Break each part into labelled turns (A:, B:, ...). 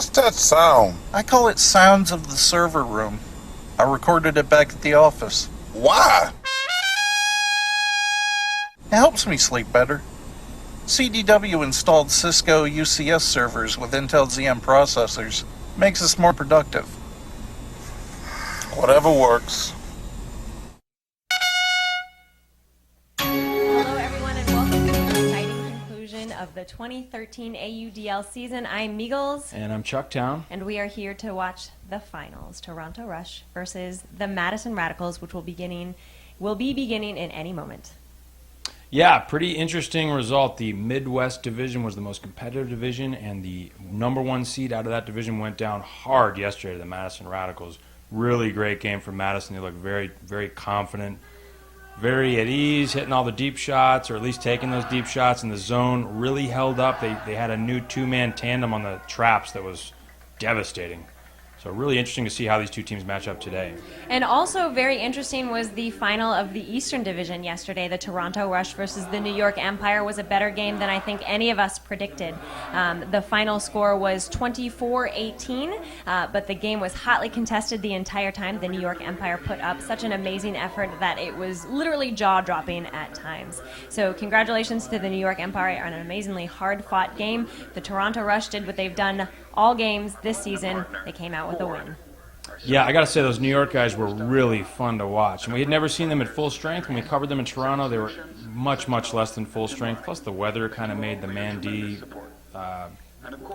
A: What's that sound?
B: I call it sounds of the server room. I recorded it back at the office.
A: Why?
B: It helps me sleep better. CDW installed Cisco UCS servers with Intel Xeon processors. Makes us more productive.
A: Whatever works.
C: Hello everyone and welcome to the exciting conclusion of the 2013 AUDL season. I'm Meagles.
D: And I'm Chucktown.
C: And we are here to watch the finals, Toronto Rush versus the Madison Radicals, which will be beginning in any moment.
D: Yeah, pretty interesting result. The Midwest division was the most competitive division, and the number one seed out of that division went down hard yesterday to the Madison Radicals. Really great game for Madison. They looked very, very confident, very at ease, hitting all the deep shots, or at least taking those deep shots in the zone. Really held up. They had a new two-man tandem on the traps that was devastating. So really interesting to see how these two teams match up today.
C: And also very interesting was the final of the Eastern Division yesterday. The Toronto Rush versus the New York Empire was a better game than I think any of us predicted. The final score was 24-18, but the game was hotly contested the entire time. The New York Empire put up such an amazing effort that it was literally jaw-dropping at times. So congratulations to the New York Empire on an amazingly hard-fought game. The Toronto Rush did what they've done all games this season. They came out with a win.
D: Yeah, I got to say, those New York guys were really fun to watch. And we had never seen them at full strength. When we covered them in Toronto, they were much, much less than full strength. Plus, the weather kind of made the Man-D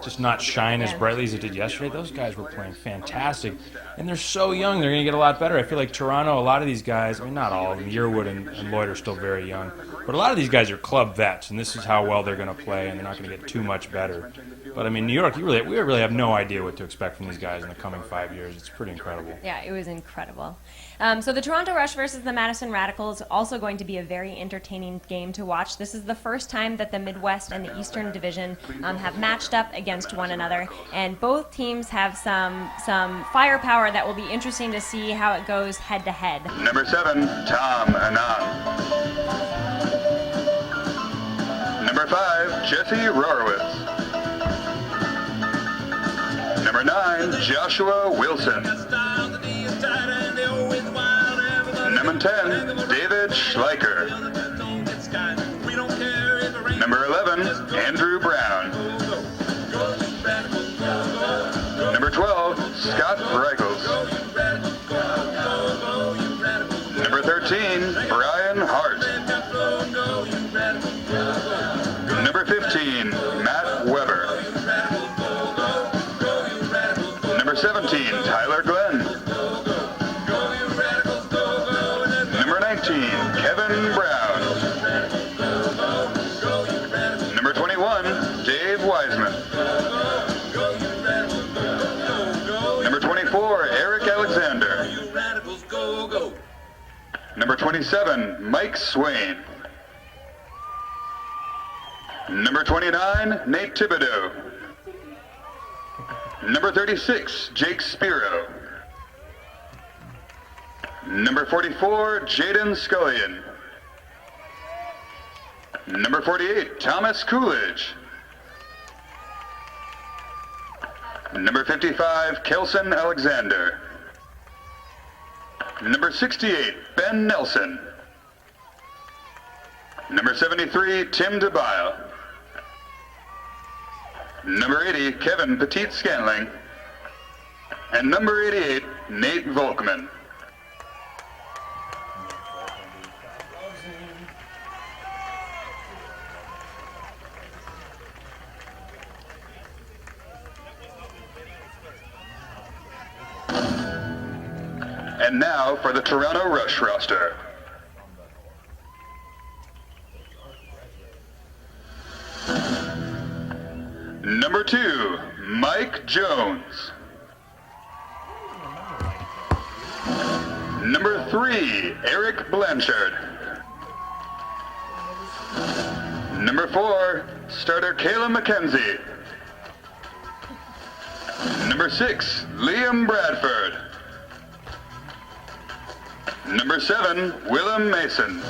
D: just not shine as brightly as it did yesterday. Those guys were playing fantastic. And they're so young, they're going to get a lot better. I feel like Toronto, a lot of these guys, I mean, not all of them, Yearwood and Lloyd are still very young. But a lot of these guys are club vets, and this is how well they're going to play, and they're not going to get too much better. But, I mean, New York, we really have no idea what to expect from these guys in the coming 5 years. It's pretty incredible.
C: Yeah, it was incredible. So the Toronto Rush versus the Madison Radicals also going to be a very entertaining game to watch. This is the first time that the Midwest and the Eastern Division have matched up against one another, and both teams have some firepower that will be interesting to see how it goes head-to-head.
E: Number 7, Tom Anand. Number 5, Jesse Rorowitz. Number 9, Joshua Wilson. Number 10, David Schleicher. Number 11, Andrew Brown. Number 12, Scott Reichels. Number 13, Brian Hart. Number 15, Matt Weber. Number 17, Tyler Glenn. Number 19, Kevin Brown. Number 21, Dave Wiseman. Number 24, Eric Alexander. Number 27, Mike Swain. Number 29, Nate Thibodeau. Number 36, Jake Spiro. Number 44, Jaden Scullion. Number 48, Thomas Coolidge. Number 55, Kelson Alexander. Number 68, Ben Nelson. Number 73, Tim DeBile. Number 80, Kevin Petit-Scantling. And number 88, Nate Volkman. And now for the Toronto Rush roster. Number 2, Mike Jones. Number 3, Eric Blanchard. Number 4, starter Kayla McKenzie. Number 6, Liam Bradford. Number 7, Willem Mason.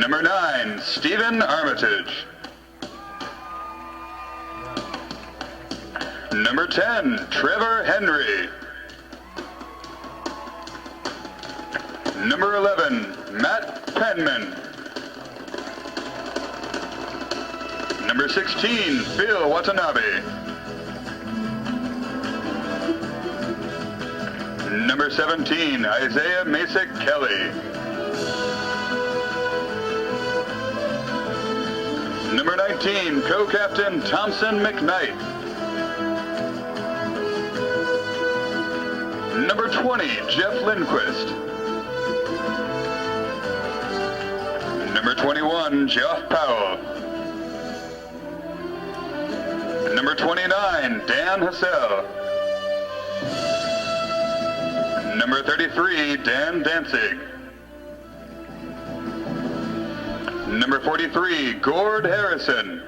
E: Number 9, Stephen Armitage. Number 10, Trevor Henry. Number 11, Matt Penman. Number 16, Phil Watanabe. Number 17, Isaiah Masek Kelly. Number 19, co-captain Thompson McKnight. Number 20, Jeff Lindquist. Number 21, Geoff Powell. Number 29, Dan Hassell. Number 33, Dan Danzig. Number 43, Gord Harrison.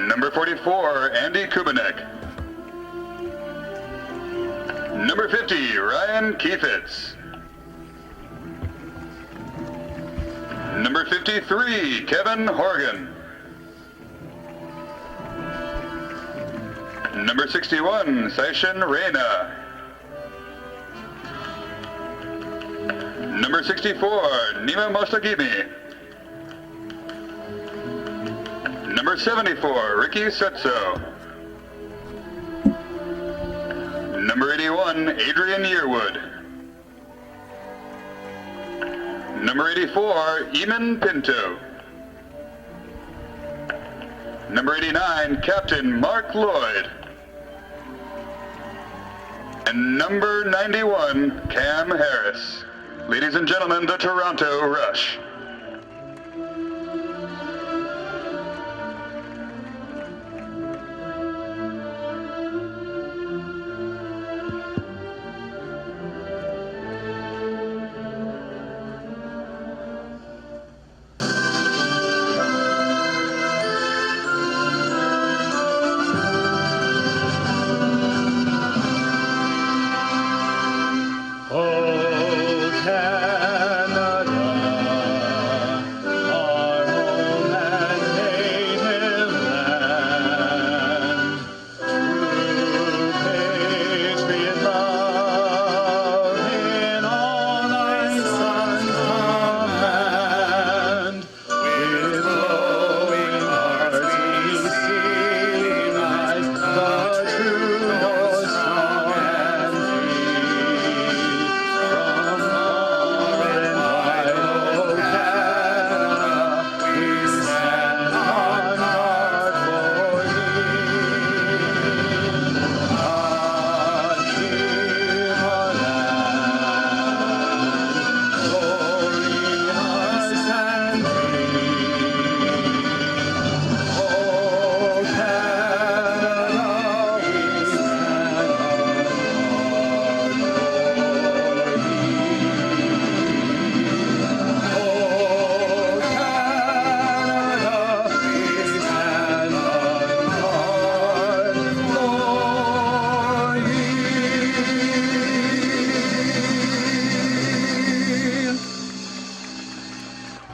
E: Number 44, Andy Kubanek. Number 50, Ryan Keifitz. Number 53, Kevin Horgan. Number 61, Session Reyna. Number 64, Nima Mostagimi. Number 74, Ricky Setso. Number 81, Adrian Yearwood. Number 84, Eamon Pinto. Number 89, Captain Mark Lloyd. And number 91, Cam Harris. Ladies and gentlemen, the Toronto Rush.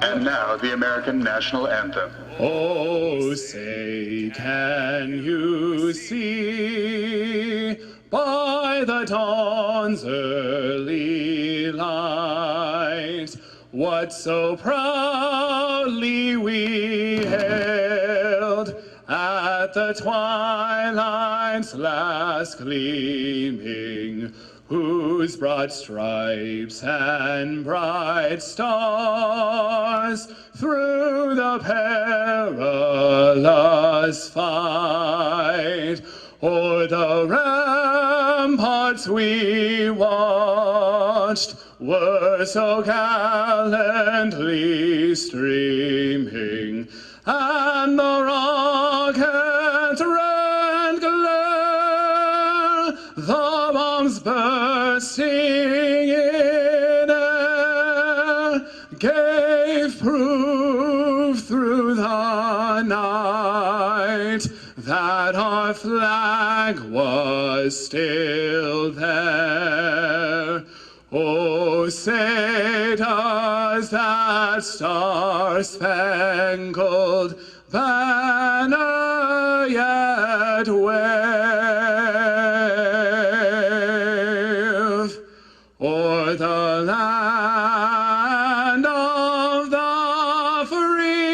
E: And now, the American National Anthem.
F: Oh, say, can you see by the dawn's early light what so proudly we hailed at the twilight's last gleaming, whose broad stripes and bright stars through the perilous fight o'er the ramparts we watched were so gallantly streaming, and the rocket's red glare, the bombs bursting in air, gave proof through the night that our flag was still there. Oh, say does that star-spangled banner quiet wave o'er the land of the free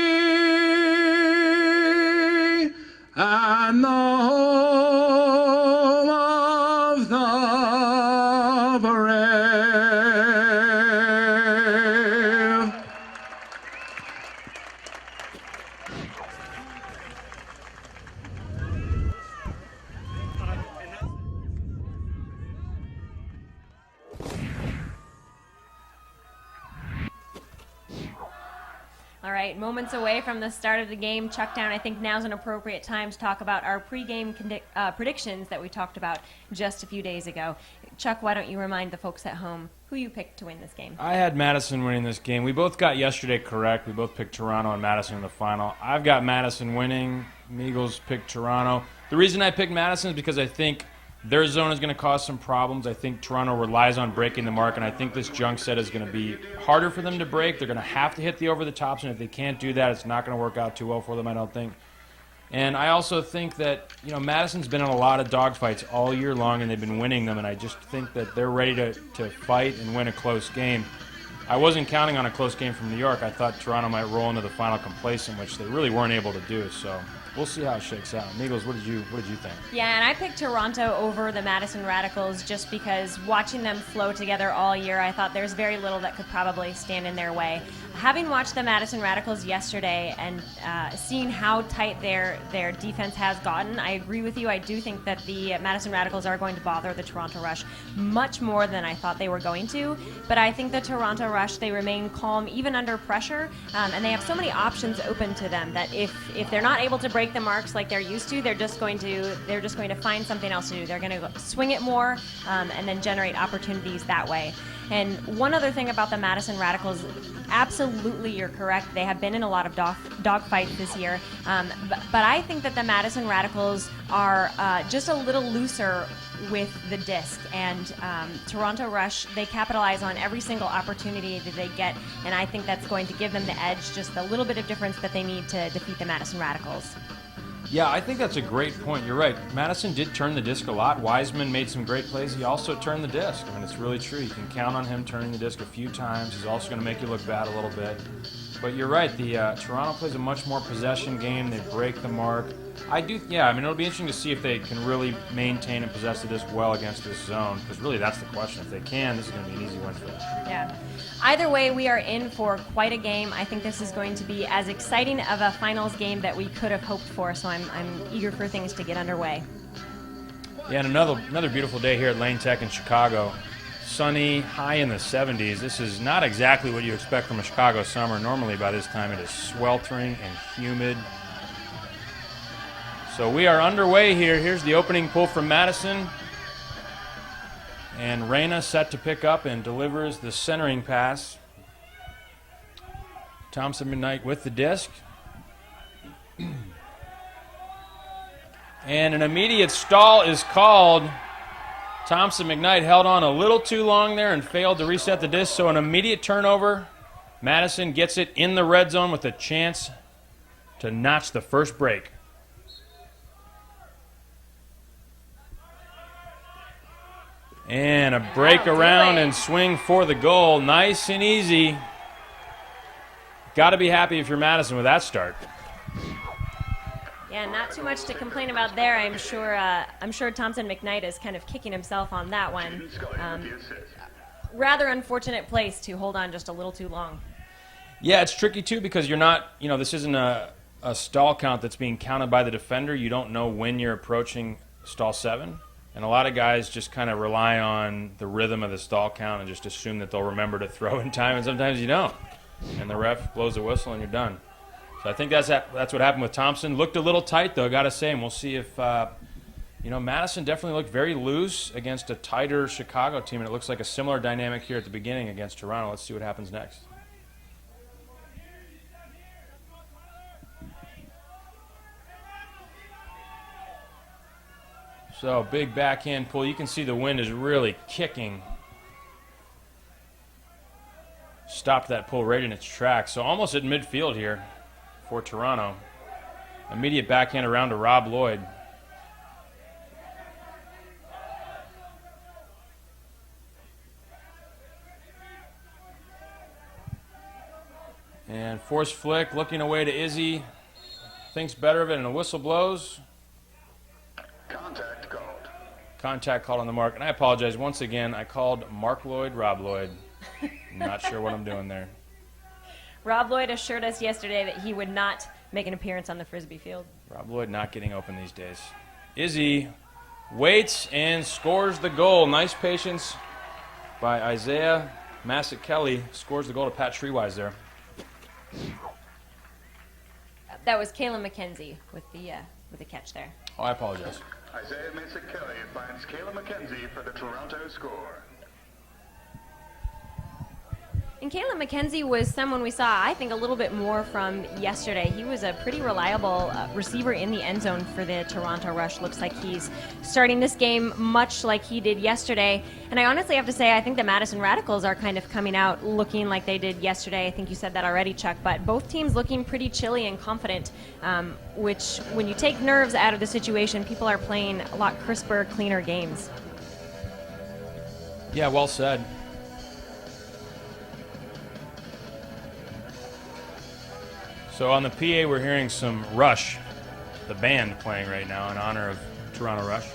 F: and the home of the brave.
C: All right, moments away from the start of the game. Chuck Down, I think now's an appropriate time to talk about our pregame predictions that we talked about just a few days ago. Chuck, why don't you remind the folks at home who you picked to win this game?
D: I had Madison winning this game. We both got yesterday correct. We both picked Toronto and Madison in the final. I've got Madison winning. Meagles picked Toronto. The reason I picked Madison is because I think their zone is going to cause some problems. I think Toronto relies on breaking the mark, and I think this junk set is going to be harder for them to break. They're going to have to hit the over-the-tops, and if they can't do that, it's not going to work out too well for them, I don't think. And I also think that, Madison's been in a lot of dogfights all year long, and they've been winning them, and I just think that they're ready to fight and win a close game. I wasn't counting on a close game from New York. I thought Toronto might roll into the final complacent, which they really weren't able to do, so we'll see how it shakes out. Meagles, what did you think?
C: Yeah, and I picked Toronto over the Madison Radicals just because watching them flow together all year, I thought there's very little that could probably stand in their way. Having watched the Madison Radicals yesterday and seeing how tight their defense has gotten, I agree with you. I do think that the Madison Radicals are going to bother the Toronto Rush much more than I thought they were going to. But I think the Toronto Rush, they remain calm even under pressure, and they have so many options open to them that if they're not able to break the marks like they're used to, they're just going to find something else to do. They're going to swing it more and then generate opportunities that way. And one other thing about the Madison Radicals, absolutely you're correct. They have been in a lot of dogfights this year. But I think that the Madison Radicals are just a little looser with the disc. And Toronto Rush, they capitalize on every single opportunity that they get. And I think that's going to give them the edge, just a little bit of difference that they need to defeat the Madison Radicals.
D: Yeah, I think that's a great point. You're right. Madison did turn the disc a lot. Wiseman made some great plays. He also turned the disc. I mean, it's really true. You can count on him turning the disc a few times. He's also going to make you look bad a little bit. But you're right. The Toronto plays a much more possession game. They break the mark. It'll be interesting to see if they can really maintain and possess the disc well against this zone, because really that's the question. If they can, this is going to be an easy win for them.
C: Yeah. Either way, we are in for quite a game. I think this is going to be as exciting of a finals game that we could have hoped for, so I'm eager for things to get underway.
D: Yeah, and another beautiful day here at Lane Tech in Chicago. Sunny, high in the 70s. This is not exactly what you expect from a Chicago summer. Normally by this time it is sweltering and humid. So we are underway here. Here's the opening pull from Madison. And Reyna set to pick up and delivers the centering pass. Thompson McKnight with the disc. And an immediate stall is called. Thompson McKnight held on a little too long there and failed to reset the disc, so an immediate turnover. Madison gets it in the red zone with a chance to notch the first break. And a break around and swing for the goal. Nice and easy. Got to be happy if you're Madison with that start.
C: Yeah, not too much to complain about there. I'm sure Thompson McKnight is kind of kicking himself on that one. Rather unfortunate place to hold on just a little too long.
D: Yeah, it's tricky too because you're not, this isn't a stall count that's being counted by the defender. You don't know when you're approaching stall 7. And a lot of guys just kind of rely on the rhythm of the stall count and just assume that they'll remember to throw in time, and sometimes you don't. And the ref blows a whistle and you're done. So I think that's what happened with Thompson. Looked a little tight, though, got to say, and we'll see if, Madison definitely looked very loose against a tighter Chicago team, and it looks like a similar dynamic here at the beginning against Toronto. Let's see what happens next. So, big backhand pull. You can see the wind is really kicking. Stopped that pull right in its tracks. So, almost at midfield here for Toronto. Immediate backhand around to Rob Lloyd. And force flick, looking away to Izzy. Thinks better of it, and a whistle blows.
E: Contact called.
D: Contact called on the mark. And I apologize once again. I called Mark Lloyd, Rob Lloyd. Not sure what I'm doing there.
C: Rob Lloyd assured us yesterday that he would not make an appearance on the Frisbee field.
D: Rob Lloyd not getting open these days. Izzy waits and scores the goal. Nice patience by Isaiah Massett-Kelly. Scores the goal to Pat Shreewise there.
C: That was Kayla McKenzie with the catch there.
D: Oh, I apologize.
E: Isaiah Mason-Kelly finds Kayla McKenzie for the Toronto score.
C: And Kayla McKenzie was someone we saw, I think, a little bit more from yesterday. He was a pretty reliable receiver in the end zone for the Toronto Rush. Looks like he's starting this game much like he did yesterday. And I honestly have to say, I think the Madison Radicals are kind of coming out looking like they did yesterday. I think you said that already, Chuck. But both teams looking pretty chilly and confident, which, when you take nerves out of the situation, people are playing a lot crisper, cleaner games.
D: Yeah, well said. So on the PA, we're hearing some Rush, the band, playing right now in honor of Toronto Rush.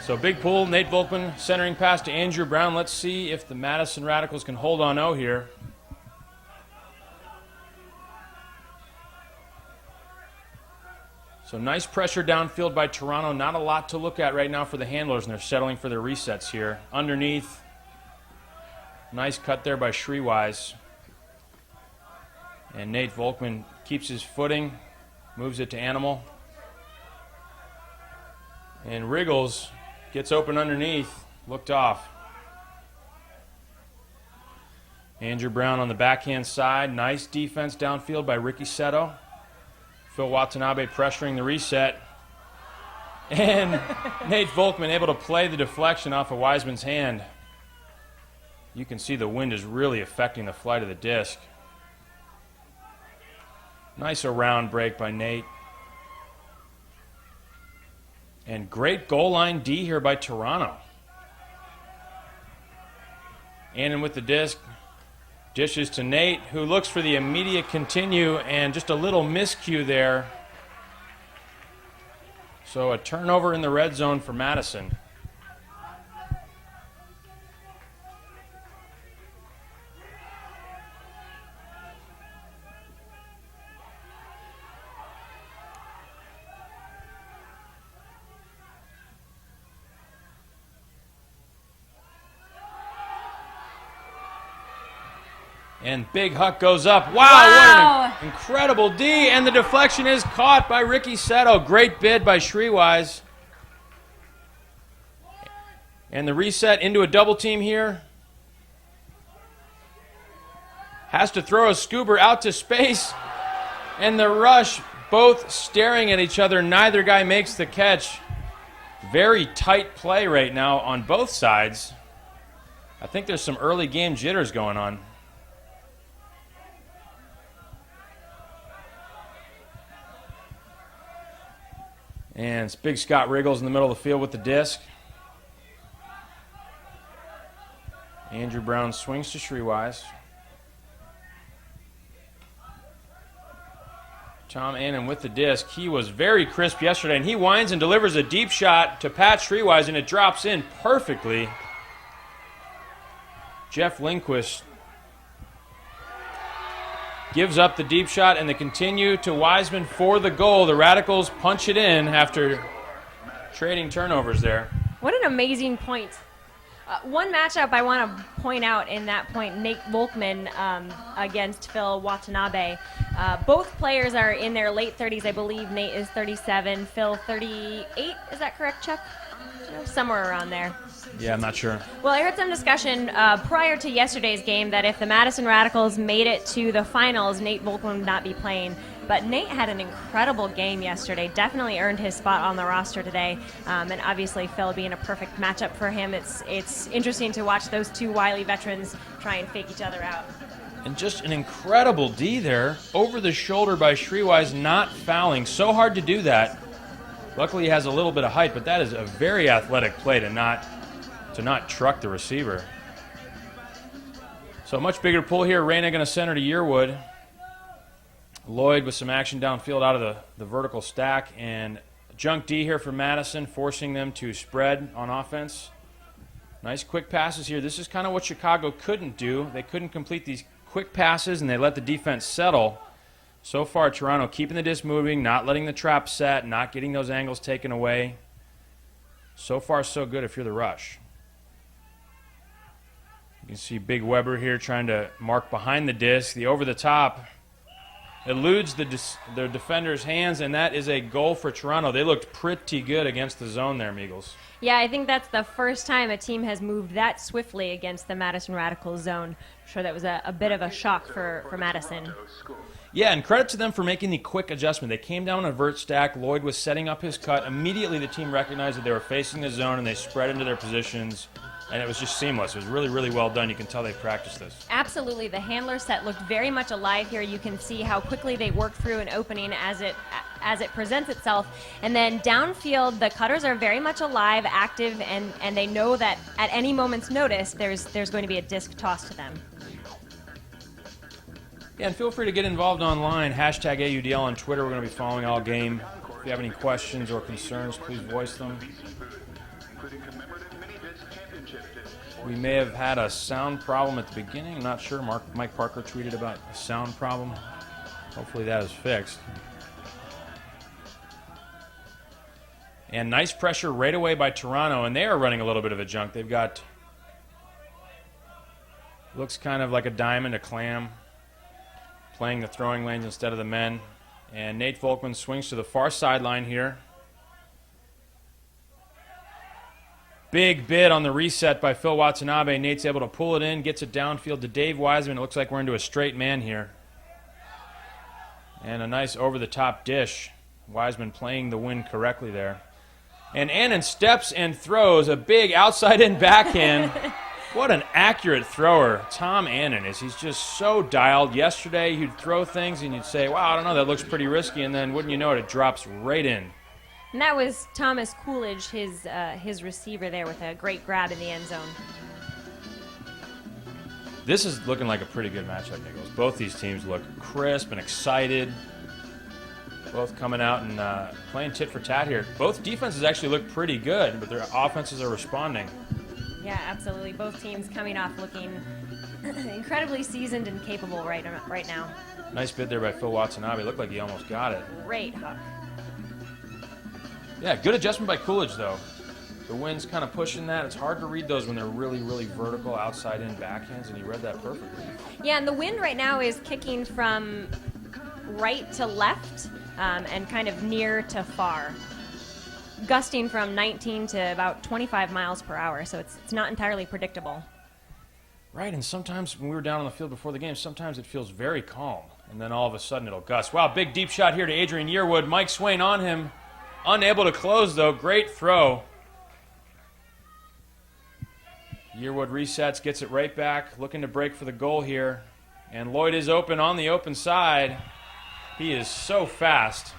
D: So big pull, Nate Volkman centering pass to Andrew Brown. Let's see if the Madison Radicals can hold on 0 here. So nice pressure downfield by Toronto. Not a lot to look at right now for the handlers, and they're settling for their resets here. Underneath, nice cut there by Shreewise. And Nate Volkman keeps his footing, moves it to Animal. And Wriggles gets open underneath, looked off. Andrew Brown on the backhand side. Nice defense downfield by Ricky Seto. Phil Watanabe pressuring the reset. And Nate Volkman able to play the deflection off of Wiseman's hand. You can see the wind is really affecting the flight of the disc. Nice around break by Nate. And great goal line D here by Toronto. Annan with the disc. Dishes to Nate, who looks for the immediate continue, and just a little miscue there. So a turnover in the red zone for Madison. And Big Huck goes up. Wow, what an incredible D. And the deflection is caught by Ricky Seto. Great bid by Shreewise. And the reset into a double team here. Has to throw a scoober out to space. And the Rush both staring at each other. Neither guy makes the catch. Very tight play right now on both sides. I think there's some early game jitters going on. And it's Big Scott Wriggles in the middle of the field with the disc. Andrew Brown swings to Shreewise. Tom Annan with the disc. He was very crisp yesterday, and he winds and delivers a deep shot to Pat Shreewise, and it drops in perfectly. Jeff Lindquist gives up the deep shot, and they continue to Wiseman for the goal. The Radicals punch it in after trading turnovers there.
C: What an amazing point. One matchup I want to point out in that point, Nate Volkman against Phil Watanabe. Both players are in their late 30s. I believe Nate is 37, Phil 38. Is that correct, Chuck? Somewhere around there.
D: Yeah, I'm not sure.
C: Well, I heard some discussion prior to yesterday's game that if the Madison Radicals made it to the finals, Nate Volkman would not be playing. But Nate had an incredible game yesterday, definitely earned his spot on the roster today, and obviously Phil being a perfect matchup for him. It's interesting to watch those two wily veterans try and fake each other out.
D: And just an incredible D there, over the shoulder by Shreewise, not fouling. So hard to do that. Luckily he has a little bit of height, but that is a very athletic play to not truck the receiver. So a much bigger pull here. Reyna going to center to Yearwood. Lloyd with some action downfield out of the vertical stack, and junk D here for Madison, forcing them to spread on offense. Nice quick passes here. This is kind of what Chicago couldn't do. They couldn't complete these quick passes, and they let the defense settle. So far, Toronto keeping the disc moving, not letting the trap set, not getting those angles taken away. So far, so good if you're the rush. You can see Big Weber here trying to mark behind the disc. The over-the-top eludes the defender's hands, and that is a goal for Toronto. They looked pretty good against the zone there, Meagles.
C: Yeah, I think that's the first time a team has moved that swiftly against the Madison Radicals zone. I'm sure that was a bit of a shock for Madison.
D: Yeah, and credit to them for making the quick adjustment. They came down a vert stack. Lloyd was setting up his cut. Immediately the team recognized that they were facing the zone, and they spread into their positions. And it was just seamless. It was really, really well done. You can tell they practiced this.
C: Absolutely. The handler set looked very much alive here. You can see how quickly they work through an opening as it presents itself. And then downfield, the cutters are very much alive, active, and they know that at any moment's notice, there's going to be a disc tossed to them.
D: Yeah, and feel free to get involved online. Hashtag AUDL on Twitter. We're going to be following all game. If you have any questions or concerns, please voice them. We may have had a sound problem at the beginning. I'm not sure. Mike Parker tweeted about a sound problem. Hopefully that is fixed. And nice pressure right away by Toronto, and they are running a little bit of a junk. They've got, looks kind of like a diamond, a clam, playing the throwing lanes instead of the men. And Nate Volkman swings to the far sideline here. Big bid on the reset by Phil Watanabe. Nate's able to pull it in, gets it downfield to Dave Wiseman. It looks like we're into a straight man here. And a nice over-the-top dish. Wiseman playing the wind correctly there. And Annan steps and throws a big outside-in backhand. What an accurate thrower Tom Annan is. He's just so dialed. Yesterday, he'd throw things and you'd say, wow, I don't know, that looks pretty risky. And then, wouldn't you know it, it drops right in.
C: And that was Thomas Coolidge, his receiver there, with a great grab in the end zone.
D: This is looking like a pretty good matchup, Nichols. Both these teams look crisp and excited. Both coming out and playing tit for tat here. Both defenses actually look pretty good, but their offenses are responding.
C: Yeah, absolutely. Both teams coming off looking incredibly seasoned and capable right now.
D: Nice bid there by Phil Watanabe. Looked like he almost got it.
C: Great hook.
D: Yeah, good adjustment by Coolidge, though. The wind's kind of pushing that. It's hard to read those when they're really, really vertical outside-in backhands, and he read that perfectly. Yeah,
C: and the wind right now is kicking from right to left and kind of near to far, gusting from 19 to about 25 miles per hour, so it's not entirely predictable.
D: Right, and sometimes when we were down on the field before the game, sometimes it feels very calm, and then all of a sudden it'll gust. Wow, big deep shot here to Adrian Yearwood. Mike Swain on him. Unable to close, though. Great throw. Yearwood resets, gets it right back, looking to break for the goal here. And Lloyd is open on the open side. He is so fast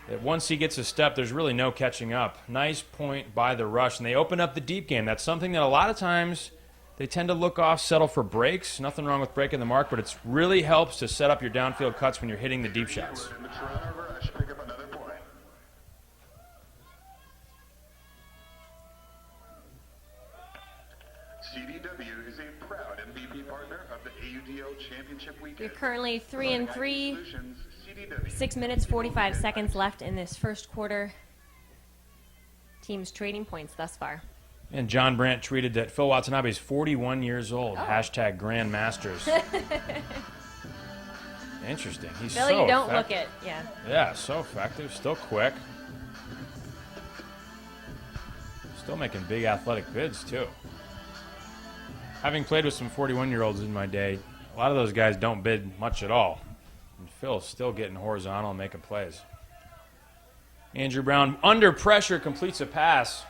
D: that once he gets a step, there's really no catching up. Nice point by the rush, and they open up the deep game. That's something that a lot of times they tend to look off, settle for breaks. Nothing wrong with breaking the mark, but it really helps to set up your downfield cuts when you're hitting the deep shots.
E: CDW is a proud MVP partner of the AUDL Championship Weekend.
C: We're currently 3-3, 6 minutes, 45 seconds left in this first quarter. Teams trading points thus far.
D: And John Brandt tweeted that Phil Watanabe is 41 years old. Oh. Hashtag Grandmasters. Interesting. He's
C: Billy,
D: so
C: you don't
D: effective.
C: look it. Yeah.
D: Yeah, so effective. Still quick. Still making big athletic bids, too. Having played with some 41-year-olds in my day, a lot of those guys don't bid much at all. And Phil's still getting horizontal and making plays. Andrew Brown, under pressure, completes a pass.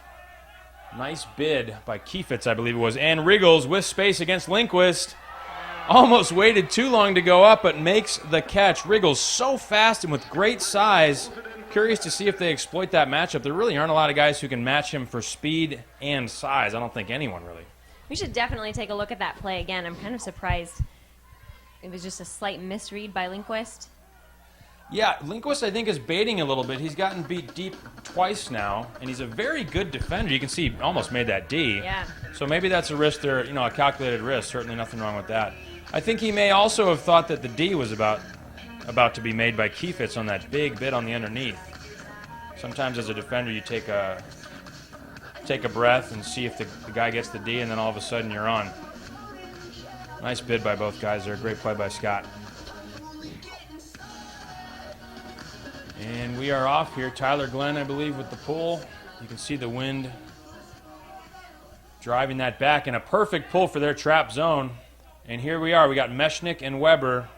D: Nice bid by Kiefitz, I believe it was. And Riggles with space against Lindquist. Almost waited too long to go up, but makes the catch. Riggles so fast and with great size. Curious to see if they exploit that matchup. There really aren't a lot of guys who can match him for speed and size. I don't think anyone really.
C: We should definitely take a look at that play again. I'm kind of surprised. It was just a slight misread by Lindquist.
D: Yeah, Lindquist, I think, is baiting a little bit. He's gotten beat deep twice now, and he's a very good defender. You can see he almost made that D.
C: Yeah.
D: So maybe that's a risk there, a calculated risk. Certainly nothing wrong with that. I think he may also have thought that the D was about to be made by Kiefitz on that big bid on the underneath. Sometimes as a defender, you take a breath and see if the guy gets the D, and then all of a sudden you're on. Nice bid by both guys there. Great play by Scott. And we are off here. Tyler Glenn, I believe, with the pull. You can see the wind driving that back, and a perfect pull for their trap zone. And here we are. We got Mechanix and Weber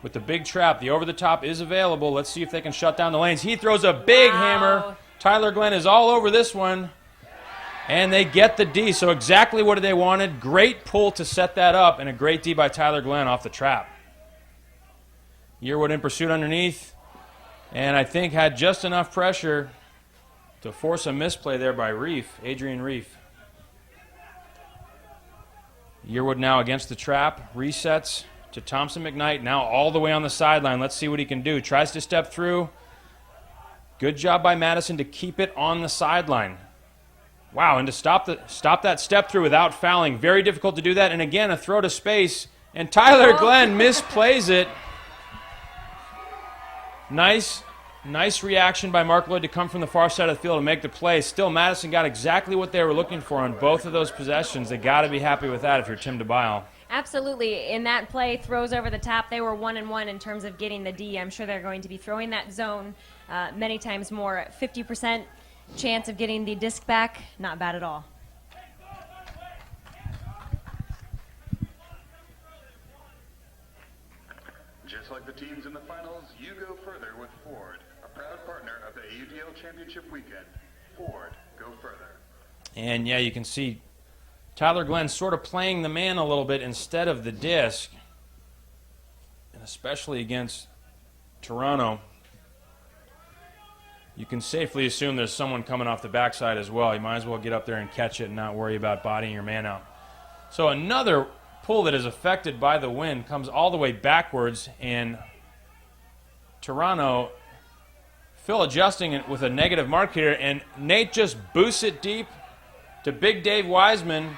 D: with the big trap. The over-the-top is available. Let's see if they can shut down the lanes. He throws a big hammer. Tyler Glenn is all over this one. And they get the D. So exactly what they wanted. Great pull to set that up, and a great D by Tyler Glenn off the trap. Yearwood in pursuit underneath. And I think had just enough pressure to force a misplay there by Adrian Reef. Yearwood now against the trap, resets to Thompson McKnight, now all the way on the sideline. Let's see what he can do. Tries to step through. Good job by Madison to keep it on the sideline. Wow, and to stop that step through without fouling. Very difficult to do that. And again, a throw to space. And Tyler Glenn misplays it. Nice reaction by Mark Lloyd to come from the far side of the field and make the play. Still, Madison got exactly what they were looking for on both of those possessions. They got to be happy with that if you're Tim DeBile.
C: Absolutely. In that play, throws over the top, they were 1-1 in terms of getting the D. I'm sure they're going to be throwing that zone many times more. 50% chance of getting the disc back, not bad at all.
E: Just like the teams in the finals, you go further with Ford, a proud partner of the AUDL Championship Weekend. Ford, go further.
D: And yeah, you can see Tyler Glenn sort of playing the man a little bit instead of the disc, and especially against Toronto. You can safely assume there's someone coming off the backside as well. You might as well get up there and catch it and not worry about bodying your man out. So another pull that is affected by the wind comes all the way backwards, and Toronto, Phil adjusting it with a negative mark here, and Nate just boosts it deep to Big Dave Wiseman,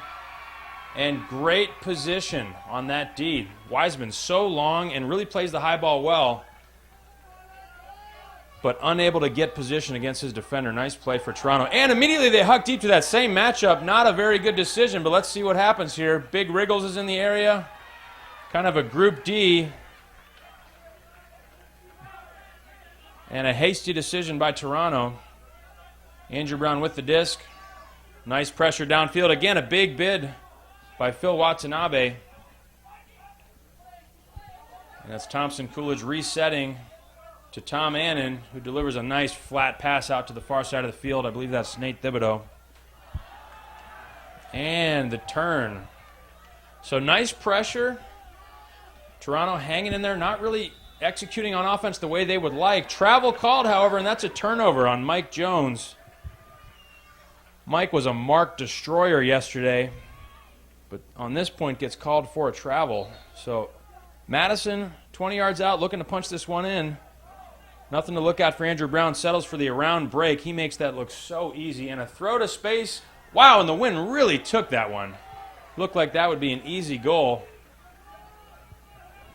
D: and great position on that D. Wiseman so long and really plays the high ball well, but unable to get position against his defender. Nice play for Toronto. And immediately they hug deep to that same matchup. Not a very good decision, but let's see what happens here. Big Riggles is in the area. Kind of a group D. And a hasty decision by Toronto. Andrew Brown with the disc. Nice pressure downfield. Again, a big bid by Phil Watanabe. And that's Thompson Coolidge resetting to Tom Annan, who delivers a nice flat pass out to the far side of the field. I believe that's Nate Thibodeau. And the turn. So nice pressure. Toronto hanging in there, not really executing on offense the way they would like. Travel called, however, and that's a turnover on Mike Jones. Mike was a marked destroyer yesterday, but on this point gets called for a travel. So Madison, 20 yards out, looking to punch this one in. Nothing to look at for Andrew Brown. Settles for the around break. He makes that look so easy. And a throw to space. Wow, and the wind really took that one. Looked like that would be an easy goal.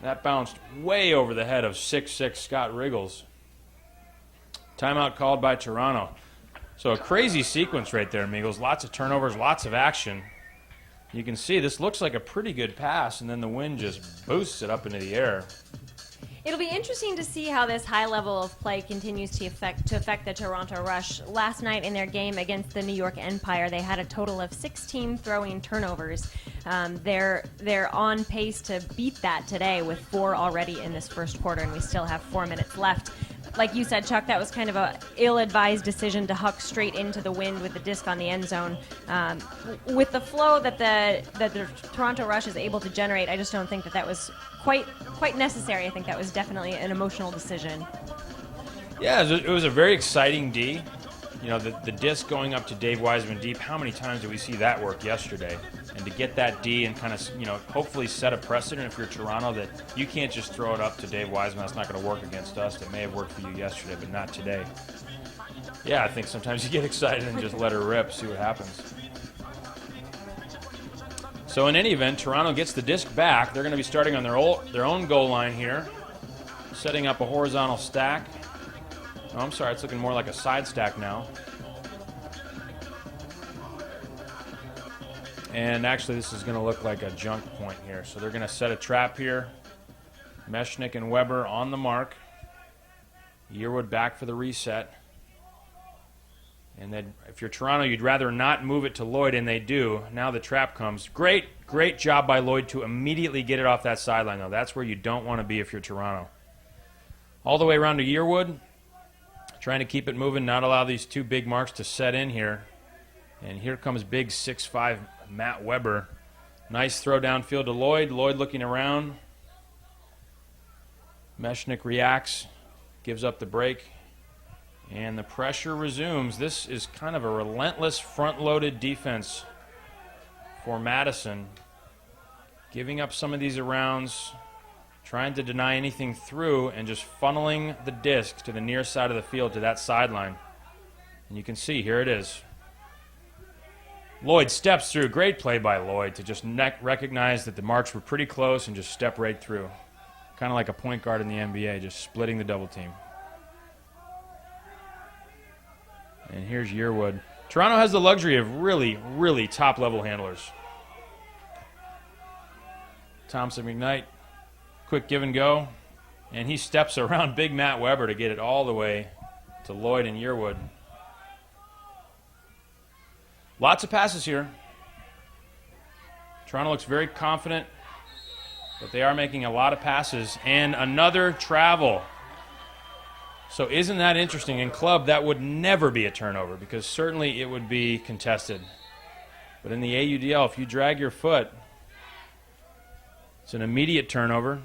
D: That bounced way over the head of 6'6" Scott Riggles. Timeout called by Toronto. So a crazy sequence right there, Migos. Lots of turnovers, lots of action. You can see this looks like a pretty good pass, and then the wind just boosts it up into the air.
C: It'll be interesting to see how this high level of play continues to affect the Toronto Rush. Last night in their game against the New York Empire, they had a total of 16 throwing turnovers. They're on pace to beat that today with 4 already in this first quarter, and we still have 4 minutes left. Like you said, Chuck, that was kind of a ill-advised decision to huck straight into the wind with the disc on the end zone. With the flow that the Toronto Rush is able to generate, I just don't think that was quite necessary. I think that was definitely an emotional decision.
D: Yeah, it was a very exciting D. You know, the disc going up to Dave Wiseman deep, how many times did we see that work yesterday? And to get that D and kind of, you know, hopefully set a precedent if you're Toronto that you can't just throw it up to Dave Wiseman. That's not going to work against us. It may have worked for you yesterday, but not today. Yeah, I think sometimes you get excited and just let her rip, see what happens. So in any event, Toronto gets the disc back. They're going to be starting on their own goal line here, setting up a horizontal stack. Oh, I'm sorry, it's looking more like a side stack now. And actually, this is going to look like a junk point here. So they're going to set a trap here. Mechanix and Weber on the mark. Yearwood back for the reset. And then if you're Toronto, you'd rather not move it to Lloyd, and they do. Now the trap comes. Great job by Lloyd to immediately get it off that sideline, though. That's where you don't want to be if you're Toronto. All the way around to Yearwood. Trying to keep it moving, not allow these 2 big marks to set in here. And here comes big 6'5" Matt Weber. Nice throw downfield to Lloyd. Lloyd looking around. Mechanix reacts, gives up the break, and the pressure resumes. This is kind of a relentless front-loaded defense for Madison. Giving up some of these rounds, trying to deny anything through, and just funneling the disc to the near side of the field to that sideline. And you can see, here it is. Lloyd steps through. Great play by Lloyd to just recognize that the marks were pretty close and just step right through. Kind of like a point guard in the NBA, just splitting the double team. And here's Yearwood. Toronto has the luxury of really top-level handlers. Thompson McKnight, quick give and go. And he steps around big Matt Weber to get it all the way to Lloyd and Yearwood. Lots of passes here. Toronto looks very confident, but they are making a lot of passes. And another travel. So isn't that interesting? In club, that would never be a turnover because certainly it would be contested. But in the AUDL, if you drag your foot, it's an immediate turnover.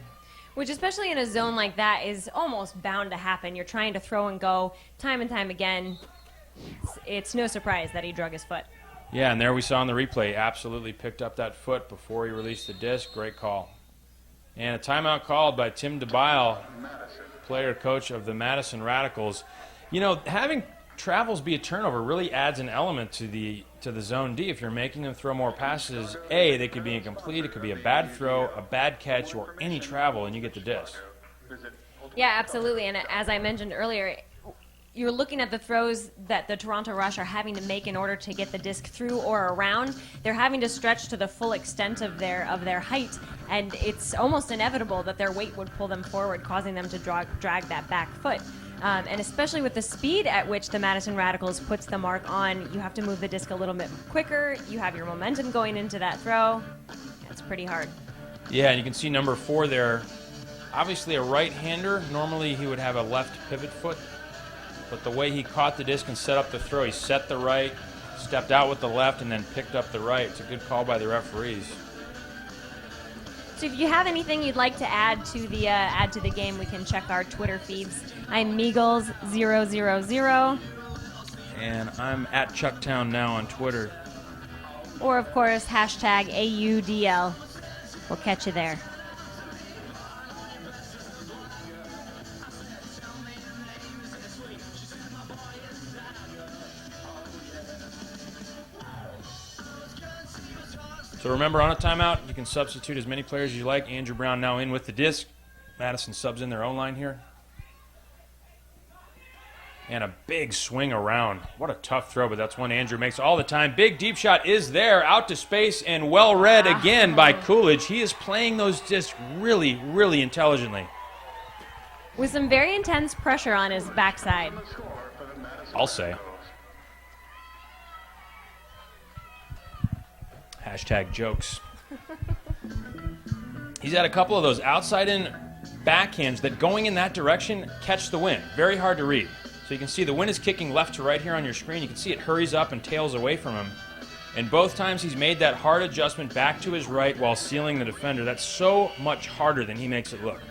C: Which, especially in a zone like that, is almost bound to happen. You're trying to throw and go time and time again. It's no surprise that he drug his foot.
D: Yeah, and there we saw in the replay, absolutely picked up that foot before he released the disc. Great call. And a timeout called by Tim DeBile, player-coach of the Madison Radicals. You know, having travels be a turnover really adds an element to the zone D. If you're making them throw more passes, A, they could be incomplete, it could be a bad throw, a bad catch, or any travel, and you get the disc.
C: Yeah, absolutely. And as I mentioned earlier, you're looking at the throws that the Toronto Rush are having to make in order to get the disc through or around. They're having to stretch to the full extent of their height, and it's almost inevitable that their weight would pull them forward, causing them to drag that back foot. And especially with the speed at which the Madison Radicals puts the mark on, you have to move the disc a little bit quicker. You have your momentum going into that throw. It's pretty hard.
D: Yeah, and you can see number 4 there. Obviously a right-hander. Normally he would have a left pivot foot. But the way he caught the disc and set up the throw, he set the right, stepped out with the left, and then picked up the right. It's a good call by the referees.
C: So if you have anything you'd like to add to the game, we can check our Twitter feeds. I'm Meagles000.
D: And I'm at Chucktown now on Twitter.
C: Or, of course, hashtag AUDL. We'll catch you there.
D: So remember, on a timeout, you can substitute as many players as you like. Andrew Brown now in with the disc. Madison subs in their own line here. And a big swing around. What a tough throw, but that's one Andrew makes all the time. Big deep shot is there, out to space, and well read again by Coolidge. He is playing those discs really intelligently.
C: with some very intense pressure on his backside.
D: I'll say. Hashtag jokes. He's had a couple of those outside-in backhands that going in that direction catch the wind. Very hard to read. So you can see the wind is kicking left to right here on your screen. You can see it hurries up and tails away from him. And both times he's made that hard adjustment back to his right while sealing the defender. That's so much harder than he makes it look.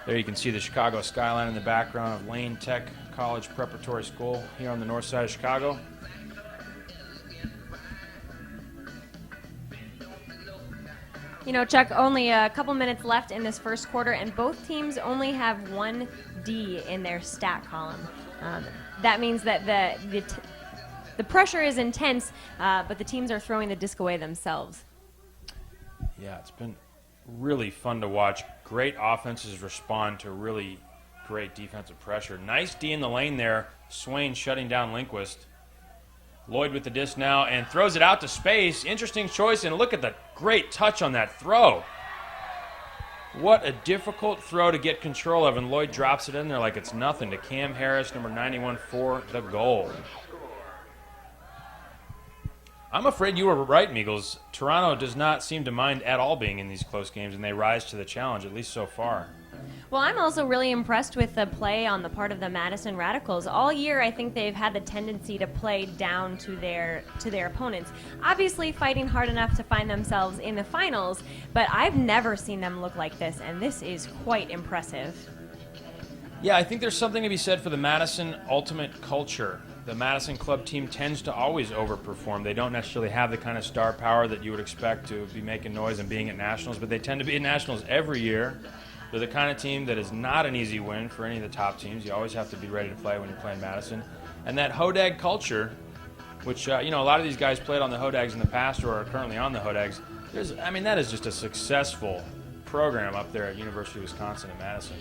D: There you can see the Chicago skyline in the background of Lane Tech College Preparatory School here on the north side of Chicago.
C: You know, Chuck, only a couple minutes left in this first quarter, and both teams only have one D in their stat column. That means that the pressure is intense, but the teams are throwing the disc away themselves.
D: Yeah, it's been really fun to watch. Great offenses respond to really great defensive pressure. Nice D in the lane there. Swain shutting down Lindquist. Lloyd with the disc now and throws it out to space. Interesting choice, and look at the great touch on that throw. What a difficult throw to get control of, and Lloyd drops it in there like it's nothing to Cam Harris, number 91, for the goal. I'm afraid you were right, Meagles. Toronto does not seem to mind at all being in these close games, and they rise to the challenge, at least so far.
C: Well, I'm also really impressed with the play on the part of the Madison Radicals. All year, I think they've had the tendency to play down to their opponents. Obviously, fighting hard enough to find themselves in the finals, but I've never seen them look like this, and this is quite impressive.
D: Yeah, I think there's something to be said for the Madison ultimate culture. The Madison club team tends to always overperform. They don't necessarily have the kind of star power that you would expect to be making noise and being at Nationals, but they tend to be at Nationals every year. They're the kind of team that is not an easy win for any of the top teams. You always have to be ready to play when you're playing Madison. And that Hodag culture, which, a lot of these guys played on the Hodags in the past or are currently on the Hodags. That is just a successful program up there at University of Wisconsin in Madison.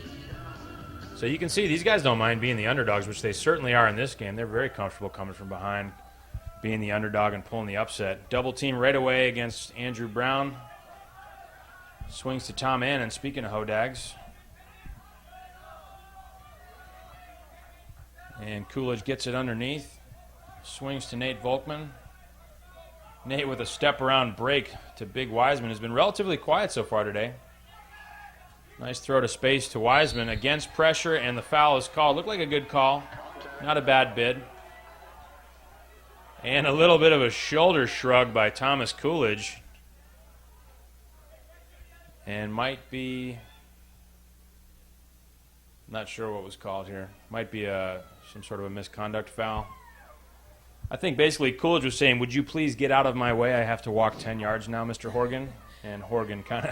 D: So you can see these guys don't mind being the underdogs, which they certainly are in this game. They're very comfortable coming from behind, being the underdog and pulling the upset. Double team right away against Andrew Brown. Swings to Tom Annan, speaking of Hodags. And Coolidge gets it underneath. Swings to Nate Volkman. Nate with a step around break to Big Wiseman has been relatively quiet so far today. Nice throw to space to Wiseman against pressure, and the foul is called. Looked like a good call. Not a bad bid. And a little bit of a shoulder shrug by Thomas Coolidge. And might be, not sure what was called here. Might be some sort of a misconduct foul. I think basically Coolidge was saying, would you please get out of my way? I have to walk 10 yards now, Mr. Horgan. And Horgan kind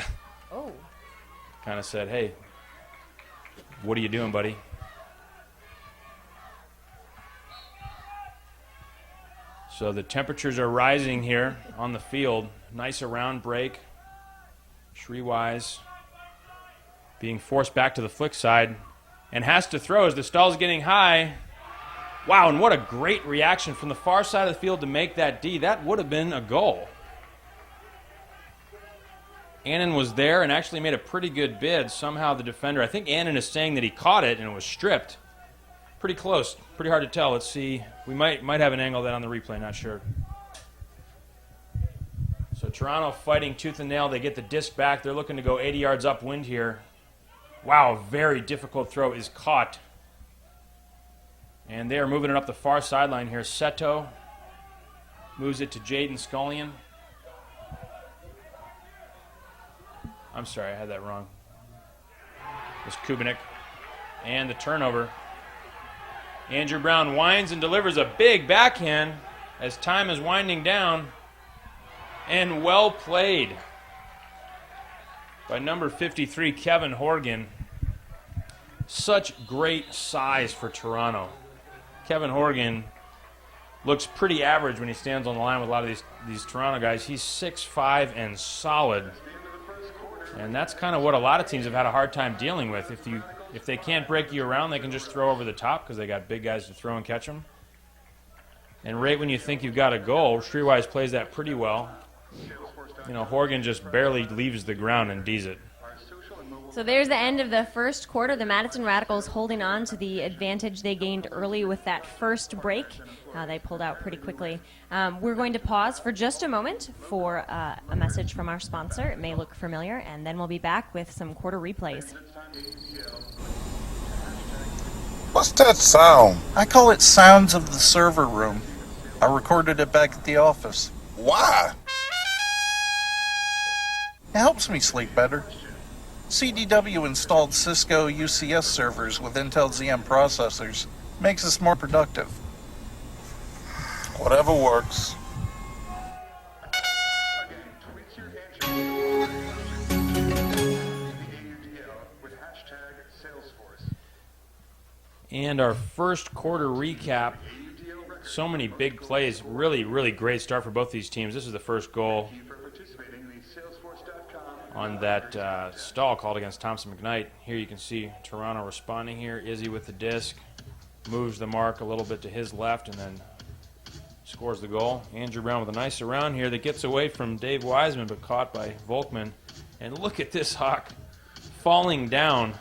D: of said, hey, what are you doing, buddy? So the temperatures are rising here on the field. Nice around break. Shreewise being forced back to the flick side and has to throw as the stall's getting high. Wow, and what a great reaction from the far side of the field to make that D. That would have been a goal. Annan was there and actually made a pretty good bid. Somehow the defender, I think Annan is saying that he caught it and it was stripped. Pretty close, pretty hard to tell. Let's see. We might have an angle of that on the replay, not sure. So Toronto fighting tooth and nail. They get the disc back. They're looking to go 80 yards upwind here. Wow, very difficult throw is caught. And they are moving it up the far sideline here. Seto moves it to Jaden Scullion. I'm sorry, I had that wrong. It's Kubinik. And the turnover. Andrew Brown winds and delivers a big backhand as time is winding down. And well played by number 53, Kevin Horgan. Such great size for Toronto. Kevin Horgan looks pretty average when he stands on the line with a lot of these Toronto guys. He's 6'5" and solid. And that's kind of what a lot of teams have had a hard time dealing with. If they can't break you around, they can just throw over the top because they got big guys to throw and catch them. And right when you think you've got a goal, Streetwise plays that pretty well. You know, Horgan just barely leaves the ground and D's it.
C: So there's the end of the first quarter. The Madison Radicals holding on to the advantage they gained early with that first break. They pulled out pretty quickly. We're going to pause for just a moment for a message from our sponsor. It may look familiar, and then we'll be back with some quarter replays.
A: What's that sound?
B: I call it Sounds of the Server Room. I recorded it back at the office.
A: Why?
B: It helps me sleep better. CDW installed Cisco UCS servers with Intel ZM processors. Makes us more productive.
A: Whatever works.
D: And our first quarter recap. So many big plays. Really, really great start for both these teams. This is the first goal on that stall called against Thompson McKnight. Here you can see Toronto responding here. Izzy with the disc. Moves the mark a little bit to his left and then scores the goal. Andrew Brown with a nice around here that gets away from Dave Wiseman but caught by Volkman. And look at this hawk falling down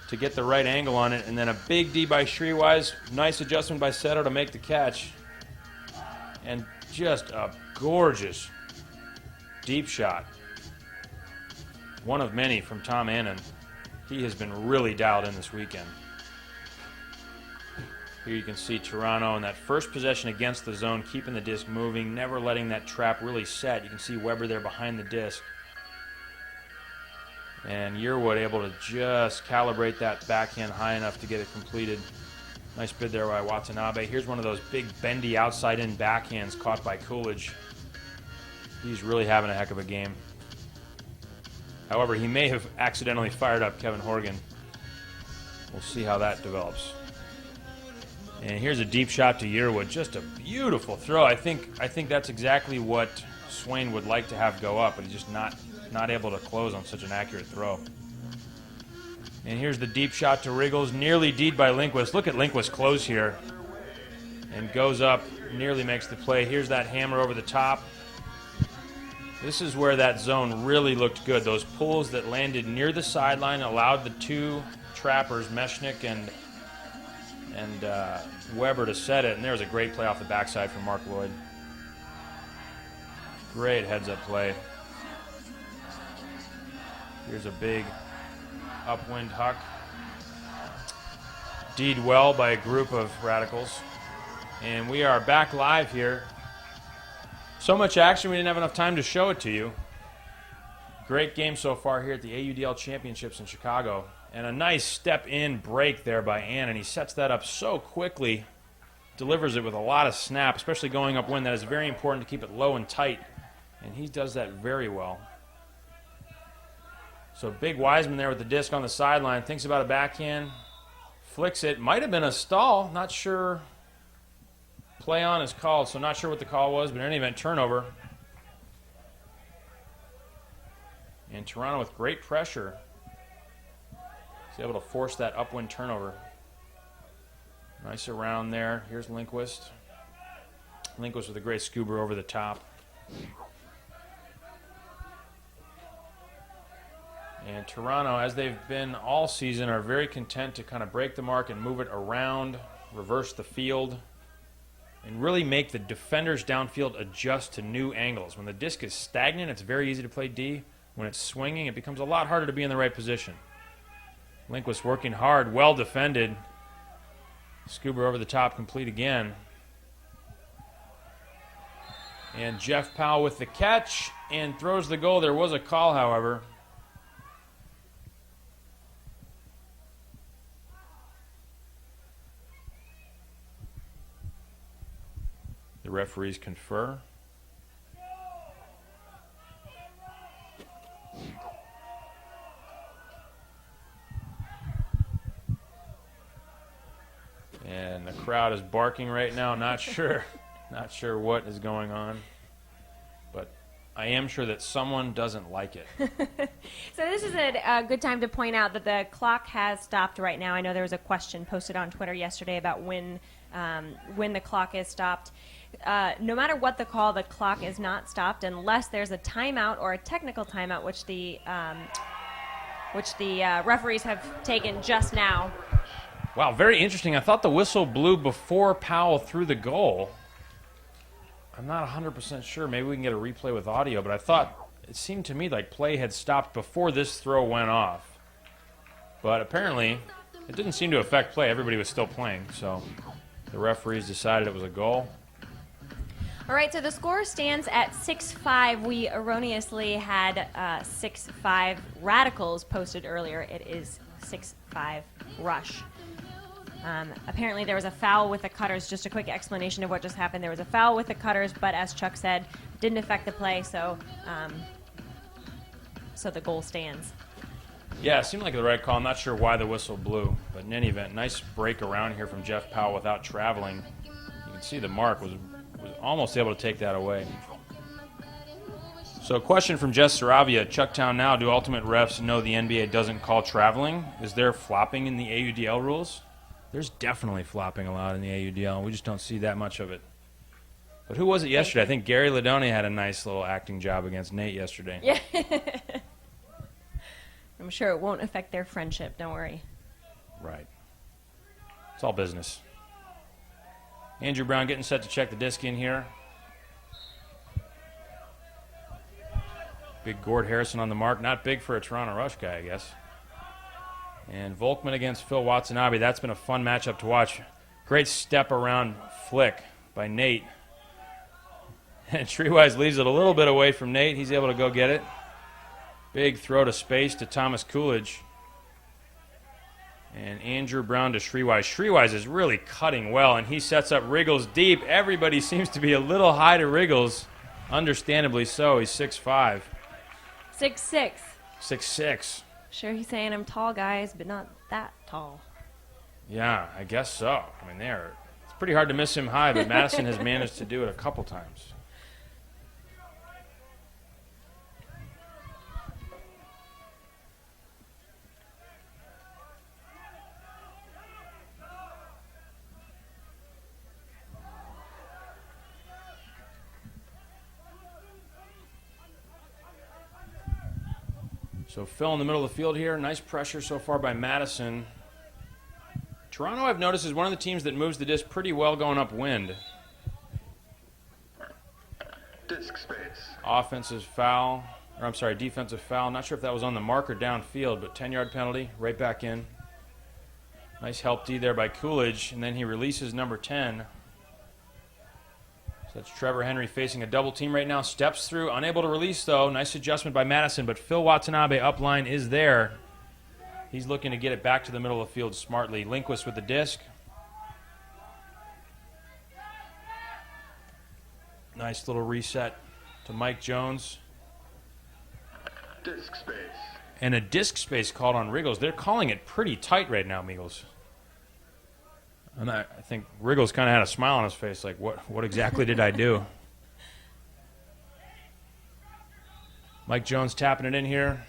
D: to get the right angle on it. And then a big D by Streetwise. Nice adjustment by Seto to make the catch. And just a gorgeous deep shot. One of many from Tom Annan. He has been really dialed in this weekend. Here you can see Toronto in that first possession against the zone, keeping the disc moving, never letting that trap really set. You can see Weber there behind the disc. And Yearwood able to just calibrate that backhand high enough to get it completed. Nice bid there by Watanabe. Here's one of those big bendy outside-in backhands caught by Coolidge. He's really having a heck of a game. However, he may have accidentally fired up Kevin Horgan. We'll see how that develops. And here's a deep shot to Yearwood. Just a beautiful throw. I think that's exactly what Swain would like to have go up, but he's just not able to close on such an accurate throw. And here's the deep shot to Riggles. Nearly D'd by Lindquist. Look at Lindquist close here. And goes up. Nearly makes the play. Here's that hammer over the top. This is where that zone really looked good. Those pulls that landed near the sideline allowed the two trappers, Mechanic and Weber, to set it. And there was a great play off the backside from Mark Lloyd. Great heads-up play. Here's a big upwind huck. D'd well by a group of Radicals. And we are back live here. So much action, we didn't have enough time to show it to you. Great game so far here at the AUDL Championships in Chicago. And a nice step-in break there by Ann, and he sets that up so quickly. Delivers it with a lot of snap, especially going upwind. That is very important to keep it low and tight. And he does that very well. So big Wiseman there with the disc on the sideline. Thinks about a backhand. Flicks it. Might have been a stall. Not sure. Play on is called, so not sure what the call was, but in any event, turnover. And Toronto with great pressure is able to force that upwind turnover. Nice around there. Here's Lindquist. Lindquist with a great scuba over the top. And Toronto, as they've been all season, are very content to kind of break the mark and move it around, reverse the field, and really make the defenders downfield adjust to new angles. When the disc is stagnant, it's very easy to play D. When it's swinging, it becomes a lot harder to be in the right position. Lindquist working hard, well defended. Scuba over the top, complete again. And Jeff Powell with the catch and throws the goal. There was a call, however. The referees confer. And the crowd is barking right now. Not sure what is going on. But I am sure that someone doesn't like it.
C: So this is a good time to point out that the clock has stopped right now. I know there was a question posted on Twitter yesterday about when the clock is stopped. No matter what the call, the clock is not stopped unless there's a timeout or a technical timeout, which the referees have taken just now.
D: Wow, very interesting. I thought the whistle blew before Powell threw the goal. I'm not 100% sure. Maybe we can get a replay with audio, but I thought it seemed to me like play had stopped before this throw went off. But apparently, it didn't seem to affect play. Everybody was still playing, so the referees decided it was a goal.
C: All right, so the score stands at 6-5. We erroneously had 6-5 Radicals posted earlier. It is 6-5 Rush. Apparently there was a foul with the Cutters. Just a quick explanation of what just happened. There was a foul with the Cutters, but as Chuck said, didn't affect the play, so the goal stands.
D: Yeah, it seemed like the right call. I'm not sure why the whistle blew, but in any event, nice break around here from Jeff Powell without traveling. You can see the mark was almost able to take that away. So a question from Jess Saravia, Chucktown Now, do ultimate refs know the NBA doesn't call traveling? Is there flopping in the AUDL rules? There's definitely flopping allowed in the AUDL. We just don't see that much of it. But who was it yesterday? I think Gary Ladoni had a nice little acting job against Nate yesterday.
C: Yeah. I'm sure it won't affect their friendship. Don't worry.
D: Right. It's all business. Andrew Brown getting set to check the disc in here. Big Gord Harrison on the mark. Not big for a Toronto Rush guy, I guess. And Volkman against Phil Watanabe. That's been a fun matchup to watch. Great step around flick by Nate. And Treewise leaves it a little bit away from Nate. He's able to go get it. Big throw to space to Thomas Coolidge. And Andrew Brown to Treewise. Treewise is really cutting well, and he sets up Riggles deep. Everybody seems to be a little high to Riggles. Understandably so. He's 6'5".
C: 6'6".
D: 6'6".
C: Sure, he's saying I'm tall, guys, but not that tall.
D: Yeah, I guess so. I mean, it's pretty hard to miss him high, but Madison has managed to do it a couple times. So Phil in the middle of the field here. Nice pressure so far by Madison. Toronto, I've noticed, is one of the teams that moves the disc pretty well going upwind.
E: Disc space.
D: Defensive foul. Not sure if that was on the mark or downfield, but 10-yard penalty, right back in. Nice help D there by Coolidge, and then he releases number 10. So that's Trevor Henry facing a double team right now. Steps through, unable to release though. Nice adjustment by Madison, but Phil Watanabe upline is there. He's looking to get it back to the middle of the field smartly. Lindquist with the disc. Nice little reset to Mike Jones.
E: Disc space.
D: And a disc space called on Riggles. They're calling it pretty tight right now, Meagles. And I think Riggles kind of had a smile on his face, like, what exactly did I do? Mike Jones tapping it in here.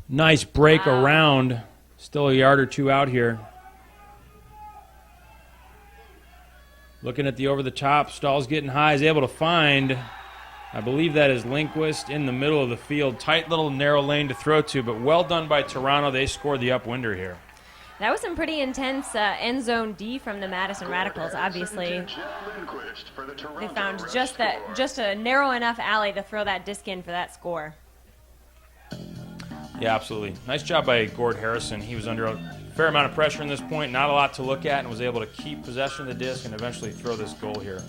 D: Nice break around. Still a yard or two out here. Looking at the over-the-top. Stahl's getting high. Is able to find, I believe that is Lindquist in the middle of the field. Tight little narrow lane to throw to, but well done by Toronto. They scored the upwinder here.
C: That was some pretty intense end zone D from the Madison Radicals. Obviously, they found just a narrow enough alley to throw that disc in for that score.
D: Yeah, absolutely. Nice job by Gord Harrison. He was under a fair amount of pressure in this point, not a lot to look at, and was able to keep possession of the disc and eventually throw this goal here.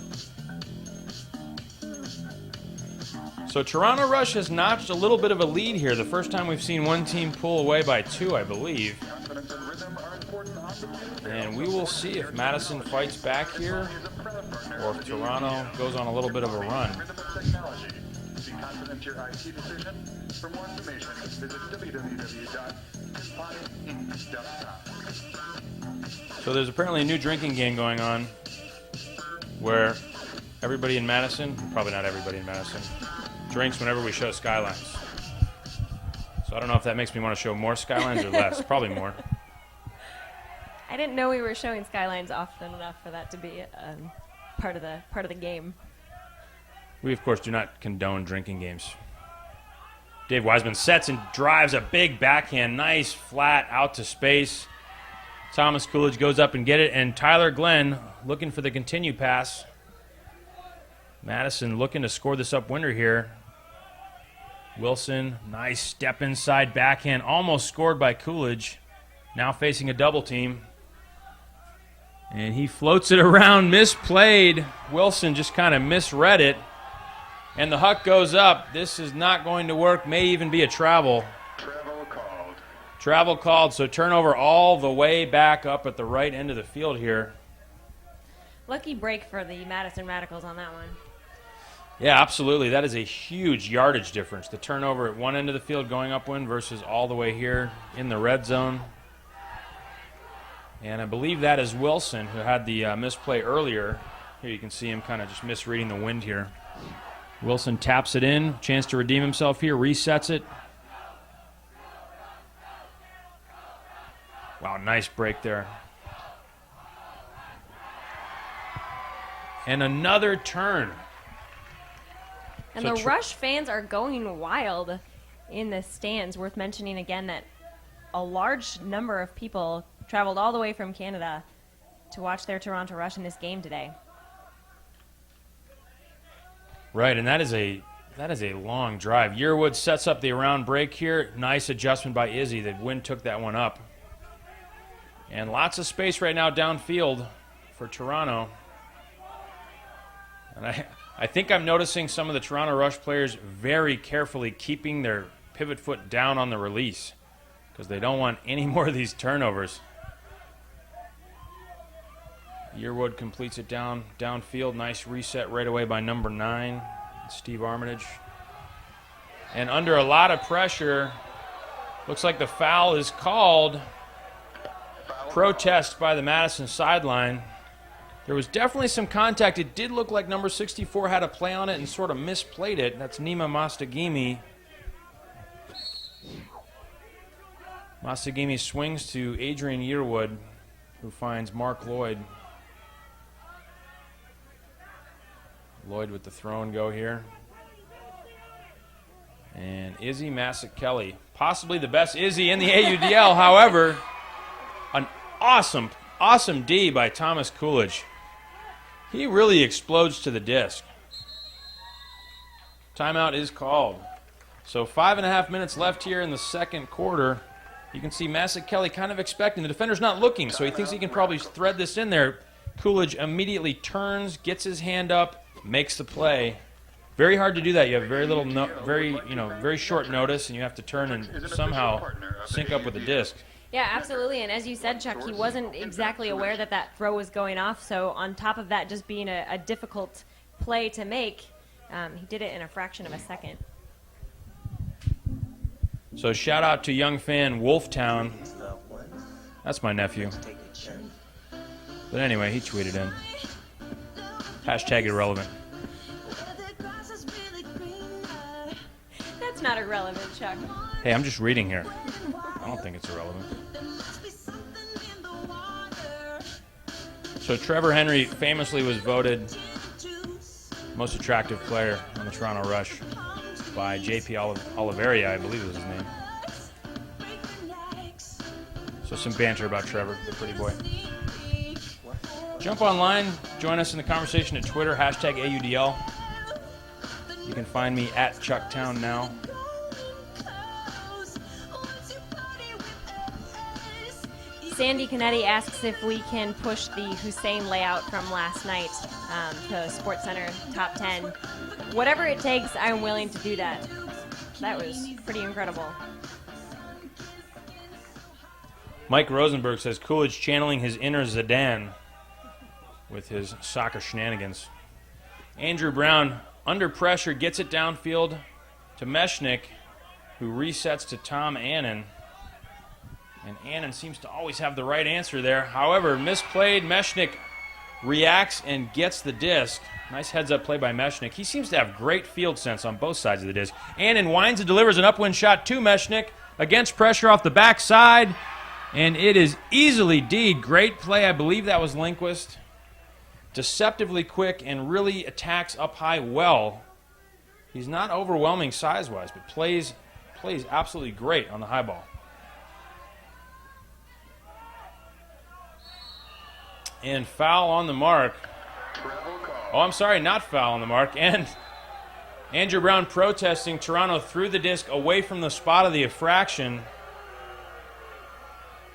D: So Toronto Rush has notched a little bit of a lead here. The first time we've seen one team pull away by 2, I believe. And we will see if Madison fights back here or if Toronto goes on a little bit of a run. So there's apparently a new drinking game going on where everybody in Madison, probably not everybody in Madison, drinks whenever we show Skylines. So I don't know if that makes me want to show more Skylines or less. Probably more.
C: I didn't know we were showing Skylines often enough for that to be part of the game.
D: We, of course, do not condone drinking games. Dave Wiseman sets and drives a big backhand. Nice, flat, out to space. Thomas Coolidge goes up and get it, and Tyler Glenn looking for the continue pass. Madison looking to score this up-winder here. Wilson, nice step inside backhand, almost scored by Coolidge. Now facing a double team. And he floats it around, misplayed. Wilson just kind of misread it. And the huck goes up. This is not going to work. May even be a travel.
E: Travel called.
D: Travel called, so turnover all the way back up at the right end of the field here.
C: Lucky break for the Madison Radicals on that one.
D: Yeah, absolutely. That is a huge yardage difference. The turnover at one end of the field going upwind versus all the way here in the red zone. And I believe that is Wilson, who had the misplay earlier. Here you can see him kind of just misreading the wind here. Wilson taps it in. Chance to redeem himself here. Resets it. Wow, nice break there. And another turn.
C: And the Rush fans are going wild in the stands. Worth mentioning again that a large number of people traveled all the way from Canada to watch their Toronto Rush in this game today.
D: Right, and that is a long drive. Yearwood sets up the around break here. Nice adjustment by Izzy. The wind took that one up. And lots of space right now downfield for Toronto. And I think I'm noticing some of the Toronto Rush players very carefully keeping their pivot foot down on the release because they don't want any more of these turnovers. Yearwood completes it downfield. Nice reset right away by number 9, Steve Armitage. And under a lot of pressure, looks like the foul is called. Protest by the Madison sideline. There was definitely some contact. It did look like number 64 had a play on it and sort of misplayed it. That's Nima Mastagimi. Mastagimi swings to Adrian Yearwood, who finds Mark Lloyd. Lloyd with the throw and go here. And Izzy Masik-Kelly, possibly the best Izzy in the AUDL. However, an awesome D by Thomas Coolidge. He really explodes to the disc. Timeout is called. So 5.5 minutes left here in the second quarter. You can see Masik-Kelly kind of expecting. The defender's not looking, so he thinks he can probably thread this in there. Coolidge immediately turns, gets his hand up, makes the play. Very hard to do that. You have very little, very short notice, and you have to turn and somehow sync up with the disc.
C: Yeah, absolutely. And as you said, Chuck, he wasn't exactly aware that that throw was going off. So on top of that just being a difficult play to make, he did it in a fraction of a second.
D: So shout out to young fan Wolftown. That's my nephew. But anyway, he tweeted in. Hashtag irrelevant.
C: That's not irrelevant, Chuck.
D: Hey, I'm just reading here. I don't think it's irrelevant. So Trevor Henry famously was voted most attractive player on the Toronto Rush by J.P. Oliveria, I believe was his name. So some banter about Trevor, the pretty boy. Jump online, join us in the conversation at Twitter, hashtag AUDL. You can find me at Chucktown now.
C: Sandy Canetti asks if we can push the Hussein layout from last night to SportsCenter Top 10. Whatever it takes, I'm willing to do that. That was pretty incredible.
D: Mike Rosenberg says Coolidge channeling his inner Zidane with his soccer shenanigans. Andrew Brown, under pressure, gets it downfield to Mechanic, who resets to Tom Annan. And Annan seems to always have the right answer there. However, misplayed. Mechanic reacts and gets the disc. Nice heads-up play by Mechanix. He seems to have great field sense on both sides of the disc. And winds and delivers an upwind shot to Mechanix against pressure off the backside. And it is easily D'd. Great play. I believe that was Lindquist. Deceptively quick and really attacks up high well. He's not overwhelming size-wise, but plays absolutely great on the high ball. And foul on the mark. Oh, I'm sorry, not foul on the mark. And Andrew Brown protesting. Toronto threw the disc away from the spot of the infraction.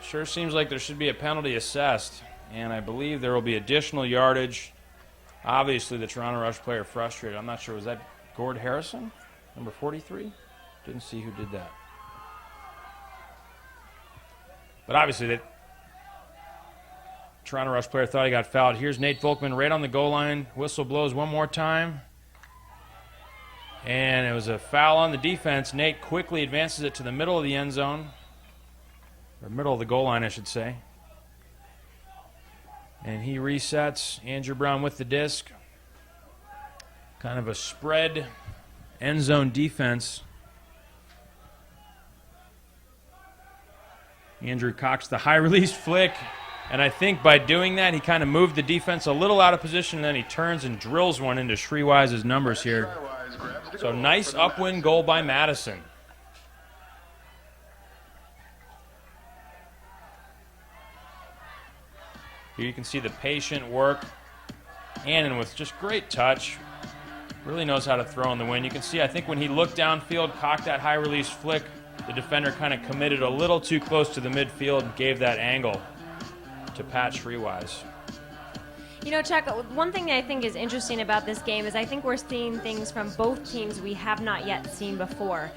D: Sure seems like there should be a penalty assessed. And I believe there will be additional yardage. Obviously, the Toronto Rush player frustrated. I'm not sure, was that Gord Harrison, number 43? Didn't see who did that. But obviously, the Toronto Rush player thought he got fouled. Here's Nate Volkman right on the goal line. Whistle blows one more time. And it was a foul on the defense. Nate quickly advances it to the middle of the end zone. Or middle of the goal line, I should say. And he resets. Andrew Brown with the disc. Kind of a spread end zone defense. Andrew cocks the high release flick. And I think by doing that, he kind of moved the defense a little out of position, and then he turns and drills one into Shreewise's numbers here. So nice upwind goal by Madison. Here you can see the patient work. Annan with just great touch. Really knows how to throw in the wind. You can see, I think when he looked downfield, cocked that high release flick, the defender kind of committed a little too close to the midfield and gave that angle to Pat Shreewise.
C: You know, Chuck, one thing I think is interesting about this game is I think we're seeing things from both teams we have not yet seen before.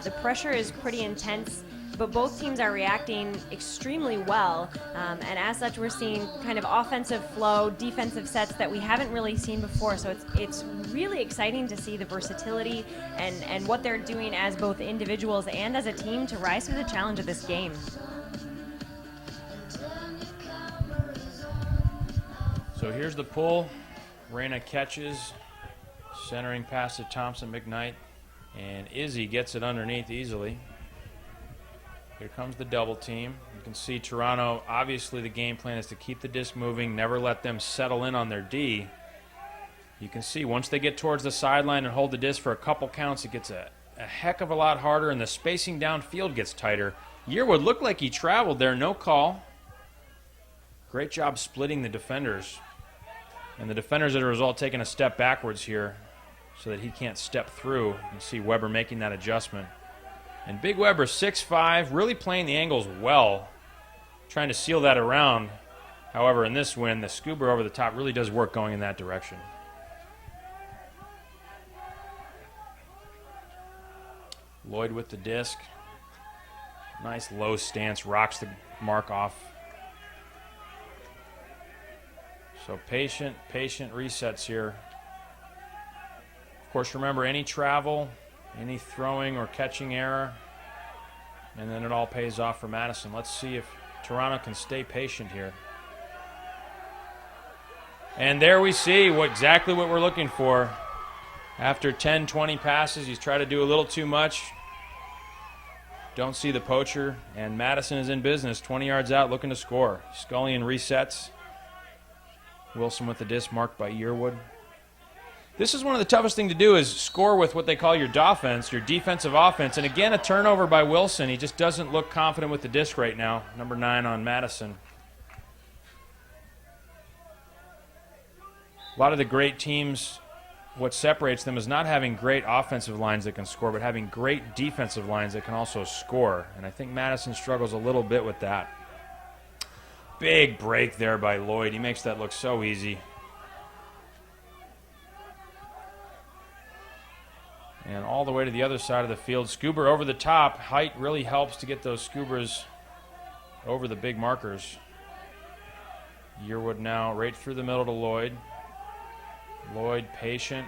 C: The pressure is pretty intense, but both teams are reacting extremely well. And as such, we're seeing kind of offensive flow, defensive sets that we haven't really seen before. So it's really exciting to see the versatility and what they're doing as both individuals and as a team to rise to the challenge of this game.
D: So here's the pull. Reyna catches, centering pass to Thompson McKnight, and Izzy gets it underneath easily. Here comes the double team. You can see Toronto, obviously the game plan is to keep the disc moving, never let them settle in on their D. You can see once they get towards the sideline and hold the disc for a couple counts, it gets a heck of a lot harder, and the spacing downfield gets tighter. Yearwood looked like he traveled there, no call. Great job splitting the defenders. And the defenders, as a result, taking a step backwards here so that he can't step through. You can see Weber making that adjustment. And Big Weber, 6'5", really playing the angles well, trying to seal that around. However, in this win, the scuba over the top really does work going in that direction. Lloyd with the disc. Nice low stance, rocks the mark off. So patient resets here. Of course, remember any travel, any throwing or catching error, and then it all pays off for Madison. Let's see if Toronto can stay patient here. And there we see exactly what we're looking for. After 10, 20 passes, he's tried to do a little too much. Don't see the poacher, and Madison is in business, 20 yards out, looking to score. Scullion resets. Wilson with the disc marked by Yearwood. This is one of the toughest things to do is score with what they call your defense, your defensive offense. And again, a turnover by Wilson. He just doesn't look confident with the disc right now. Number 9 on Madison. A lot of the great teams, what separates them is not having great offensive lines that can score, but having great defensive lines that can also score. And I think Madison struggles a little bit with that. Big break there by Lloyd. He makes that look so easy. And all the way to the other side of the field. Scuba over the top. Height really helps to get those Scubers over the big markers. Yearwood now right through the middle to Lloyd. Lloyd patient.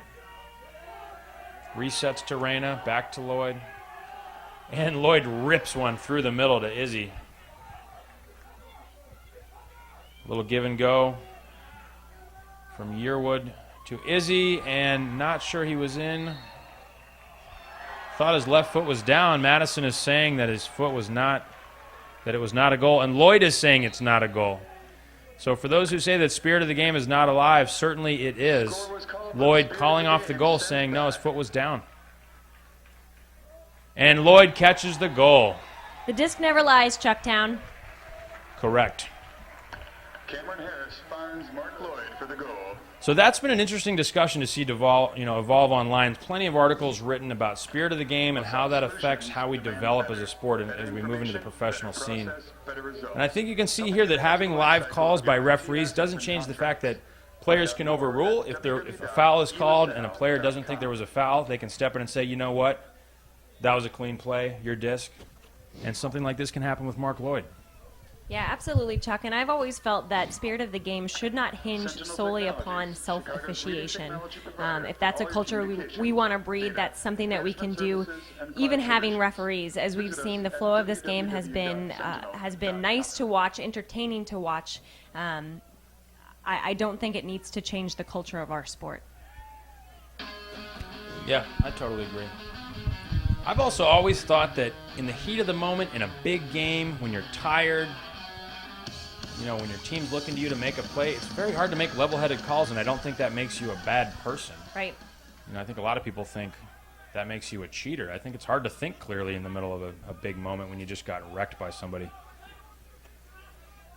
D: Resets to Reyna. Back to Lloyd. And Lloyd rips one through the middle to Izzy. A little give and go. from Yearwood to Izzy, and not sure he was in. Thought his left foot was down. Madison is saying that his foot was not, that it was not a goal, and Lloyd is saying it's not a goal. So for those who say that spirit of the game is not alive, certainly it is. Lloyd calling off the goal, saying no, his foot was down. And Lloyd catches the goal.
C: The disc never lies, Chucktown.
D: Correct.
E: Cameron Harris finds Mark Lloyd for the goal.
D: So that's been an interesting discussion to see evolve online. Plenty of articles written about spirit of the game and how that affects how we develop as a sport and as we move into the professional scene. And I think you can see here that having live calls by referees doesn't change the fact that players can overrule. If a foul is called and a player doesn't think there was a foul, they can step in and say, you know what, that was a clean play, your disc. And something like this can happen with Mark Lloyd.
C: Yeah, absolutely, Chuck. And I've always felt that spirit of the game should not hinge solely upon self-officiation. If that's a culture we want to breed, that's something that we can do, even having referees. As we've seen, the flow of this game has been nice to watch, entertaining to watch. I don't think it needs to change the culture of our sport.
D: Yeah, I totally agree. I've also always thought that in the heat of the moment, in a big game, when you're tired, when your team's looking to you to make a play, it's very hard to make level-headed calls, and I don't think that makes you a bad person.
C: Right.
D: I think a lot of people think that makes you a cheater. I think it's hard to think clearly in the middle of a big moment when you just got wrecked by somebody.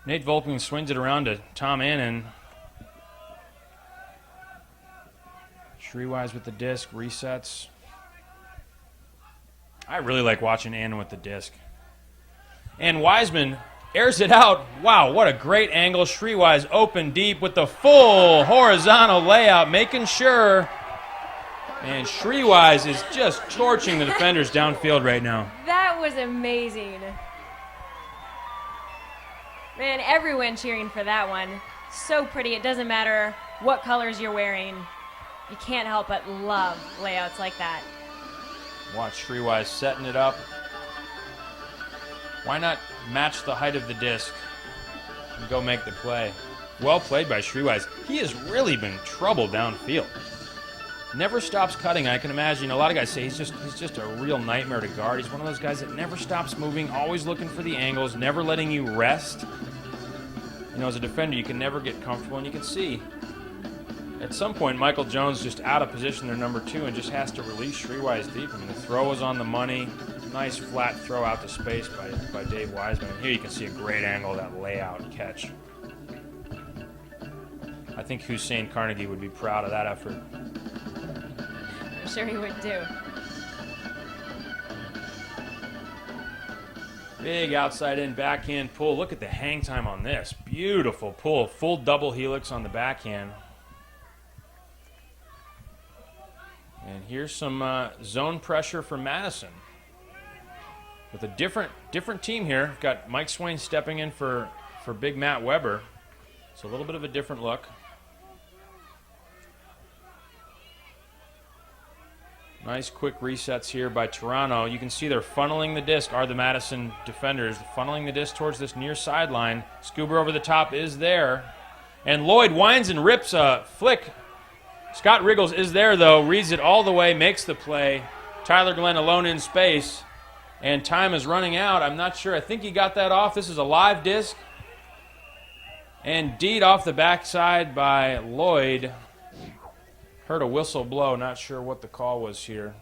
D: Nate Volkman swings it around to Tom Annan. Shreewise with the disc, resets. I really like watching Annan with the disc. And Wiseman airs it out. Wow, what a great angle. Shreewise open deep with the full horizontal layout, making sure. And Shreewise is just torching the defenders downfield right now.
C: That was amazing. Man, everyone cheering for that one. So pretty. It doesn't matter what colors you're wearing. You can't help but love layouts like that.
D: Watch Shreewise setting it up. Why not match the height of the disc and go make the play? Well played by Shreewise. He has really been trouble downfield. Never stops cutting. I can imagine a lot of guys say he's just a real nightmare to guard. He's one of those guys that never stops moving, always looking for the angles, never letting you rest. As a defender, you can never get comfortable, and you can see at some point, Michael Jones just out of position there, number 2, and just has to release Shreewise deep. The throw was on the money. Nice flat throw out to space by Dave Wiseman. And here you can see a great angle of that layout catch. I think Hussein Carnegie would be proud of that effort.
C: I'm sure he would too.
D: Big outside in backhand pull. Look at the hang time on this. Beautiful pull. Full double helix on the backhand. And here's some zone pressure for Madison. With a different team here. We've got Mike Swain stepping in for big Matt Weber. So a little bit of a different look. Nice quick resets here by Toronto. You can see they're funneling the disc, are the Madison defenders, funneling the disc towards this near sideline. Scuba over the top is there. And Lloyd winds and rips a flick. Scott Riggles is there, though, reads it all the way, makes the play. Tyler Glenn alone in space, and time is running out. I'm not sure. I think he got that off. This is a live disc. And Deed off the backside by Lloyd. Heard a whistle blow. Not sure what the call was here.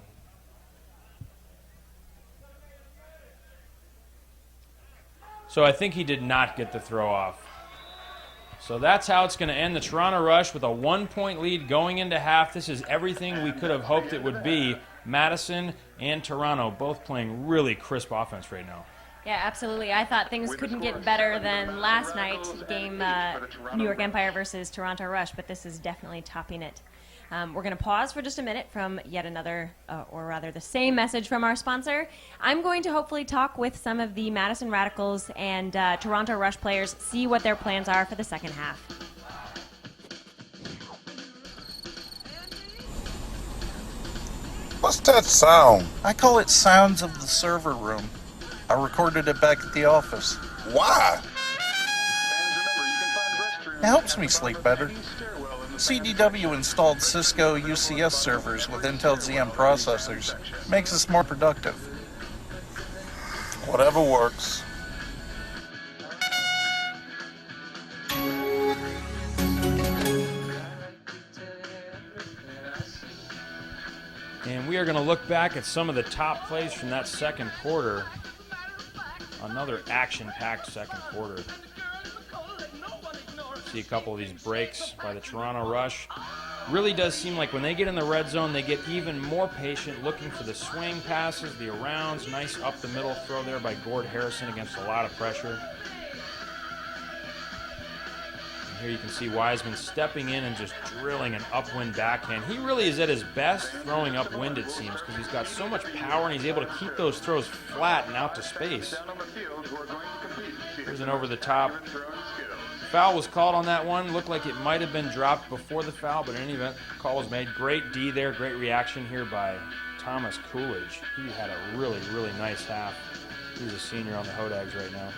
D: So I think he did not get the throw off. So that's how it's going to end the Toronto Rush with a 1-point lead going into half. This is everything we could have hoped it would be. Madison and Toronto both playing really crisp offense right now.
C: Yeah, absolutely. I thought things couldn't get better than last night's game, New York Empire versus Toronto Rush, but this is definitely topping it. We're going to pause for just a minute from yet another, or rather the same message from our sponsor. I'm going to hopefully talk with some of the Madison Radicals and Toronto Rush players, see what their plans are for the second half.
A: What's that sound?
B: I call it sounds of the server room. I recorded it back at the office.
A: Why?
B: It helps me sleep better. CDW installed Cisco UCS servers with Intel ZM processors. Makes us more productive.
A: Whatever works.
D: And we are going to look back at some of the top plays from that second quarter. Another action-packed second quarter. See a couple of these breaks by the Toronto Rush. Really does seem like when they get in the red zone, they get even more patient, looking for the swing passes, the arounds. Nice up-the-middle throw there by Gord Harrison against a lot of pressure. And here you can see Wiseman stepping in and just drilling an upwind backhand. He really is at his best throwing upwind, it seems, because he's got so much power and he's able to keep those throws flat and out to space. Here's an over-the-top. Foul was called on that one. Looked like it might have been dropped before the foul, but in any event, the call was made. Great D there. Great reaction here by Thomas Coolidge. He had a really, really nice half. He's a senior on the Hodags right now.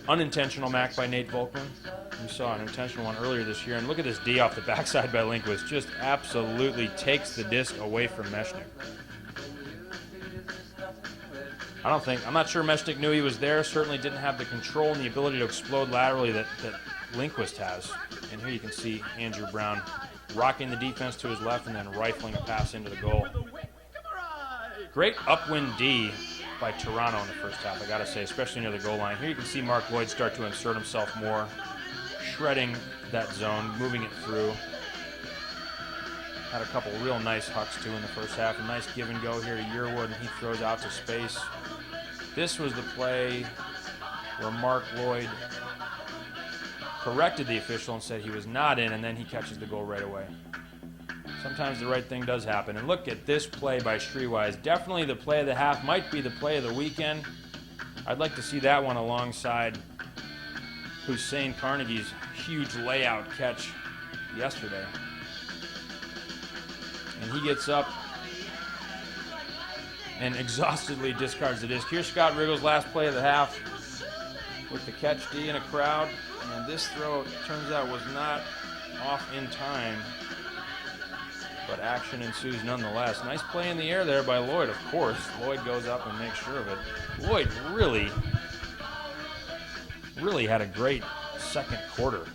D: Unintentional MAC by Nate Volkman. We saw an intentional one earlier this year. And look at this D off the backside by Lindquist. Just absolutely takes the disc away from Mechanic. I'm not sure Mechanic knew he was there. Certainly didn't have the control and the ability to explode laterally that Lindquist has. And here you can see Andrew Brown rocking the defense to his left and then rifling a pass into the goal. Great upwind D by Toronto in the first half, I gotta say, especially near the goal line. Here you can see Mark Lloyd start to insert himself more, shredding that zone, moving it through. Had a couple real nice hucks, too, in the first half. A nice give and go here to Yearwood, and he throws out to space. This was the play where Mark Lloyd corrected the official and said he was not in, and then he catches the goal right away. Sometimes the right thing does happen. And look at this play by Streetwise. Definitely the play of the half. Might be the play of the weekend. I'd like to see that one alongside Hussein Carnegie's huge layout catch yesterday. And he gets up and exhaustedly discards the disc. Here's Scott Riggle's last play of the half with the catch D in a crowd. And this throw, it turns out, was not off in time. But action ensues nonetheless. Nice play in the air there by Lloyd, of course. Lloyd goes up and makes sure of it. Lloyd really had a great second quarter.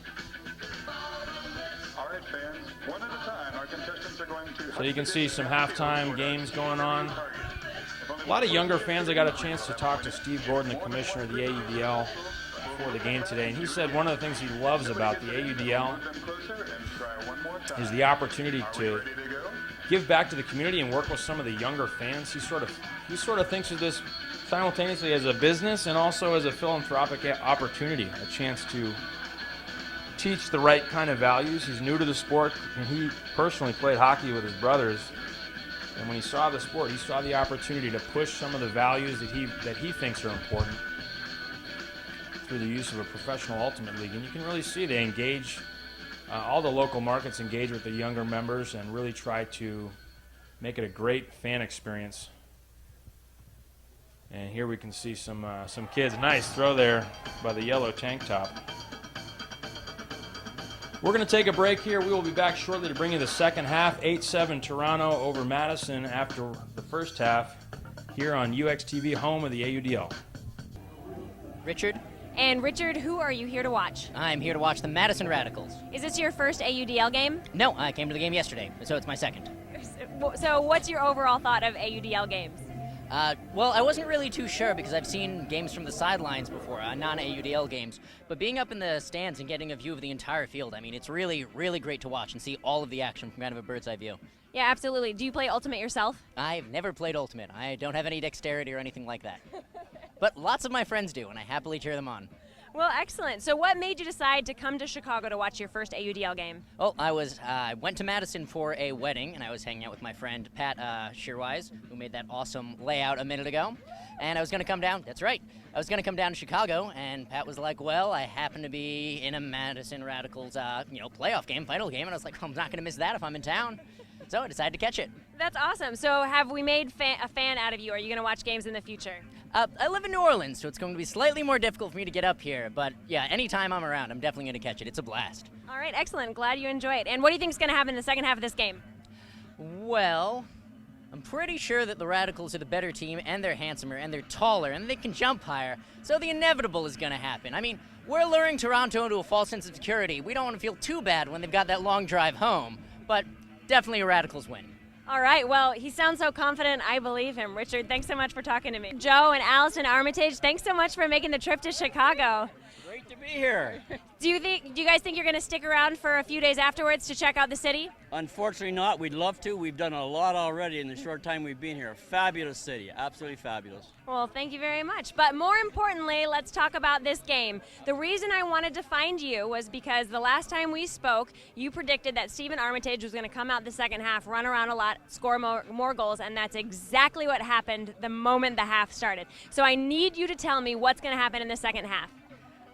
E: All right, fans, one at a time. Our contestants are going to...
D: So you can see some halftime games going on. A lot of younger fans. I got a chance to talk to Steve Gordon, the commissioner of the AUDL, before the game today, and he said one of the things he loves about the AUDL is the opportunity to give back to the community and work with some of the younger fans. He sort of thinks of this simultaneously as a business and also as a philanthropic opportunity, a chance to teach the right kind of values. He's new to the sport, and he personally played hockey with his brothers. And when he saw the sport, he saw the opportunity to push some of the values that he thinks are important through the use of a professional ultimate league. And you can really see they engage, all the local markets engage with the younger members and really try to make it a great fan experience. And here we can see some kids. Nice throw there by the yellow tank top. We're going to take a break here. We will be back shortly to bring you the second half. 8-7 Toronto over Madison after the first half here on UXTV, home of the AUDL.
G: Richard?
C: And Richard, who are you here to watch?
G: I'm here to watch the Madison Radicals.
C: Is this your first AUDL game?
G: No, I came to the game yesterday, so it's my second.
C: So what's your overall thought of AUDL games?
G: Well, I wasn't really too sure because I've seen games from the sidelines before, non-AUDL games. But being up in the stands and getting a view of the entire field, I mean, it's really, really great to watch and see all of the action from kind of a bird's eye view.
C: Yeah, absolutely. Do you play Ultimate yourself?
G: I've never played Ultimate. I don't have any dexterity or anything like that. But lots of my friends do, and I happily cheer them on.
C: Well, excellent. So what made you decide to come to Chicago to watch your first AUDL game?
G: Well, I went to Madison for a wedding, and I was hanging out with my friend Pat Shearwise, who made that awesome layout a minute ago. And I was going to come down. That's right. I was going to come down to Chicago, and Pat was like, well, I happen to be in a Madison Radicals, playoff game, final game. And I was like, well, I'm not going to miss that if I'm in town. So I decided to catch it.
C: That's awesome. So have we made a fan out of you? Are you going to watch games in the future?
G: I live in New Orleans, so it's going to be slightly more difficult for me to get up here. But yeah, anytime I'm around, I'm definitely going to catch it. It's a blast.
C: All right, excellent. Glad you enjoy it. And what do you think is going to happen in the second half of this game?
G: Well, I'm pretty sure that the Radicals are the better team, and they're handsomer, and they're taller, and they can jump higher. So the inevitable is going to happen. I mean, we're luring Toronto into a false sense of security. We don't want to feel too bad when they've got that long drive home. But definitely a Radicals win.
C: All right, well, he sounds so confident. I believe him. Richard, thanks so much for talking to me. Joe and Allison Armitage, thanks so much for making the trip to Chicago.
H: Great to be here.
C: Do you guys think you're going to stick around for a few days afterwards to check out the city?
H: Unfortunately not. We'd love to. We've done a lot already in the short time we've been here. Fabulous city. Absolutely fabulous.
C: Well, thank you very much. But more importantly, let's talk about this game. The reason I wanted to find you was because the last time we spoke, you predicted that Stephen Armitage was going to come out the second half, run around a lot, score more goals, and that's exactly what happened the moment the half started. So I need you to tell me what's going to happen in the second half.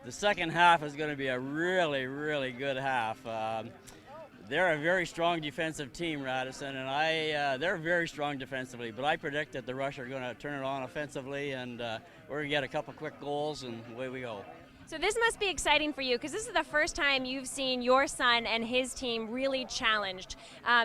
H: The second half is going to be a really, really good half. They're a very strong defensive team, Madison, and they're very strong defensively, but I predict that the Rush are going to turn it on offensively, and we're going to get a couple quick goals, and away we go.
C: So this must be exciting for you, because this is the first time you've seen your son and his team really challenged.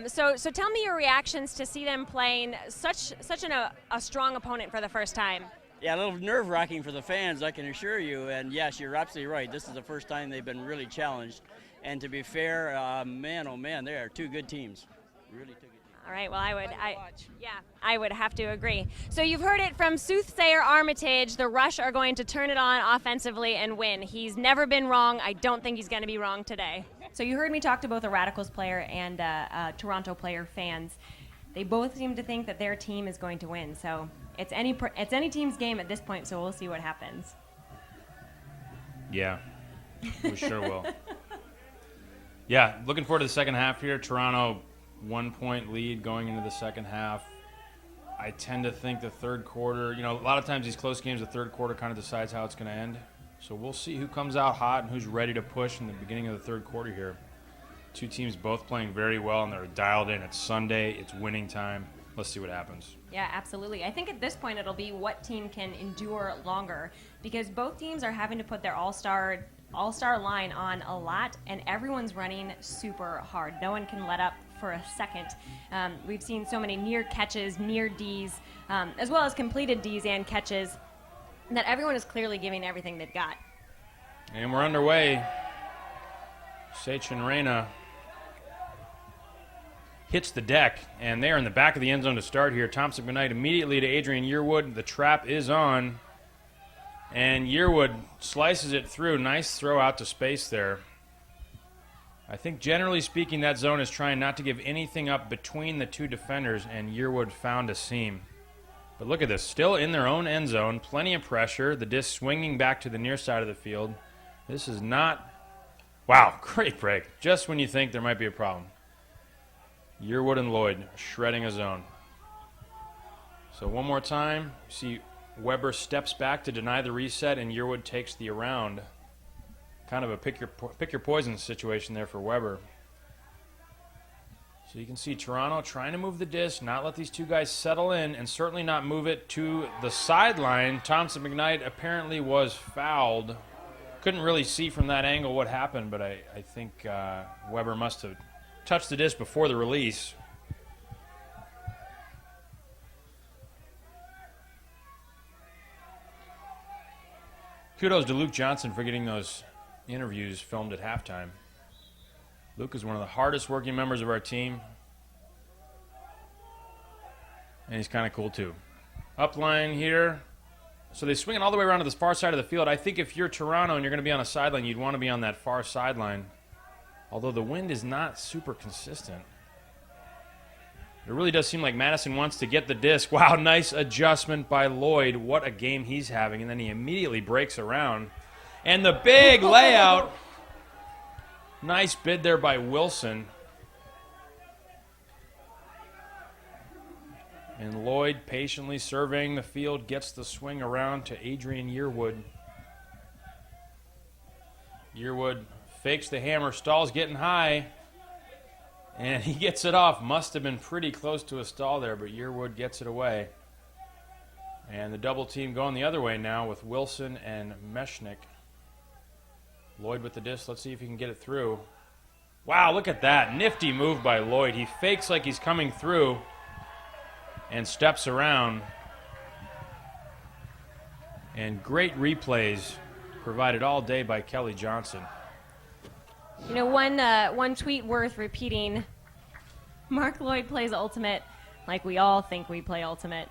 C: So tell me your reactions to see them playing such a strong opponent for the first time.
H: Yeah, a little nerve-wracking for the fans, I can assure you, and yes, you're absolutely right. This is the first time they've been really challenged. And to be fair, man, oh man, they are two good teams. Really two good teams.
C: All right, well, I would have to agree. So you've heard it from soothsayer Armitage. The Rush are going to turn it on offensively and win. He's never been wrong. I don't think he's going to be wrong today. So you heard me talk to both a Radicals player and a Toronto player fans. They both seem to think that their team is going to win. So it's any team's game at this point, so we'll see what happens.
D: Yeah, we sure will. Yeah, looking forward to the second half here. Toronto, 1 point lead going into the second half. I tend to think the third quarter, a lot of times these close games, the third quarter kind of decides how it's going to end. So we'll see who comes out hot and who's ready to push in the beginning of the third quarter here. Two teams both playing very well, and they're dialed in. It's Sunday. It's winning time. Let's see what happens.
C: Yeah, absolutely. I think at this point it'll be what team can endure longer, because both teams are having to put their all-star line on a lot, and everyone's running super hard. No one can let up for a second. We've seen so many near catches, near Ds, as well as completed Ds and catches, that everyone is clearly giving everything they've got.
D: And we're underway. Sachin Reyna hits the deck, and they're in the back of the end zone to start here. Thompson McKnight immediately to Adrian Yearwood. The trap is on, and Yearwood slices it through. Nice throw out to space there. I think generally speaking that zone is trying not to give anything up between the two defenders, and Yearwood found a seam. But look at this, still in their own end zone, plenty of pressure, the disc swinging back to the near side of the field. This is not... Wow, great break, just when you think there might be a problem. Yearwood and Lloyd shredding a zone. So one more time, see Weber steps back to deny the reset, and Yearwood takes the around. Kind of a pick your poison situation there for Weber. So you can see Toronto trying to move the disc, not let these two guys settle in, and certainly not move it to the sideline. Thompson McKnight apparently was fouled. Couldn't really see from that angle what happened, but I think Weber must have touched the disc before the release. Kudos to Luke Johnson for getting those interviews filmed at halftime. Luke is one of the hardest working members of our team, and he's kind of cool too. Upline here. So they swing it all the way around to the far side of the field. I think if you're Toronto and you're going to be on a sideline, you'd want to be on that far sideline. Although the wind is not super consistent. It really does seem like Madison wants to get the disc. Wow, nice adjustment by Lloyd. What a game he's having. And then he immediately breaks around. And the big layout. Nice bid there by Wilson. And Lloyd patiently surveying the field, gets the swing around to Adrian Yearwood. Yearwood fakes the hammer, stalls getting high. And he gets it off. Must have been pretty close to a stall there, but Yearwood gets it away. And the double team going the other way now with Wilson and Mechanix. Lloyd with the disc. Let's see if he can get it through. Wow, look at that. Nifty move by Lloyd. He fakes like he's coming through and steps around. And great replays provided all day by Kelly Johnson.
C: You know, one tweet worth repeating. Mark Lloyd plays Ultimate like we all think we play Ultimate.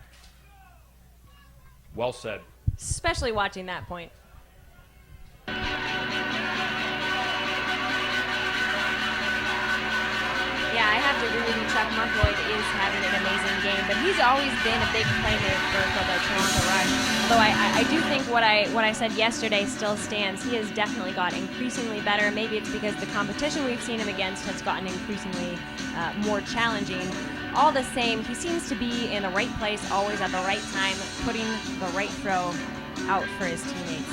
D: Well said.
C: Especially watching that point. Yeah, I have to agree with you, Chuck. Mark Lloyd is having an amazing game, but he's always been a big playmaker for the Toronto Rush. Although I do think what I said yesterday still stands. He has definitely got increasingly better. Maybe it's because the competition we've seen him against has gotten increasingly more challenging. All the same, he seems to be in the right place, always at the right time, putting the right throw out for his teammates.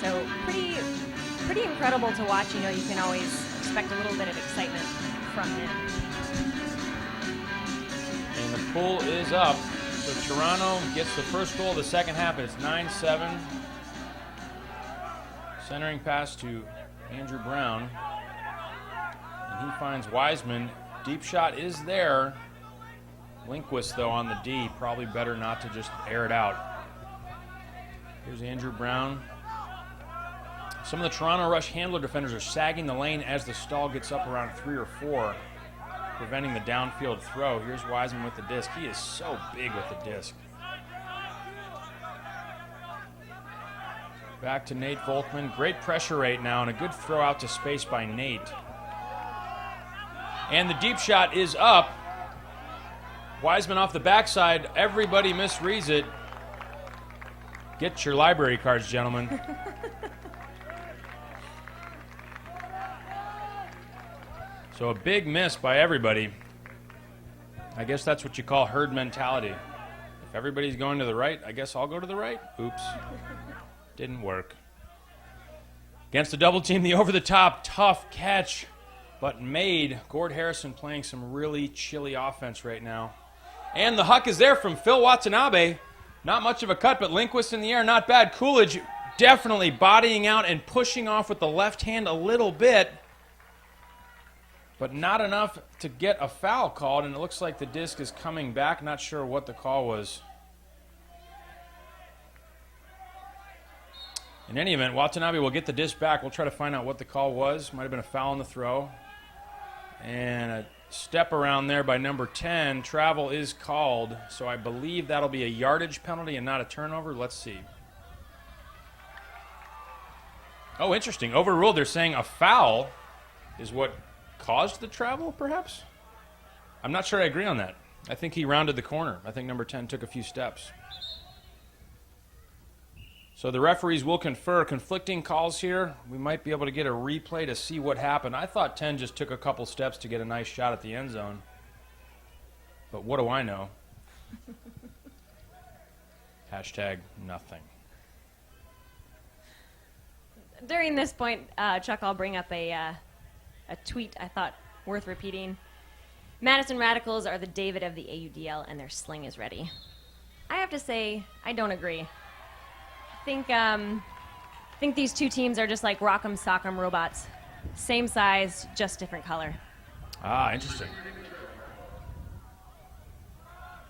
C: So pretty incredible to watch. You know, you can always expect a little bit of excitement from him.
D: And the pull is up. So Toronto gets the first goal of the second half. It's 9-7. Centering pass to Andrew Brown. And he finds Wiseman. Deep shot is there. Lindquist, though, on the D. Probably better not to just air it out. Here's Andrew Brown. Some of the Toronto Rush handler defenders are sagging the lane as the stall gets up around 3 or 4, preventing the downfield throw. Here's Wiseman with the disc. He is so big with the disc. Back to Nate Volkman. Great pressure rate now and a good throw out to space by Nate. And the deep shot is up. Wiseman off the backside. Everybody misreads it. Get your library cards, gentlemen. So a big miss by everybody. I guess that's what you call herd mentality. If everybody's going to the right, I guess I'll go to the right. Oops. Didn't work. Against the double team, the over-the-top, tough catch, but made. Gord Harrison playing some really chilly offense right now. And the huck is there from Phil Watanabe. Not much of a cut, but Lindquist in the air, not bad. Coolidge definitely bodying out and pushing off with the left hand a little bit, but not enough to get a foul called, and it looks like the disc is coming back. Not sure what the call was. In any event, Watanabe will get the disc back. We'll try to find out what the call was. Might have been a foul on the throw. And a step around there by number 10. Travel is called, so I believe that'll be a yardage penalty and not a turnover. Let's see. Oh, interesting. Overruled. They're saying a foul is what caused the travel, perhaps? I'm not sure I agree on that. I think he rounded the corner. I think number 10 took a few steps. So the referees will confer conflicting calls here. We might be able to get a replay to see what happened. I thought 10 just took a couple steps to get a nice shot at the end zone. But what do I know? Hashtag nothing.
C: During this point, Chuck, I'll bring up a tweet I thought worth repeating. Madison Radicals are the David of the AUDL, and their sling is ready. I have to say, I don't agree. I think these two teams are just like Rock'em Sock'em robots. Same size, just different color.
D: Ah, interesting.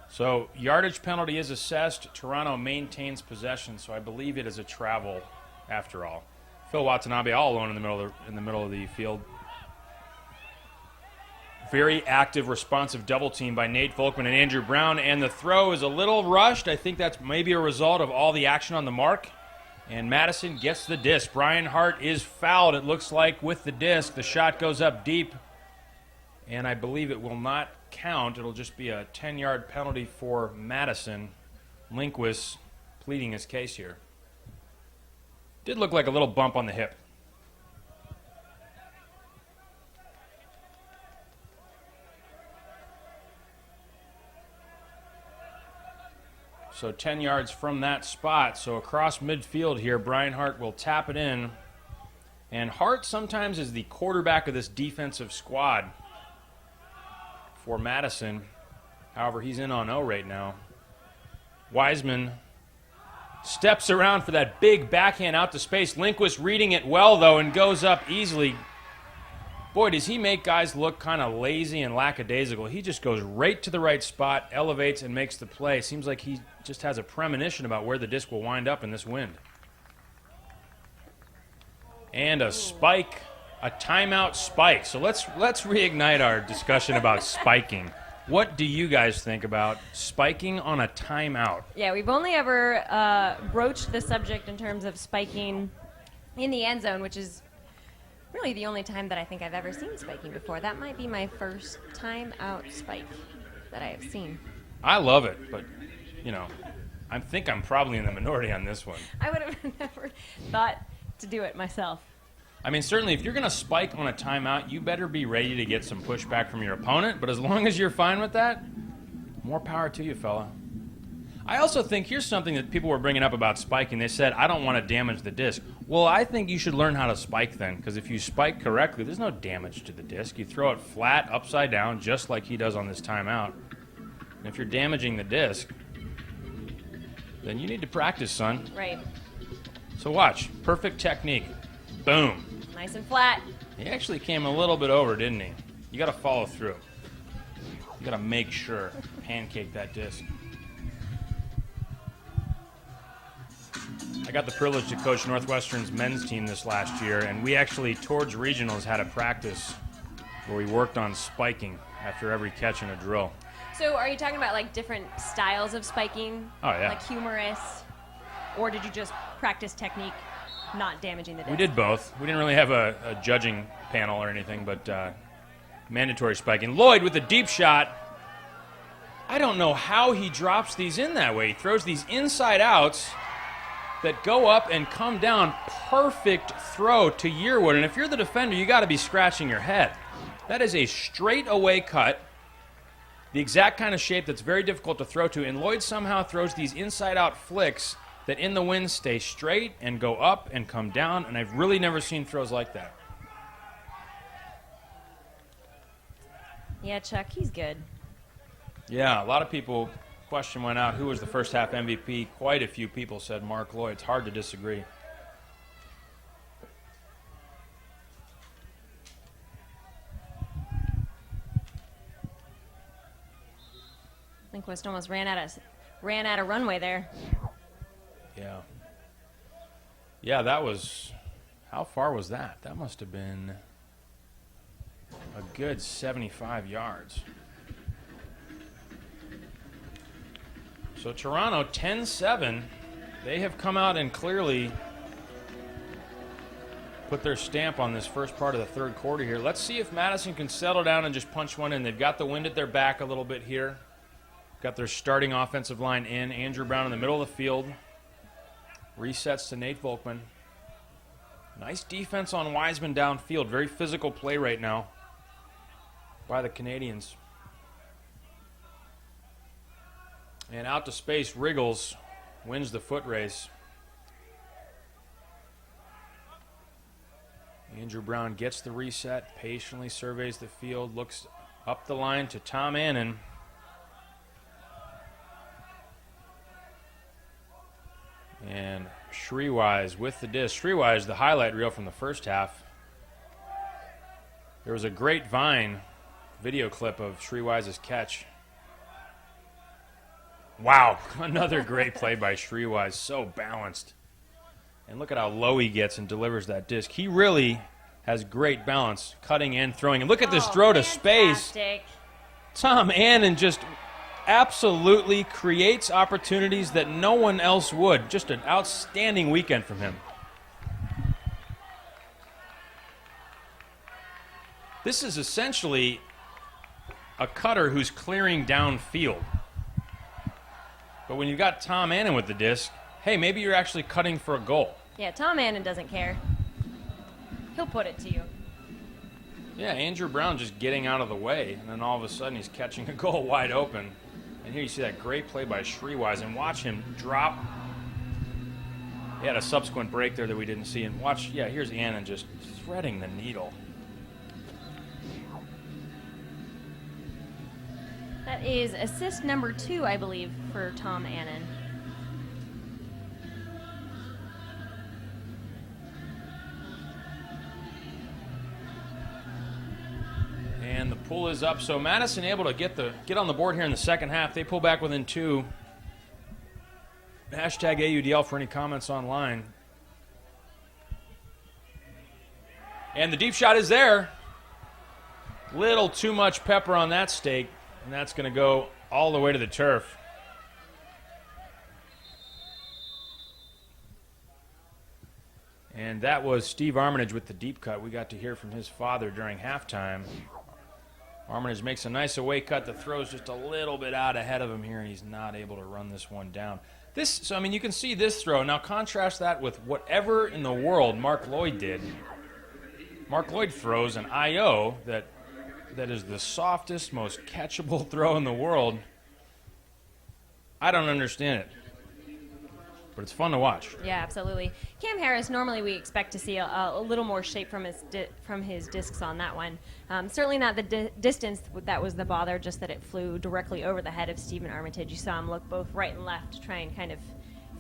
D: So yardage penalty is assessed. Toronto maintains possession, so I believe it is a travel after all. Phil Watanabe all alone in the middle of the field. Very active, responsive double team by Nate Volkman and Andrew Brown, and the throw is a little rushed. I think that's maybe a result of all the action on the mark. And Madison gets the disc. Brian Hart is fouled, it looks like, with the disc. The shot goes up deep, and I believe it will not count. It'll just be a 10-yard penalty for Madison. Lindquist pleading his case here. Did look like a little bump on the hip. So 10 yards from that spot. So across midfield here, Brian Hart will tap it in. And Hart sometimes is the quarterback of this defensive squad. for Madison. However, he's in on 0 right now. Wiseman steps around for that big backhand out to space. Lindquist reading it well, though, and goes up easily. Boy, does he make guys look kind of lazy and lackadaisical. He just goes right to the right spot, elevates, and makes the play. Seems like he just has a premonition about where the disc will wind up in this wind. And a spike, a timeout spike. So let's reignite our discussion about spiking. What do you guys think about spiking on a timeout?
C: Yeah, we've only ever broached the subject in terms of spiking in the end zone, which is really the only time that I think I've ever seen spiking before. That might be my first timeout spike that I have seen.
D: I love it, but, you know, I think I'm probably in the minority on this one.
C: I would have never thought to do it myself.
D: I mean, certainly, if you're going to spike on a timeout, you better be ready to get some pushback from your opponent. But as long as you're fine with that, more power to you, fella. I also think here's something that people were bringing up about spiking. They said, I don't want to damage the disc. Well, I think you should learn how to spike then, because if you spike correctly, there's no damage to the disc. You throw it flat, upside down, just like he does on this timeout. And if you're damaging the disc, then you need to practice, son.
C: Right.
D: So watch. Perfect technique. Boom.
C: Nice and flat.
D: He actually came a little bit over, didn't he? You got to follow through. You got to make sure. Pancake that disc. I got the privilege to coach Northwestern's men's team this last year, and we actually, towards regionals, had a practice where we worked on spiking after every catch in a drill.
C: So are you talking about like different styles of spiking?
D: Oh, yeah.
C: Like humorous? Or did you just practice technique, not damaging the disc?
D: We did both. We didn't really have a judging panel or anything, but mandatory spiking. Lloyd with a deep shot. I don't know how he drops these in that way. He throws these inside outs that go up and come down. Perfect throw to Yearwood. And if you're the defender, you got to be scratching your head. That is a straight away cut, the exact kind of shape that's very difficult to throw to. And Lloyd somehow throws these inside out flicks that in the wind stay straight and go up and come down. And I've really never seen throws like that.
C: Yeah, Chuck, he's good.
D: Yeah, a lot of people. Question went out, who was the first half MVP? Quite a few people said Mark Lloyd. It's hard to disagree.
C: Lindquist almost ran out of runway there.
D: Yeah. Yeah, that was, how far was that? That must have been a good 75 yards. So Toronto, 10-7. They have come out and clearly put their stamp on this first part of the third quarter here. Let's see if Madison can settle down and just punch one in. They've got the wind at their back a little bit here. Got their starting offensive line in. Andrew Brown in the middle of the field. Resets to Nate Volkman. Nice defense on Wiseman downfield. Very physical play right now by the Canadians. And out to space, Riggles wins the foot race. Andrew Brown gets the reset, patiently surveys the field, looks up the line to Tom Annan. And Shreewise with the disc. Shreewise, the highlight reel from the first half. There was a great Vine video clip of Shreewise's catch. Wow, another great play by Shreewise, so balanced. And look at how low he gets and delivers that disc. He really has great balance, cutting and throwing. And look at this throw to space. Tom Annan just absolutely creates opportunities that no one else would. Just an outstanding weekend from him. This is essentially a cutter who's clearing downfield. But when you've got Tom Annan with the disc, hey, maybe you're actually cutting for a goal.
C: Yeah, Tom Annan doesn't care. He'll put it to you.
D: Yeah, Andrew Brown just getting out of the way, and then all of a sudden he's catching a goal wide open. And here you see that great play by Shreewise, and watch him drop. He had a subsequent break there that we didn't see, and watch, yeah, here's Annan just threading the needle.
C: That is assist number 2, I believe, for Tom Annan.
D: And the pull is up. So Madison able to get on the board here in the second half. They pull back within 2. Hashtag AUDL for any comments online. And the deep shot is there. Little too much pepper on that steak, and that's going to go all the way to the turf. And that was Steve Armitage with the deep cut. We got to hear from his father during halftime. Armitage makes a nice away cut. The throw's just a little bit out ahead of him here, and he's not able to run this one down. So, I mean, you can see this throw. Now, contrast that with whatever in the world Mark Lloyd did. Mark Lloyd throws an IO that is the softest, most catchable throw in the world. I don't understand it, but it's fun to watch.
C: Yeah, absolutely. Cam Harris, normally we expect to see a little more shape from his discs on that one. Certainly not the distance that was the bother, just that it flew directly over the head of Stephen Armitage. You saw him look both right and left to try and kind of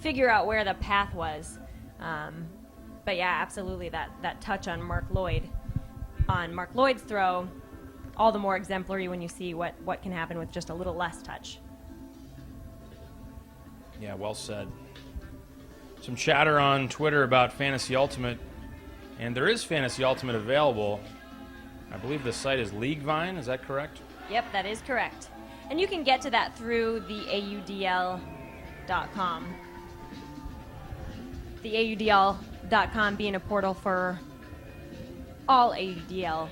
C: figure out where the path was. But yeah, absolutely, that touch on Mark Lloyd's throw, all the more exemplary when you see what can happen with just a little less touch.
D: Yeah, well said. Some chatter on Twitter about Fantasy Ultimate, and there is Fantasy Ultimate available. I believe the site is LeagueVine, is that correct?
C: Yep, that is correct. And you can get to that through the AUDL.com. The AUDL.com being a portal for all AUDL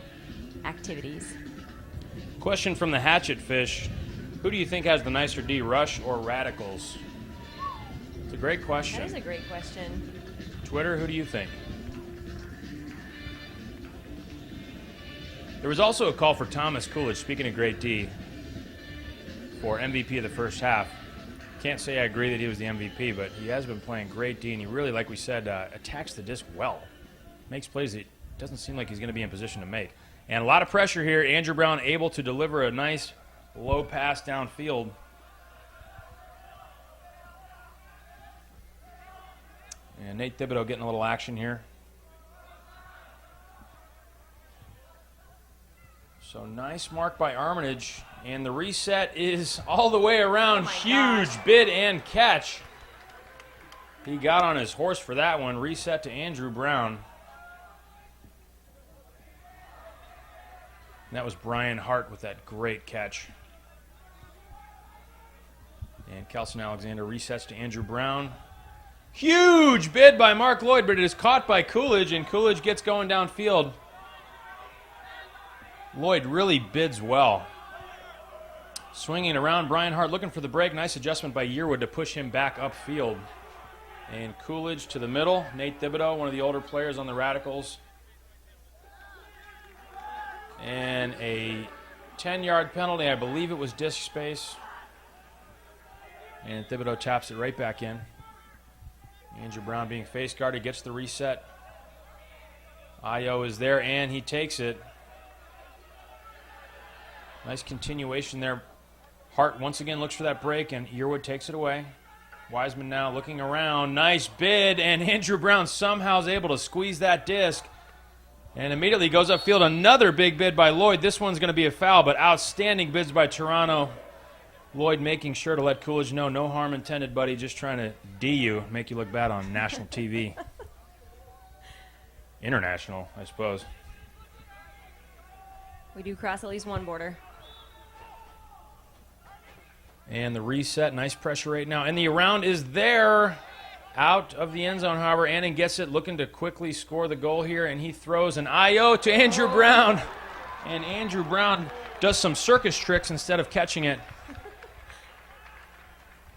C: activities.
D: Question from the Hatchet Fish. Who do you think has the nicer D, Rush or Radicals? It's a great question.
C: That is a great question.
D: Twitter, who do you think? There was also a call for Thomas Coolidge, speaking of great D, for MVP of the first half. Can't say I agree that he was the MVP, but he has been playing great D, and he really, like we said, attacks the disc well. Makes plays that doesn't seem like he's going to be in position to make. And a lot of pressure here. Andrew Brown able to deliver a nice low pass downfield. And Nate Thibodeau getting a little action here. So nice mark by Armitage. And the reset is all the way around. Huge bid and catch. He got on his horse for that one. Reset to Andrew Brown. And that was Brian Hart with that great catch. And Kelson Alexander resets to Andrew Brown. Huge bid by Mark Lloyd, but it is caught by Coolidge, and Coolidge gets going downfield. Lloyd really bids well. Swinging around, Brian Hart looking for the break. Nice adjustment by Yearwood to push him back upfield. And Coolidge to the middle. Nate Thibodeau, one of the older players on the Radicals. And a 10-yard penalty. I believe it was disc space. And Thibodeau taps it right back in. Andrew Brown being face guarded, gets the reset. Io is there, and he takes it. Nice continuation there. Hart once again looks for that break, and Yearwood takes it away. Wiseman now looking around. Nice bid, and Andrew Brown somehow is able to squeeze that disc. And immediately goes upfield. Another big bid by Lloyd. This one's going to be a foul, but outstanding bids by Toronto. Lloyd making sure to let Coolidge know, no harm intended, buddy. Just trying to D you, make you look bad on national TV. International, I suppose.
C: We do cross at least one border.
D: And the reset, nice pressure right now. And the around is there. Out of the end zone, however. Annan gets it, looking to quickly score the goal here, and he throws an IO to Andrew Brown. And Andrew Brown does some circus tricks instead of catching it.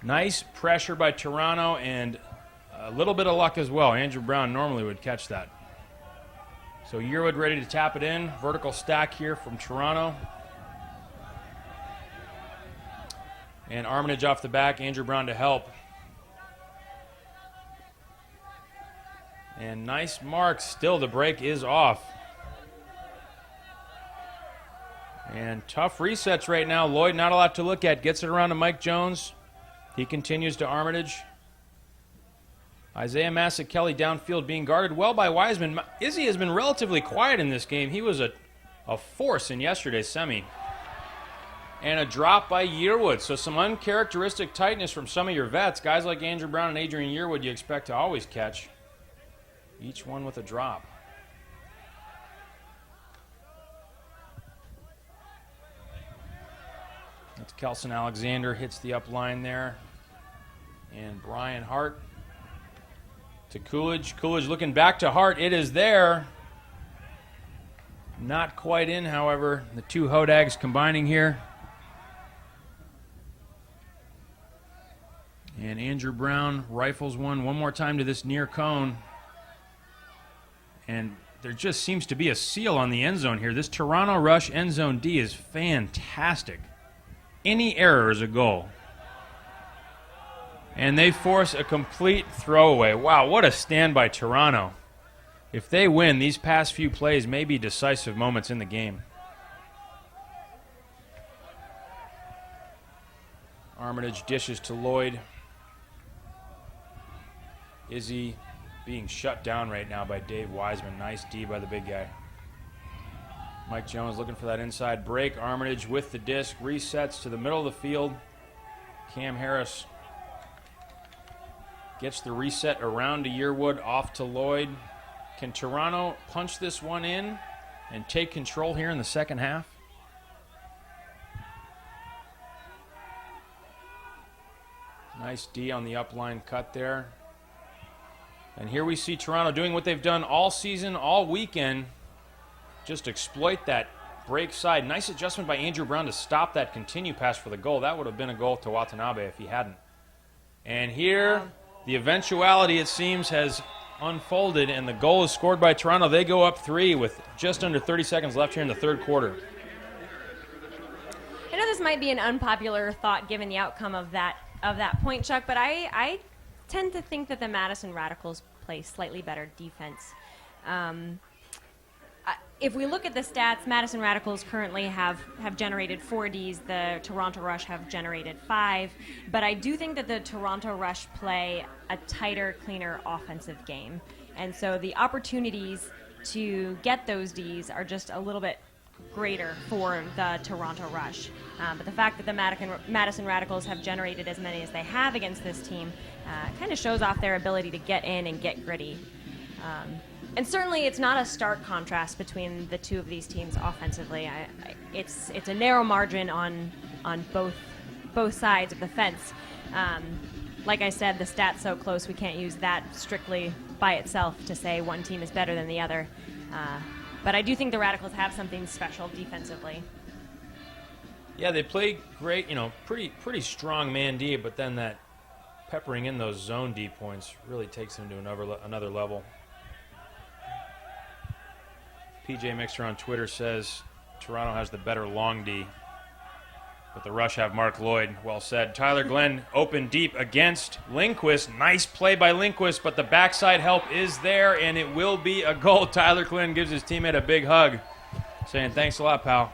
D: Nice pressure by Toronto, and a little bit of luck as well. Andrew Brown normally would catch that. So Yearwood ready to tap it in. Vertical stack here from Toronto. And Armitage off the back, Andrew Brown to help. And nice mark. Still, the break is off. And tough resets right now. Lloyd, not a lot to look at. Gets it around to Mike Jones. He continues to Armitage. Isaiah Kelly downfield being guarded well by Wiseman. Izzy has been relatively quiet in this game. He was a force in yesterday's semi. And a drop by Yearwood. So some uncharacteristic tightness from some of your vets. Guys like Andrew Brown and Adrian Yearwood you expect to always catch. Each one with a drop. That's Kelson Alexander hits the up line there. And Brian Hart to Coolidge. Coolidge looking back to Hart. It is there. Not quite in, however. The two Hodags combining here. And Andrew Brown rifles one more time to this near cone. And there just seems to be a seal on the end zone here. This Toronto Rush end zone D is fantastic. Any error is a goal. And they force a complete throwaway. Wow, what a stand by Toronto. If they win, these past few plays may be decisive moments in the game. Armitage dishes to Lloyd. Izzy being shut down right now by Dave Wiseman. Nice D by the big guy. Mike Jones looking for that inside break. Armitage with the disc. Resets to the middle of the field. Cam Harris gets the reset around to Yearwood. Off to Lloyd. Can Toronto punch this one in and take control here in the second half? Nice D on the upline cut there. And here we see Toronto doing what they've done all season, all weekend. Just exploit that break side. Nice adjustment by Andrew Brown to stop that continue pass for the goal. That would have been a goal to Watanabe if he hadn't. And here, the eventuality, it seems, has unfolded, and the goal is scored by Toronto. They go up 3 with just under 30 seconds left here in the third quarter.
C: I know this might be an unpopular thought given the outcome of that point, Chuck, but I tend to think that the Madison Radicals play slightly better defense. If we look at the stats, Madison Radicals currently have generated 4 Ds. The Toronto Rush have generated 5. But I do think that the Toronto Rush play a tighter, cleaner offensive game. And so the opportunities to get those Ds are just a little bit greater for the Toronto Rush. But the fact that the Madison Radicals have generated as many as they have against this team kind of shows off their ability to get in and get gritty. And certainly it's not a stark contrast between the two of these teams offensively. It's a narrow margin on both sides of the fence. Like I said, the stats so close we can't use that strictly by itself to say one team is better than the other. But I do think the Radicals have something special defensively.
D: Yeah, they play great, pretty strong man D, but then that peppering in those zone D points really takes them to another level. PJ Mixer on Twitter says Toronto has the better long D, but the Rush have Mark Lloyd. Well said. Tyler Glenn open deep against Lindquist. Nice play by Lindquist, but the backside help is there, and it will be a goal. Tyler Glenn gives his teammate a big hug, saying, "Thanks a lot, pal."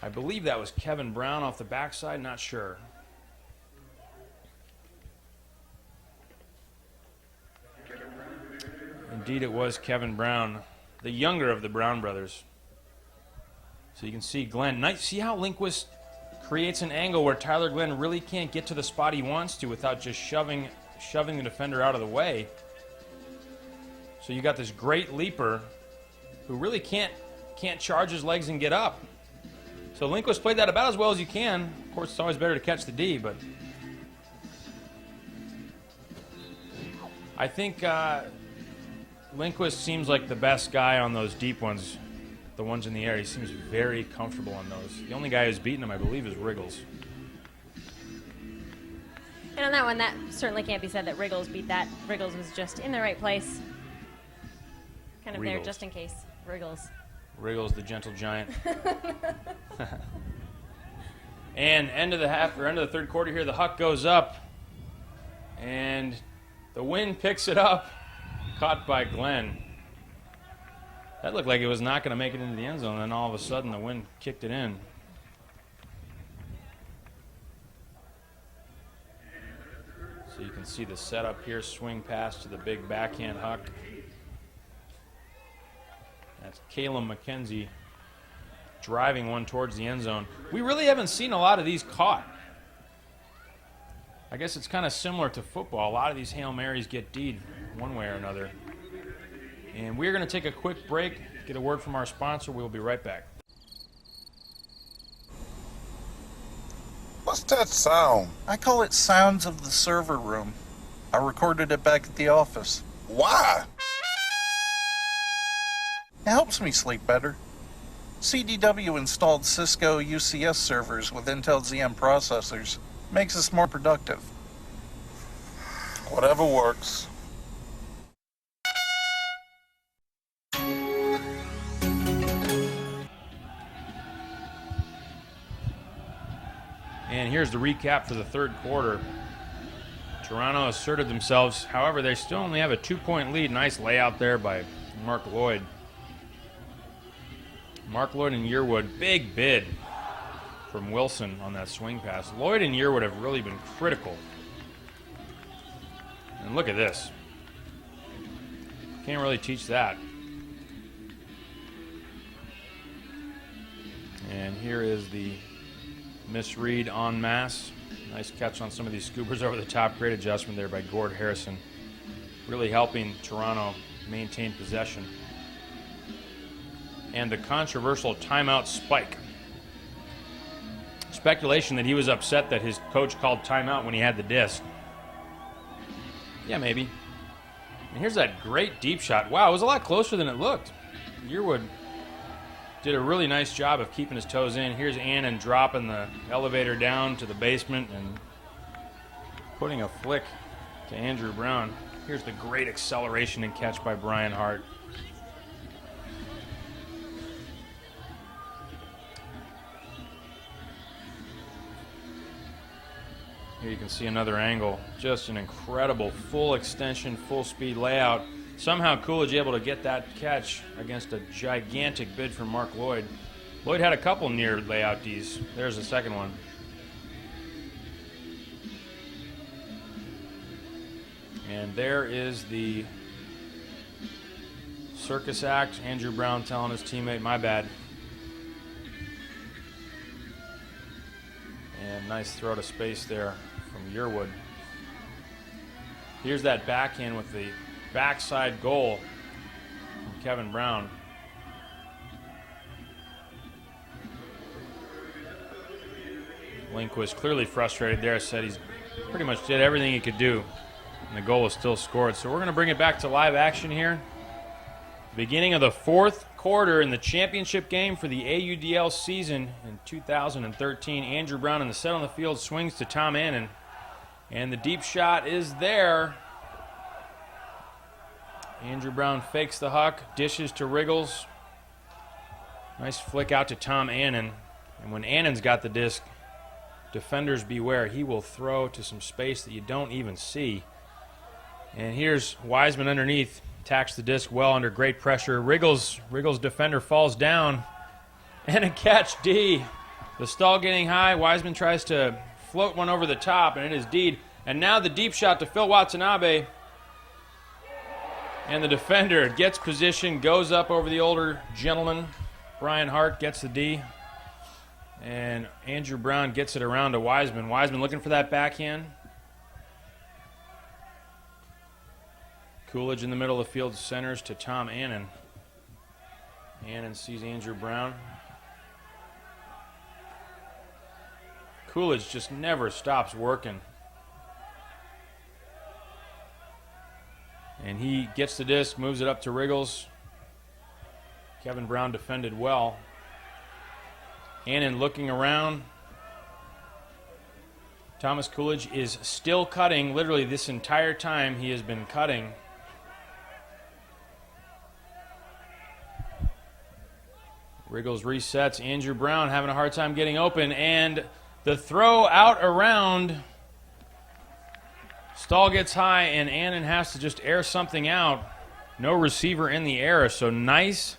D: I believe that was Kevin Brown off the backside, not sure. Indeed, it was Kevin Brown, the younger of the Brown brothers. So you can see Glenn. Nice. See how Lindquist creates an angle where Tyler Glenn really can't get to the spot he wants to without just shoving the defender out of the way. So you got this great leaper who really can't charge his legs and get up. So Lindquist played that about as well as you can. Of course, it's always better to catch the D, but I think Lindquist seems like the best guy on those deep ones, the ones in the air. He seems very comfortable on those. The only guy who's beaten him, I believe, is Riggles.
C: And on that one, that certainly can't be said that Riggles beat that. Riggles was just in the right place. Kind of there just in case. Riggles.
D: Riggles, the gentle giant. And end of the third quarter here, the Huck goes up. And the wind picks it up. Caught by Glenn. That looked like it was not going to make it into the end zone, and then all of a sudden the wind kicked it in. So you can see the setup here, swing pass to the big backhand huck. That's Caleb McKenzie driving one towards the end zone. We really haven't seen a lot of these caught. I guess it's kind of similar to football. A lot of these Hail Marys get D'd one way or another. And we're going to take a quick break, get a word from our sponsor. We'll be right back.
A: What's that sound?
B: I call it sounds of the server room. I recorded it back at the office.
A: Why?
B: It helps me sleep better. CDW installed Cisco UCS servers with Intel ZM processors. Makes us more productive.
A: Whatever works.
D: And here's the recap for the third quarter. Toronto asserted themselves. However, they still only have a 2-point lead. Nice layout there by Mark Lloyd. Mark Lloyd and Yearwood, big bid from Wilson on that swing pass. Lloyd and Yearwood have really been critical. And look at this. Can't really teach that. And here is the misread en masse. Nice catch on some of these scoopers over the top. Great adjustment there by Gord Harrison. Really helping Toronto maintain possession. And the controversial timeout spike. Speculation that he was upset that his coach called timeout when he had the disc. Yeah, maybe. And here's that great deep shot. Wow, it was a lot closer than it looked. Yearwood did a really nice job of keeping his toes in. Here's Annan dropping the elevator down to the basement and putting a flick to Andrew Brown. Here's the great acceleration and catch by Brian Hart. Here you can see another angle. Just an incredible full extension, full speed layout. Somehow Coolidge able to get that catch against a gigantic bid from Mark Lloyd. Lloyd had a couple near layout Ds. There's the second one. And there is the circus act. Andrew Brown telling his teammate, my bad. And nice throw to space there from Yearwood. Here's that backhand with the backside goal from Kevin Brown. Lindquist clearly frustrated there, said he's pretty much did everything he could do, and the goal was still scored. So we're going to bring it back to live action here. Beginning of the fourth quarter in the championship game for the AUDL season in 2013. Andrew Brown in the set on the field swings to Tom Annan, and the deep shot is there. Andrew Brown fakes the huck, dishes to Riggles. Nice flick out to Tom Annan. And when Annan's got the disc, defenders beware. He will throw to some space that you don't even see. And here's Wiseman underneath. Attacks the disc well under great pressure. Riggles defender falls down. And a catch, D. The stall getting high. Wiseman tries to float one over the top, and it is D. And now the deep shot to Phil Watanabe. And the defender gets position, goes up over the older gentleman. Brian Hart gets the D. And Andrew Brown gets it around to Wiseman. Wiseman looking for that backhand. Coolidge in the middle of the field centers to Tom Annan. Annan sees Andrew Brown. Coolidge just never stops working. And he gets the disc, moves it up to Riggles. Kevin Brown defended well. Annan looking around. Thomas Coolidge is still cutting. Literally this entire time he has been cutting. Riggles resets. Andrew Brown having a hard time getting open. And the throw out around. Stall gets high, and Annan has to just air something out. No receiver in the air, so nice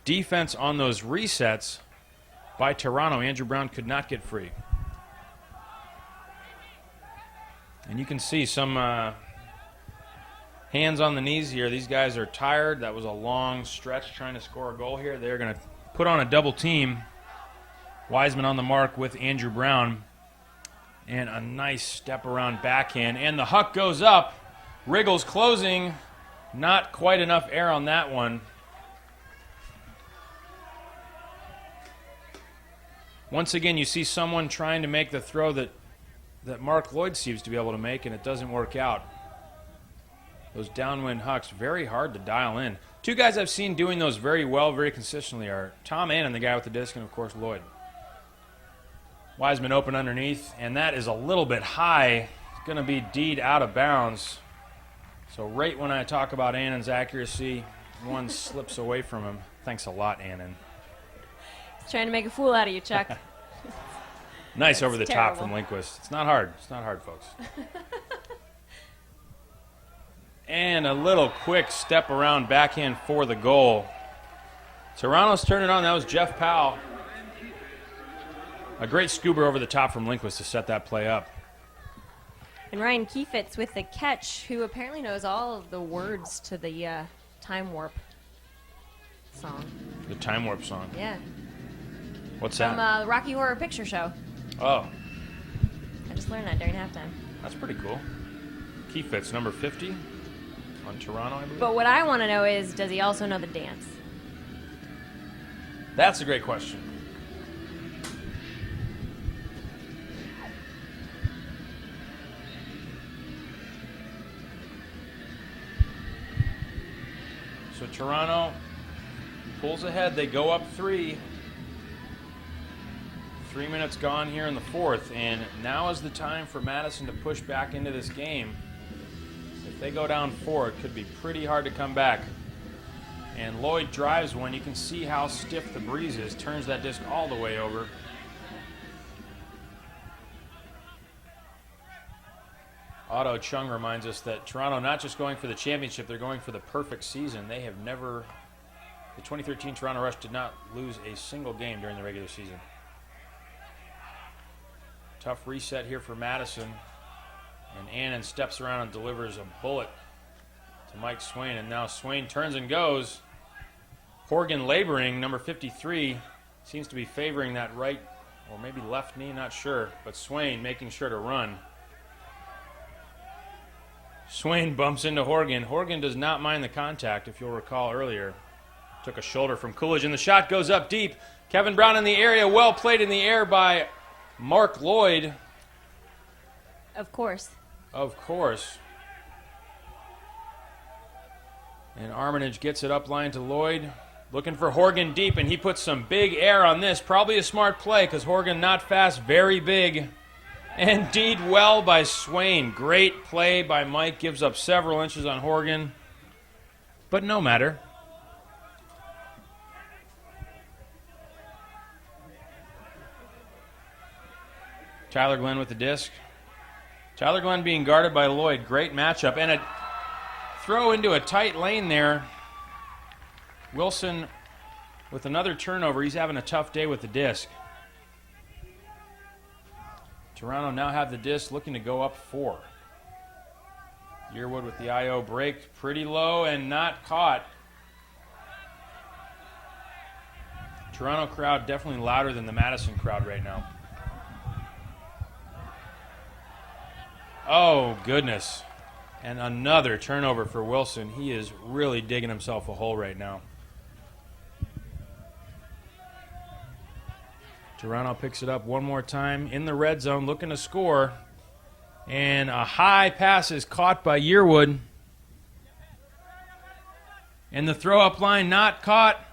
D: defense on those resets by Toronto. Andrew Brown could not get free. And you can see some hands on the knees here. These guys are tired. That was a long stretch trying to score a goal here. They're going to put on a double team. Wiseman on the mark with Andrew Brown. And a nice step around backhand. And the huck goes up. Wriggles closing. Not quite enough air on that one. Once again, you see someone trying to make the throw that Mark Lloyd seems to be able to make, and it doesn't work out. Those downwind hucks, very hard to dial in. Two guys I've seen doing those very well, very consistently are Tom Annan, the guy with the disc, and of course Lloyd. Wiseman open underneath, and that is a little bit high. It's going to be D'd out of bounds. So right when I talk about Annan's accuracy, one slips away from him. Thanks a lot, Annan.
C: He's trying to make a fool out of you, Chuck.
D: Nice over the top
C: terrible.
D: from Lindquist. It's not hard. It's not hard, folks. And a little quick step around backhand for the goal. Toronto's turned it on. That was Jeff Powell. A great scuba over the top from Lindquist to set that play up.
C: And Ryan Kiefitz with the catch, who apparently knows all of the words to the Time Warp song.
D: The Time Warp song.
C: Yeah.
D: What's
C: From
D: that?
C: the Rocky Horror Picture Show.
D: Oh,
C: I just learned that during halftime.
D: that's pretty cool. Kiefitz, number 50 on Toronto, I believe.
C: But what I want to know is, does he also know the dance?
D: That's a great question. So Toronto pulls ahead. They go up 3. 3 minutes gone here in the fourth, and now is the time for Madison to push back into this game. If they go down 4, it could be pretty hard to come back. And Lloyd drives one. You can see how stiff the breeze is. Turns that disc all the way over. Otto Chung reminds us that Toronto not just going for the championship, they're going for the perfect season. They have never, the 2013 Toronto Rush did not lose a single game during the regular season. Tough reset here for Madison. And Annan steps around and delivers a bullet to Mike Swain. And now Swain turns and goes. Horgan laboring, number 53, seems to be favoring that right or maybe left knee, not sure. But Swain making sure to run. Swain bumps into Horgan. Horgan does not mind the contact, if you'll recall earlier. Took a shoulder from Coolidge, and the shot goes up deep. Kevin Brown in the area, well played in the air by Mark Lloyd.
C: Of course.
D: Of course. And Armitage gets it up line to Lloyd. Looking for Horgan deep, and he puts some big air on this. Probably a smart play, because Horgan not fast, very big. Indeed well by Swain. Great play by Mike. Gives up several inches on Horgan. But no matter. Tyler Glenn with the disc. Tyler Glenn being guarded by Lloyd. Great matchup. And a throw into a tight lane there. Wilson with another turnover. He's having a tough day with the disc. Toronto now have the disc, looking to go up 4. Yearwood with the IO break. Pretty low and not caught. Toronto crowd definitely louder than the Madison crowd right now. Oh, goodness. And another turnover for Wilson. He is really digging himself a hole right now. Toronto picks it up one more time in the red zone, looking to score. And a high pass is caught by Yearwood. And the throw-up line not caught.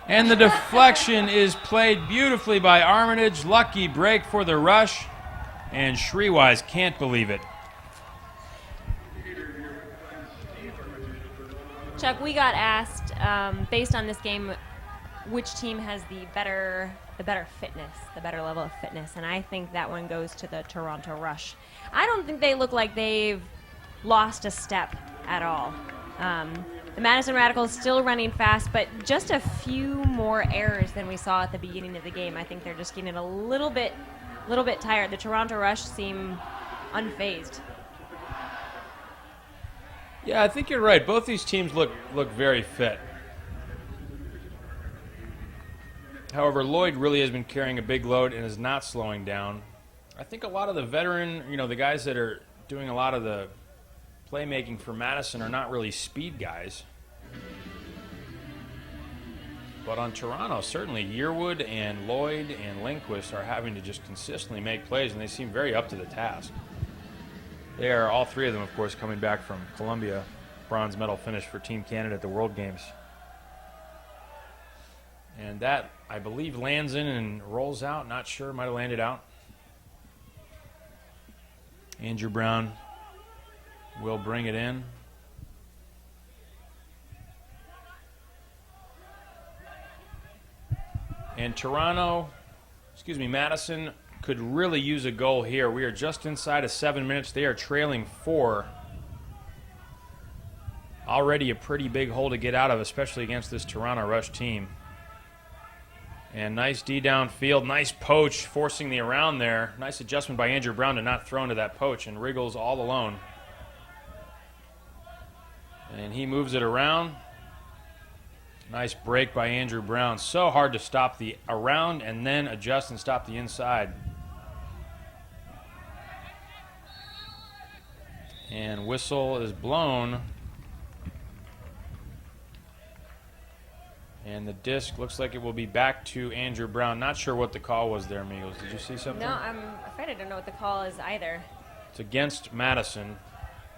D: And the deflection is played beautifully by Armitage. Lucky break for the Rush. And Shreewise can't believe it.
C: Chuck, we got asked, based on this game, which team has the better fitness, the better level of fitness, and I think that one goes to the Toronto Rush. I don't think they look like they've lost a step at all. The Madison Radicals still running fast, but just a few more errors than we saw at the beginning of the game. I think they're just getting a little bit tired. The Toronto Rush seem unfazed.
D: Yeah, I think you're right. Both these teams look very fit. However, Lloyd really has been carrying a big load and is not slowing down. I think a lot of the veteran, the guys that are doing a lot of the playmaking for Madison are not really speed guys. But on Toronto, certainly Yearwood and Lloyd and Lindquist are having to just consistently make plays, and they seem very up to the task. They are, all three of them, of course, coming back from Columbia, bronze medal finish for Team Canada at the World Games. And that, I believe, lands in and rolls out. Not sure, might have landed out. Andrew Brown will bring it in. And Madison could really use a goal here. We are just inside of 7 minutes. They are trailing 4. Already a pretty big hole to get out of, especially against this Toronto Rush team. And nice D downfield, nice poach, forcing the around there. Nice adjustment by Andrew Brown to not throw into that poach, and Riggles all alone. And he moves it around. Nice break by Andrew Brown. So hard to stop the around and then adjust and stop the inside. And whistle is blown. And the disc looks like it will be back to Andrew Brown. Not sure what the call was there, Migos. Did you see something?
C: No, I'm afraid I don't know what the call is either.
D: It's against Madison.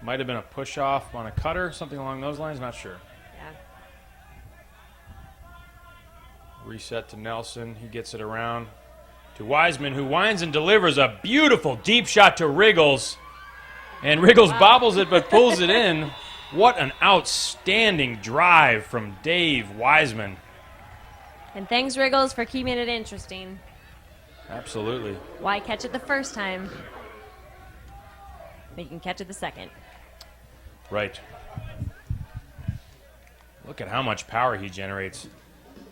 D: Might have been a push-off on a cutter, something along those lines. Not sure.
C: Yeah.
D: Reset to Nelson. He gets it around to Wiseman, who winds and delivers a beautiful deep shot to Riggles. And Riggles bobbles it but pulls it in. What an outstanding drive from Dave Wiseman.
C: And thanks, Riggles, for keeping it interesting.
D: Absolutely.
C: Why catch it the first time? But you can catch it the second.
D: Right. Look at how much power he generates.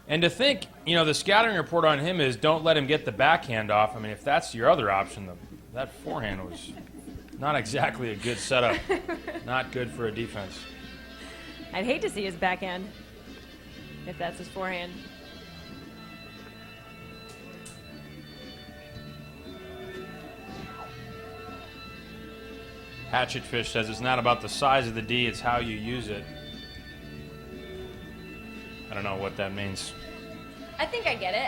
D: And to think, the scouting report on him is don't let him get the backhand off. I mean, if that's your other option, that forehand was not exactly a good setup. Not good for a defense.
C: I'd hate to see his backhand if that's his forehand.
D: Hatchetfish says it's not about the size of the D, it's how you use it. I don't know what that means.
C: I think I get it,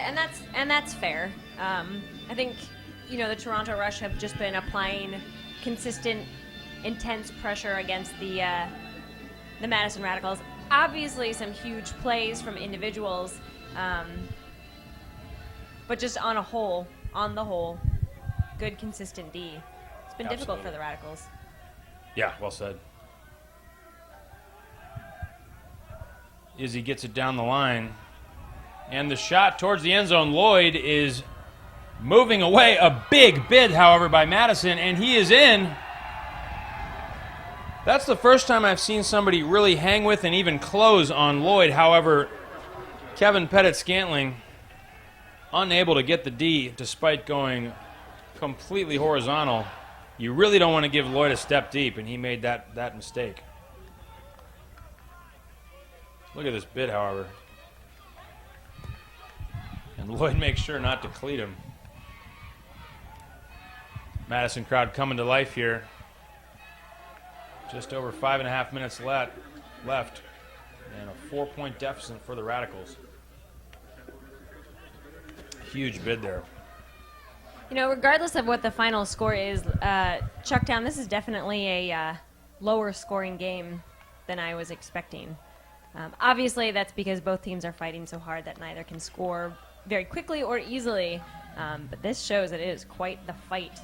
C: and that's fair. I think the Toronto Rush have just been applying consistent, intense pressure against the Madison Radicals. Obviously, some huge plays from individuals, but just on the whole, good consistent D. It's been difficult for the Radicals.
D: Yeah, well said. Izzy gets it down the line. And the shot towards the end zone. Lloyd is moving away. A big bid, however, by Madison, and he is in. That's the first time I've seen somebody really hang with and even close on Lloyd. However, Kevin Pettit-Scantling unable to get the D despite going completely horizontal. You really don't want to give Lloyd a step deep, and he made that mistake. Look at this bid, however. And Lloyd makes sure not to cleat him. Madison crowd coming to life here. Just over 5.5 minutes left. And a 4-point deficit for the Radicals. Huge bid there.
C: Regardless of what the final score is, Chucktown, this is definitely a lower scoring game than I was expecting. Obviously, that's because both teams are fighting so hard that neither can score very quickly or easily. But this shows that it is quite the fight.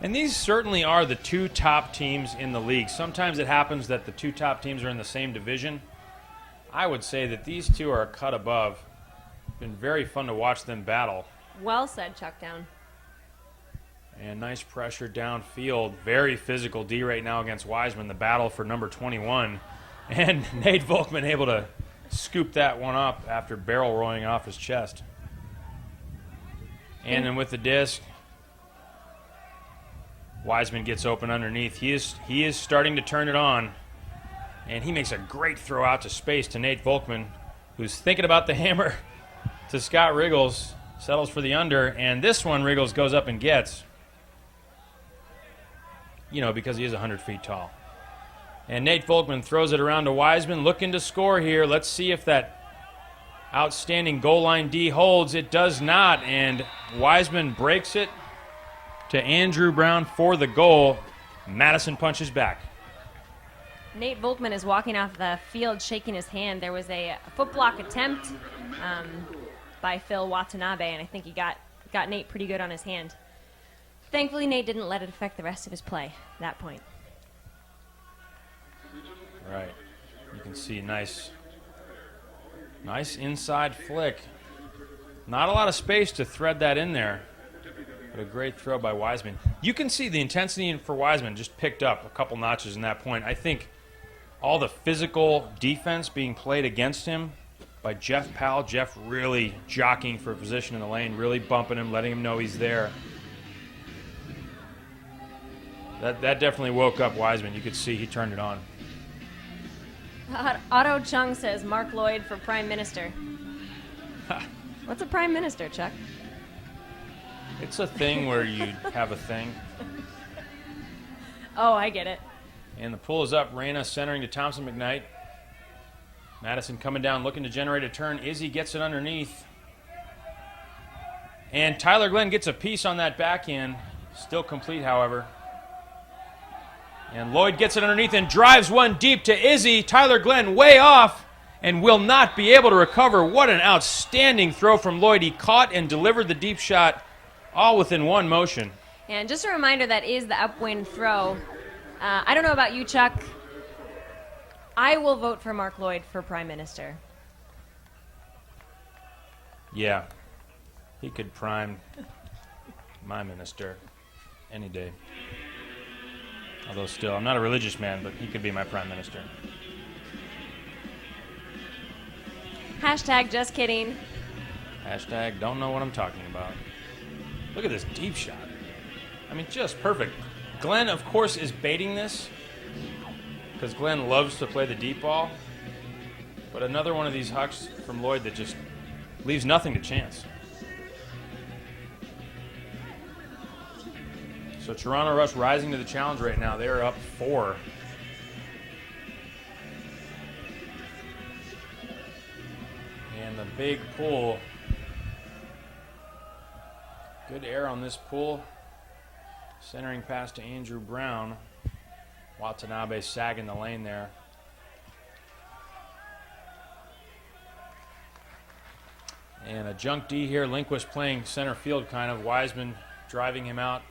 D: And these certainly are the two top teams in the league. Sometimes it happens that the two top teams are in the same division. I would say that these two are a cut above. It's been very fun to watch them battle.
C: Well said, Chucktown.
D: And nice pressure downfield. Very physical D right now against Wiseman. The battle for number 21. And Nate Volkman able to scoop that one up after barrel rolling off his chest. And then with the disc, Wiseman gets open underneath. He is starting to turn it on. And he makes a great throw out to space to Nate Volkman, who's thinking about the hammer to Scott Riggles. Settles for the under. And this one Riggles goes up and gets. You know, because he is 100 feet tall. And Nate Volkman throws it around to Wiseman, looking to score here. Let's see if that outstanding goal line D holds. It does not, and Wiseman breaks it to Andrew Brown for the goal. Madison punches back.
C: Nate Volkman is walking off the field shaking his hand. There was a foot block attempt by Phil Watanabe, and I think he got Nate pretty good on his hand. Thankfully, Nate didn't let it affect the rest of his play at that point.
D: Right. You can see nice inside flick. Not a lot of space to thread that in there, but a great throw by Wiseman. You can see the intensity for Wiseman just picked up a couple notches in that point. I think all the physical defense being played against him by Jeff Powell. Jeff really jockeying for a position in the lane, really bumping him, letting him know he's there. That definitely woke up Wiseman. You could see he turned it on.
C: Otto Chung says Mark Lloyd for Prime Minister. What's a Prime Minister, Chuck?
D: It's a thing where you have a thing.
C: Oh, I get it.
D: And the pull is up. Reyna centering to Thompson McKnight. Madison coming down, looking to generate a turn. Izzy gets it underneath. And Tyler Glenn gets a piece on that backhand. Still complete, however. And Lloyd gets it underneath and drives one deep to Izzy. Tyler Glenn way off and will not be able to recover. What an outstanding throw from Lloyd. He caught and delivered the deep shot all within one motion.
C: And just a reminder, that is the upwind throw. I don't know about you, Chuck. I will vote for Mark Lloyd for Prime Minister.
D: Yeah, he could prime my minister any day. Although still, I'm not a religious man, but he could be my prime minister.
C: Hashtag just kidding.
D: Hashtag don't know what I'm talking about. Look at this deep shot. I mean, just perfect. Glenn, of course, is baiting this because Glenn loves to play the deep ball. But another one of these hucks from Lloyd that just leaves nothing to chance. So Toronto Rush rising to the challenge right now. They're up 4. And the big pull. Good air on this pull. Centering pass to Andrew Brown. Watanabe sagging the lane there. And a junk D here. Lindquist playing center field kind of. Wiseman driving him out.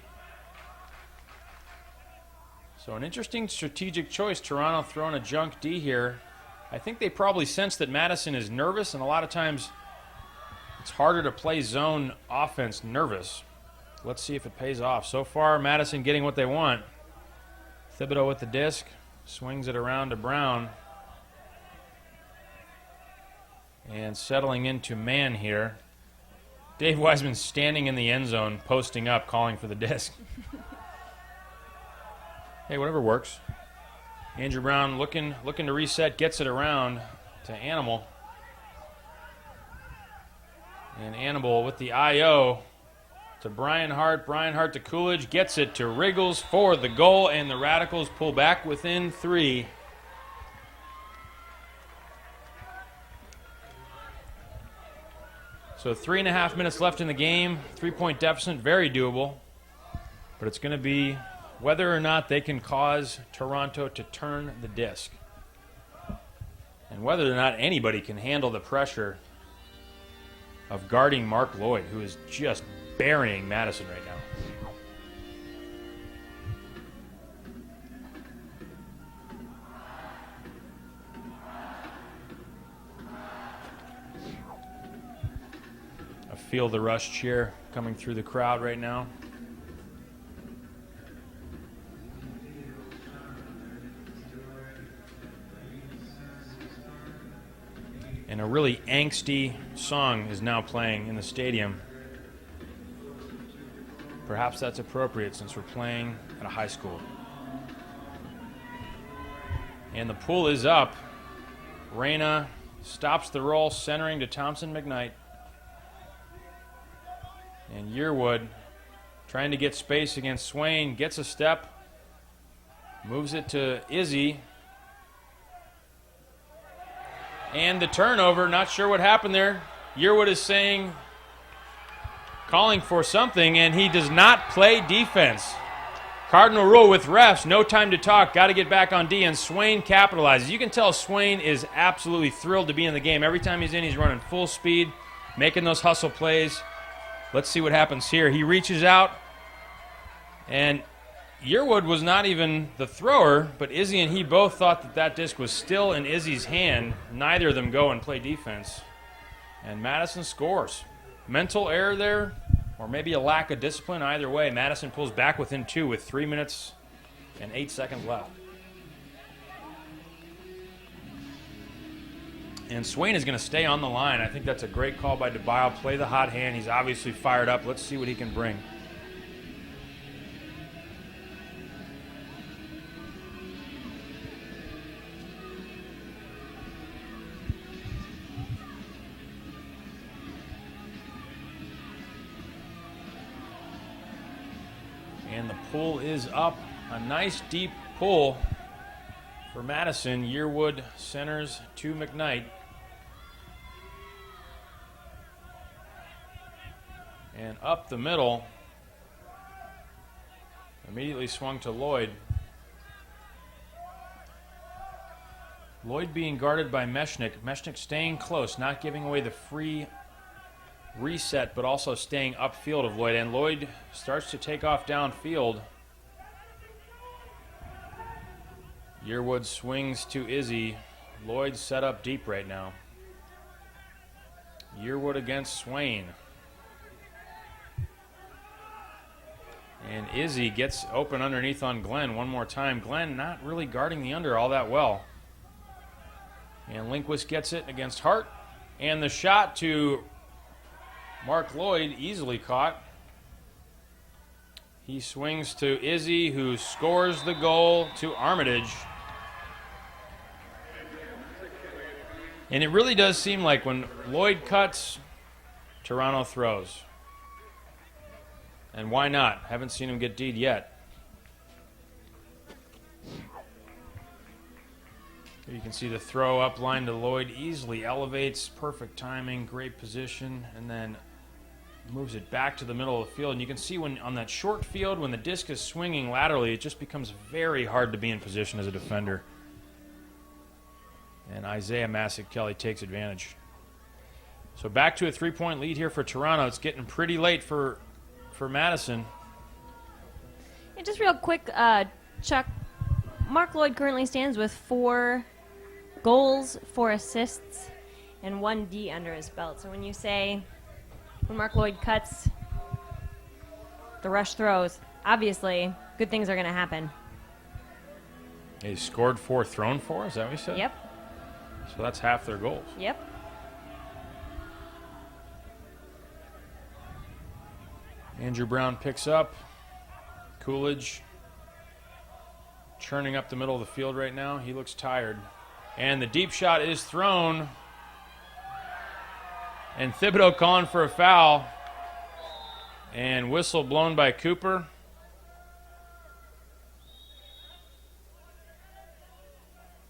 D: So an interesting strategic choice. Toronto throwing a junk D here. I think they probably sense that Madison is nervous, and a lot of times it's harder to play zone offense nervous. Let's see if it pays off. So far, Madison getting what they want. Thibodeau with the disc. Swings it around to Brown. And settling into man here. Dave Wiseman standing in the end zone, posting up, calling for the disc. Hey, whatever works. Andrew Brown looking to reset, gets it around to Animal. And Animal with the I.O. to Brian Hart. Brian Hart to Coolidge, gets it to Riggles for the goal, and the Radicals pull back within 3. So 3.5 minutes left in the game. 3-point deficit, very doable. But it's going to be whether or not they can cause Toronto to turn the disc. And whether or not anybody can handle the pressure of guarding Mark Lloyd, who is just burying Madison right now. I feel the Rush cheer coming through the crowd right now. really angsty song is now playing in the stadium. Perhaps that's appropriate since we're playing at a high school. And the pull is up. Reyna stops the roll, centering to Thompson McKnight. And Yearwood trying to get space against Swain, gets a step, moves it to Izzy. And the turnover, not sure what happened there. Yearwood is calling for something, and he does not play defense. Cardinal rule with refs, no time to talk, got to get back on D, and Swain capitalizes. You can tell Swain is absolutely thrilled to be in the game. Every time he's in, he's running full speed, making those hustle plays. Let's see what happens here. He reaches out, and Yearwood was not even the thrower, but Izzy and he both thought that disc was still in Izzy's hand. Neither of them go and play defense. And Madison scores. Mental error there, or maybe a lack of discipline. Either way, Madison pulls back within 2 with 3 minutes and 8 seconds left. And Swain is going to stay on the line. I think that's a great call by DeBile. Play the hot hand. He's obviously fired up. Let's see what he can bring. And the pull is up. A nice deep pull for Madison. Yearwood centers to McKnight. And up the middle. Immediately swung to Lloyd. Lloyd being guarded by Mechanix. Mechanix staying close, not giving away the free reset, but also staying upfield of Lloyd. And Lloyd starts to take off downfield. Yearwood swings to Izzy. Lloyd set up deep right now. Yearwood against Swain. And Izzy gets open underneath on Glenn one more time. Glenn not really guarding the under all that well. And Lindquist gets it against Hart. And the shot to Mark Lloyd easily caught. He swings to Izzy, who scores the goal to Armitage. And it really does seem like when Lloyd cuts, Toronto throws. And why not? Haven't seen him get D'd yet. You can see the throw up line to Lloyd, easily elevates, perfect timing, great position, and then moves it back to the middle of the field. And you can see when on that short field, when the disc is swinging laterally, it just becomes very hard to be in position as a defender. And Isaiah Massick-Kelly takes advantage. So back to a 3-point lead here for Toronto. It's getting pretty late for Madison.
C: And just real quick, Chuck, Mark Lloyd currently stands with 4 goals, 4 assists, and 1 D under his belt. So when you say when Mark Lloyd cuts, the rush throws, obviously good things are going to happen.
D: He scored 4, thrown 4, is that what you said?
C: Yep.
D: So that's half their goals.
C: Yep.
D: Andrew Brown picks up. Coolidge churning up the middle of the field right now. He looks tired. And the deep shot is thrown. And Thibodeau calling for a foul. And whistle blown by Cooper.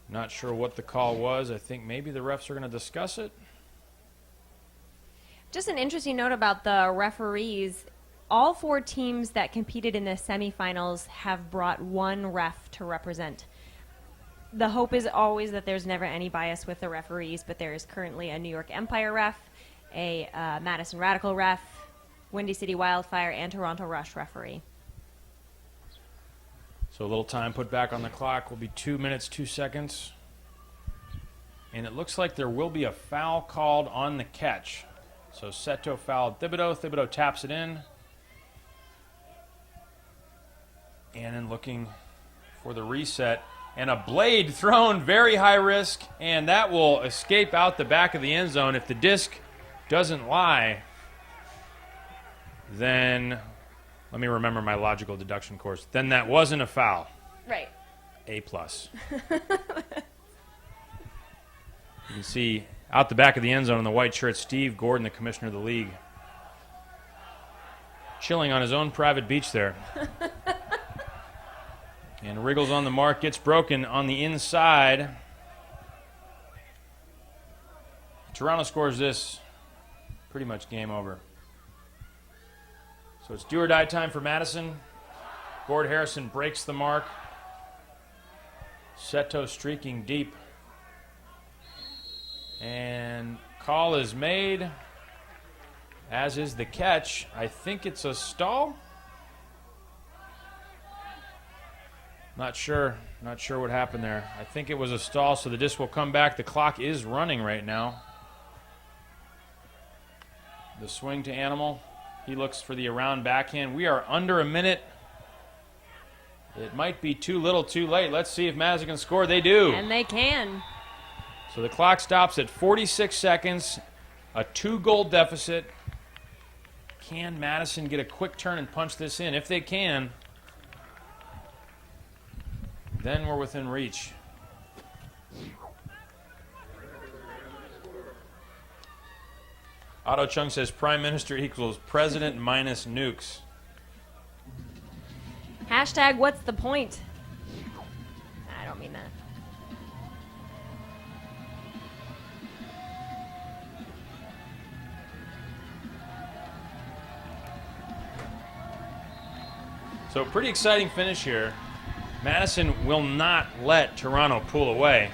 D: Not sure what the call was. I think maybe the refs are going to discuss it.
C: Just an interesting note about the referees. All 4 teams that competed in the semifinals have brought 1 ref to represent. The hope is always that there's never any bias with the referees, but there is currently a New York Empire ref, a Madison Radical ref, Windy City Wildfire, and Toronto Rush referee.
D: So a little time put back on the clock will be 2 minutes, 2 seconds. And it looks like there will be a foul called on the catch. So Seto fouled Thibodeau. Thibodeau taps it in. And then looking for the reset And a blade thrown, very high risk, and that will escape out the back of the end zone. If the disc doesn't lie, then, let me remember my logical deduction course, then that wasn't a foul.
C: Right.
D: A+. You can see out the back of the end zone in the white shirt, Steve Gordon, the commissioner of the league, chilling on his own private beach there. And wriggles on the mark, gets broken on the inside. Toronto scores this, pretty much game over. So it's do or die time for Madison. Gord Harrison breaks the mark. Seto streaking deep. And call is made, as is the catch. I think it's a stall. Not sure what happened there. I think it was a stall, so the disc will come back. The clock is running right now. The swing to Animal. He looks for the around backhand. We are under a minute. It might be too little too late. Let's see if Madison can score. They do.
C: And they can.
D: So the clock stops at 46 seconds. A 2-goal deficit. Can Madison get a quick turn and punch this in? If they can, then we're within reach. Otto Chung says Prime Minister equals President minus nukes.
C: Hashtag what's the point? I don't mean that.
D: So pretty exciting finish here. Madison will not let Toronto pull away.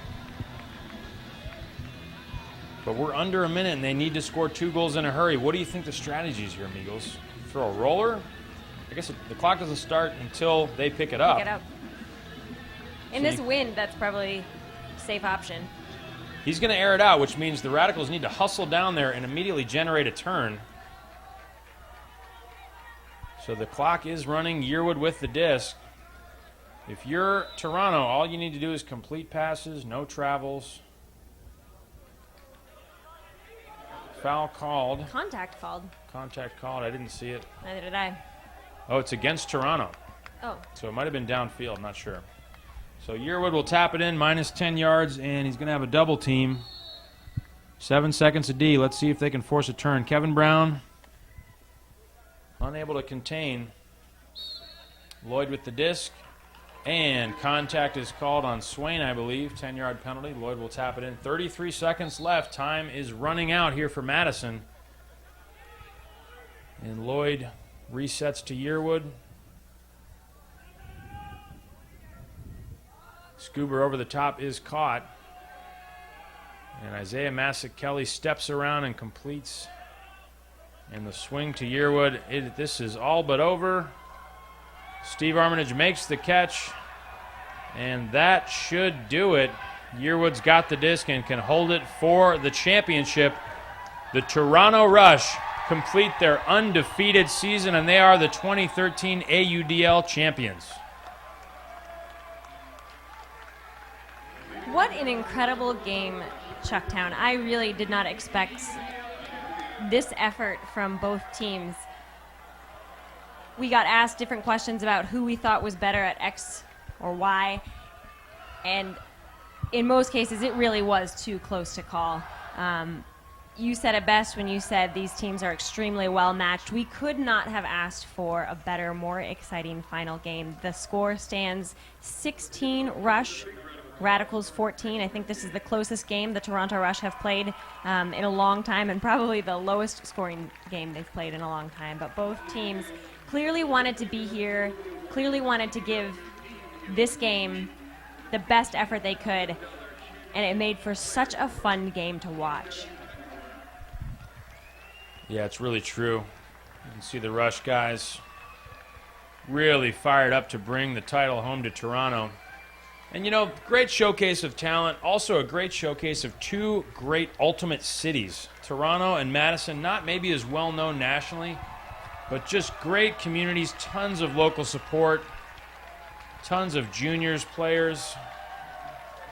D: But we're under a minute, and they need to score 2 goals in a hurry. What do you think the strategy is here, amigos? Throw a roller? I guess the clock doesn't start until they pick it up.
C: Pick it up. In this wind, that's probably a safe option.
D: He's going to air it out, which means the Radicals need to hustle down there and immediately generate a turn. So the clock is running. Yearwood with the disc. If you're Toronto, all you need to do is complete passes, no travels. Foul called.
C: Contact called.
D: Contact called. I didn't see it.
C: Neither did I.
D: Oh, it's against Toronto.
C: Oh.
D: So it might have been downfield. I'm not sure. So Yearwood will tap it in, minus 10 yards, and he's going to have a double team. 7 seconds to D. Let's see if they can force a turn. Kevin Brown unable to contain Lloyd with the disc. And contact is called on Swain, I believe. 10-yard penalty. Lloyd will tap it in. 33 seconds left. Time is running out here for Madison. And Lloyd resets to Yearwood. Scuba over the top is caught. And Isaiah Massick-Kelly steps around and completes. And the swing to Yearwood. This is all but over. Steve Armitage makes the catch, and that should do it. Yearwood's got the disc and can hold it for the championship. The Toronto Rush complete their undefeated season, and they are the 2013 AUDL champions.
C: What an incredible game, Chucktown. I really did not expect this effort from both teams. We got asked different questions about who we thought was better at X or Y, and in most cases it really was too close to call. You said it best when you said these teams are extremely well matched. We could not have asked for a better, more exciting final game. The score stands 16 Rush, Radicals 14. I think this is the closest game the Toronto Rush have played in a long time, and probably the lowest scoring game they've played in a long time. But both teams clearly wanted to be here, clearly wanted to give this game the best effort they could, and it made for such a fun game to watch.
D: Yeah, it's really true. You can see the Rush guys really fired up to bring the title home to Toronto. And, you know, great showcase of talent, also a great showcase of two great ultimate cities. Toronto and Madison, not maybe as well known nationally, but just great communities, tons of local support, tons of juniors, players,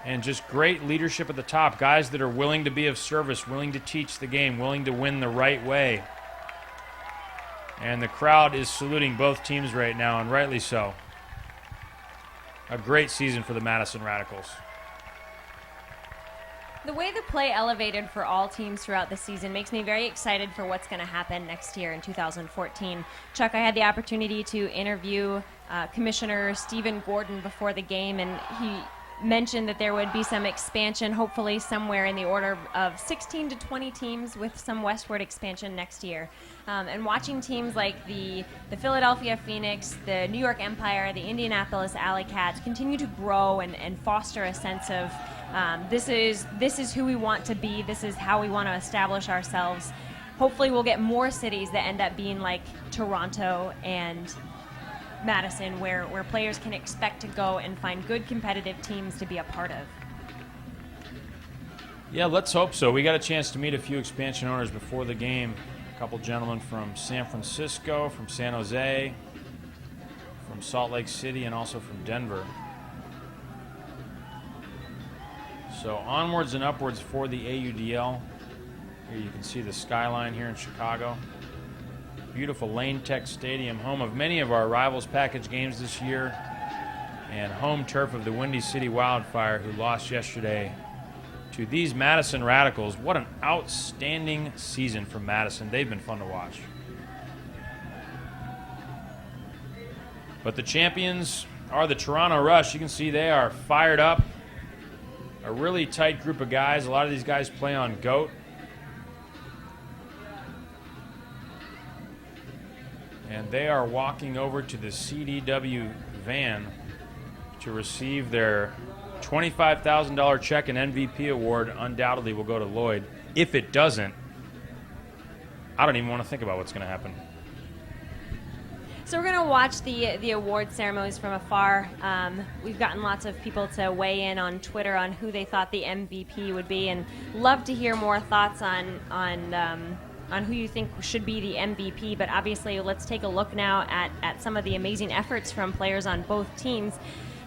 D: And just great leadership at the top. Guys that are willing to be of service, willing to teach the game, willing to win the right way. And the crowd is saluting both teams right now, and rightly so. A great season for the Madison Radicals.
C: The way the play elevated for all teams throughout the season makes me very excited for what's going to happen next year in 2014. Chuck, I had the opportunity to interview Commissioner Stephen Gordon before the game, and he mentioned that there would be some expansion, hopefully somewhere in the order of 16 to 20 teams with some westward expansion next year. And watching teams like the Philadelphia Phoenix, the New York Empire, the Indianapolis AlleyCats continue to grow and foster a sense of this is who we want to be, this is how we want to establish ourselves. Hopefully we'll get more cities that end up being like Toronto and Madison, where players can expect to go and find good competitive teams to be a part of.
D: Yeah, let's hope so. We got a chance to meet a few expansion owners before the game. A couple gentlemen from San Francisco, from San Jose, from Salt Lake City, and also from Denver. So onwards and upwards for the AUDL. Here you can see the skyline here in Chicago. Beautiful Lane Tech Stadium, home of many of our Rivals package games this year, and home turf of the Windy City Wildfire, who lost yesterday to these Madison Radicals. What an outstanding season from Madison. They've been fun to watch. But the champions are the Toronto Rush. You can see they are fired up. A really tight group of guys. A lot of these guys play on GOAT. And they are walking over to the CDW van to receive their $25,000 check and MVP award. Undoubtedly will go to Lloyd. If it doesn't, I don't even want to think about what's going to happen.
C: So we're going to watch the award ceremonies from afar. We've gotten lots of people to weigh in on Twitter on who they thought the MVP would be, and love to hear more thoughts on who you think should be the MVP. But obviously, let's take a look now at some of the amazing efforts from players on both teams.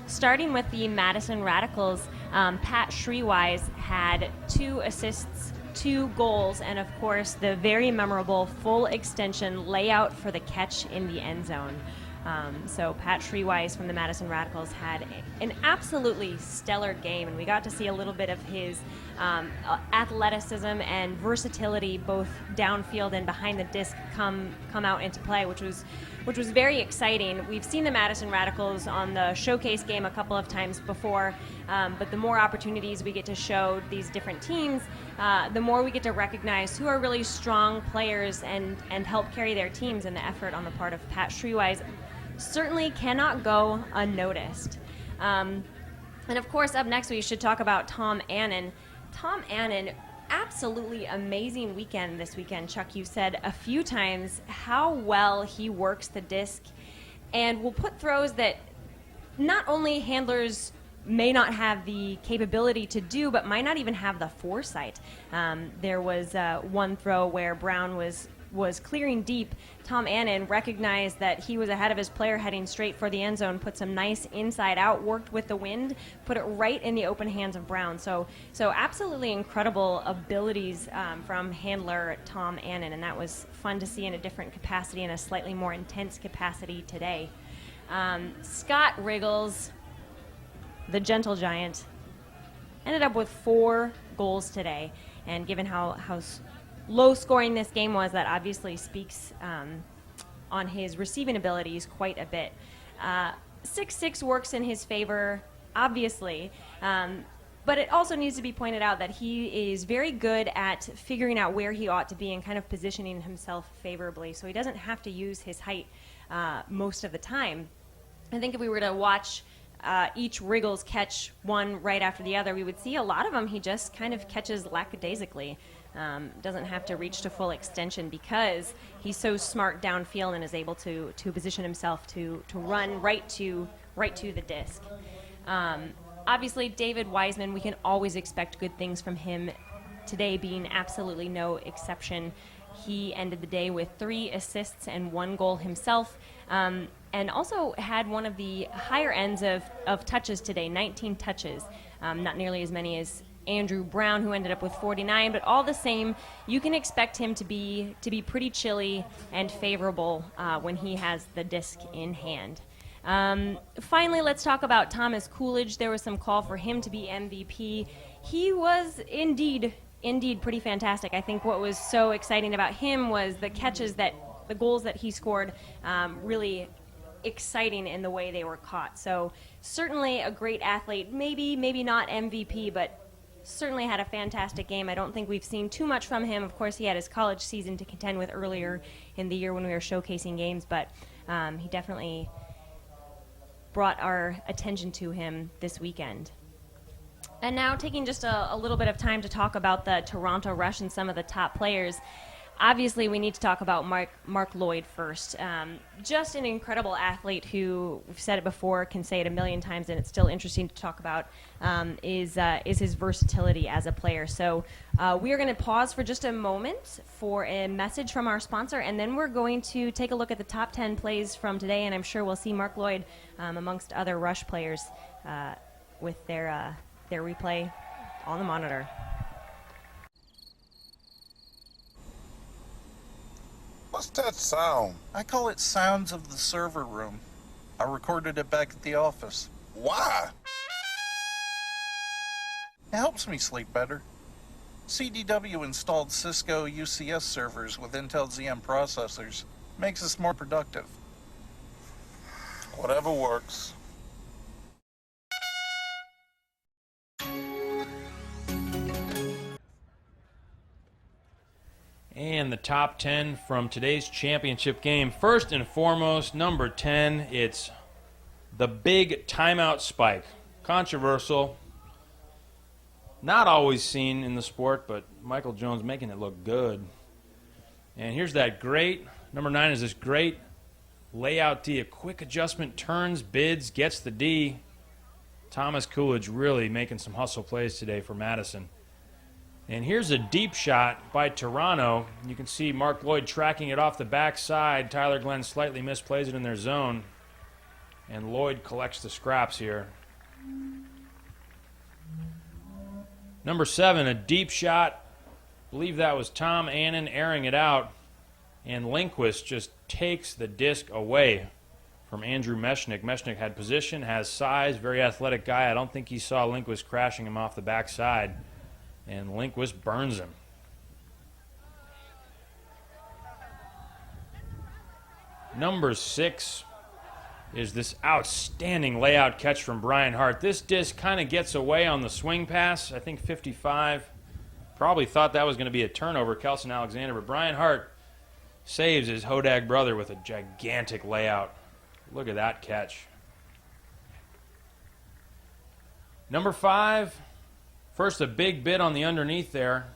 C: Starting with the Madison Radicals, Pat Shreewise had 2 assists, 2 goals, and of course the very memorable full extension layout for the catch in the end zone. So Pat Shreewise from the Madison Radicals had an absolutely stellar game, and we got to see a little bit of his athleticism and versatility both downfield and behind the disc come out into play, which was very exciting. We've seen the Madison Radicals on the showcase game a couple of times before, but the more opportunities we get to show these different teams, the more we get to recognize who are really strong players and help carry their teams, and the effort on the part of Pat Shreewise certainly cannot go unnoticed. And of course, up next we should talk about Tom Annan. Tom Annan, absolutely amazing weekend this weekend. Chuck, you said a few times how well he works the disc and will put throws that not only handlers may not have the capability to do, but might not even have the foresight. There was one throw where Brown was clearing deep. Tom Annan recognized that he was ahead of his player heading straight for the end zone, put some nice inside out, worked with the wind, put it right in the open hands of Brown. So absolutely incredible abilities from handler Tom Annan, and that was fun to see in a different capacity, in a slightly more intense capacity today. Scott Riggles, the gentle giant, ended up with 4 goals today, and given how low scoring this game was, that obviously speaks on his receiving abilities quite a bit. 6'6" works in his favor, obviously, but it also needs to be pointed out that he is very good at figuring out where he ought to be and kind of positioning himself favorably, so he doesn't have to use his height most of the time. I think if we were to watch each Riggles catch one right after the other, we would see a lot of them he just kind of catches lackadaisically. Doesn't have to reach to full extension because he's so smart downfield and is able to position himself to run right to the disc. Obviously, David Wiseman, we can always expect good things from him, today being absolutely no exception. He ended the day with 3 assists and 1 goal himself, and also had one of the higher ends of touches today, 19 touches. not nearly as many as Andrew Brown, who ended up with 49, but all the same, you can expect him to be pretty chilly and favorable when he has the disc in hand. Finally, let's talk about Thomas Coolidge. There was some call for him to be MVP. He was indeed pretty fantastic. I think what was so exciting about him was the goals that he scored, really exciting in the way they were caught. So certainly a great athlete, maybe not MVP, but certainly had a fantastic game. I don't think we've seen too much from him. Of course, he had his college season to contend with earlier in the year when we were showcasing games, but he definitely brought our attention to him this weekend. And now taking just a little bit of time to talk about the Toronto Rush and some of the top players. Obviously, we need to talk about Mark Lloyd first. Just an incredible athlete who, we've said it before, can say it a million times, and it's still interesting to talk about, is his versatility as a player. So we are going to pause for just a moment for a message from our sponsor, and then we're going to take a look at the top 10 plays from today, and I'm sure we'll see Mark Lloyd amongst other Rush players with their replay on the monitor.
A: What's that sound?
B: I call it Sounds of the Server Room. I recorded it back at the office.
A: Why?
B: It helps me sleep better. CDW installed Cisco UCS servers with Intel ZM processors. Makes us more productive.
A: Whatever works.
D: And the top 10 from today's championship game. First and foremost, number 10, it's the big timeout spike. Controversial. Not always seen in the sport, but Michael Jones making it look good. And here's that great, number 9 is this great layout D. A quick adjustment, turns, bids, gets the D. Thomas Coolidge really making some hustle plays today for Madison. And here's a deep shot by Toronto. You can see Mark Lloyd tracking it off the backside. Tyler Glenn slightly misplays it in their zone. And Lloyd collects the scraps here. Number 7, a deep shot. I believe that was Tom Annan airing it out. And Lindquist just takes the disc away from Andrew Mechanix. Mechanix had position, has size, very athletic guy. I don't think he saw Lindquist crashing him off the backside. And Lindquist burns him. Number 6 is this outstanding layout catch from Brian Hart. This disc kind of gets away on the swing pass. I think 55. Probably thought that was going to be a turnover, Kelson Alexander, but Brian Hart saves his Hodag brother with a gigantic layout. Look at that catch. Number 5. First a big bid on the underneath there,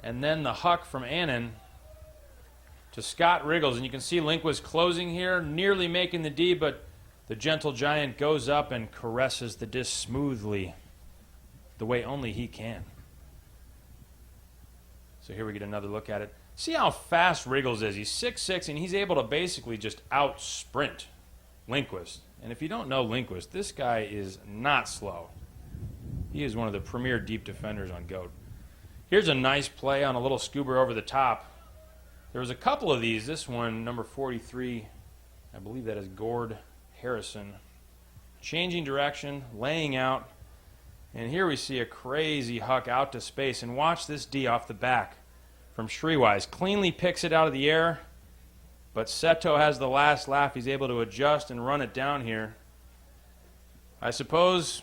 D: and then the huck from Annan to Scott Riggles. And you can see Lindquist closing here, nearly making the D, but the gentle giant goes up and caresses the disc smoothly, the way only he can. So here we get another look at it. See how fast Riggles is. He's 6'6", and he's able to basically just out-sprint Lindquist. And if you don't know Lindquist, this guy is not slow. He is one of the premier deep defenders on GOAT. Here's a nice play on a little scuba over the top. There was a couple of these. This one, number 43, I believe that is Gord Harrison. Changing direction, laying out. And here we see a crazy huck out to space. And watch this D off the back from Shreewise. Cleanly picks it out of the air. But Seto has the last laugh. He's able to adjust and run it down here. I suppose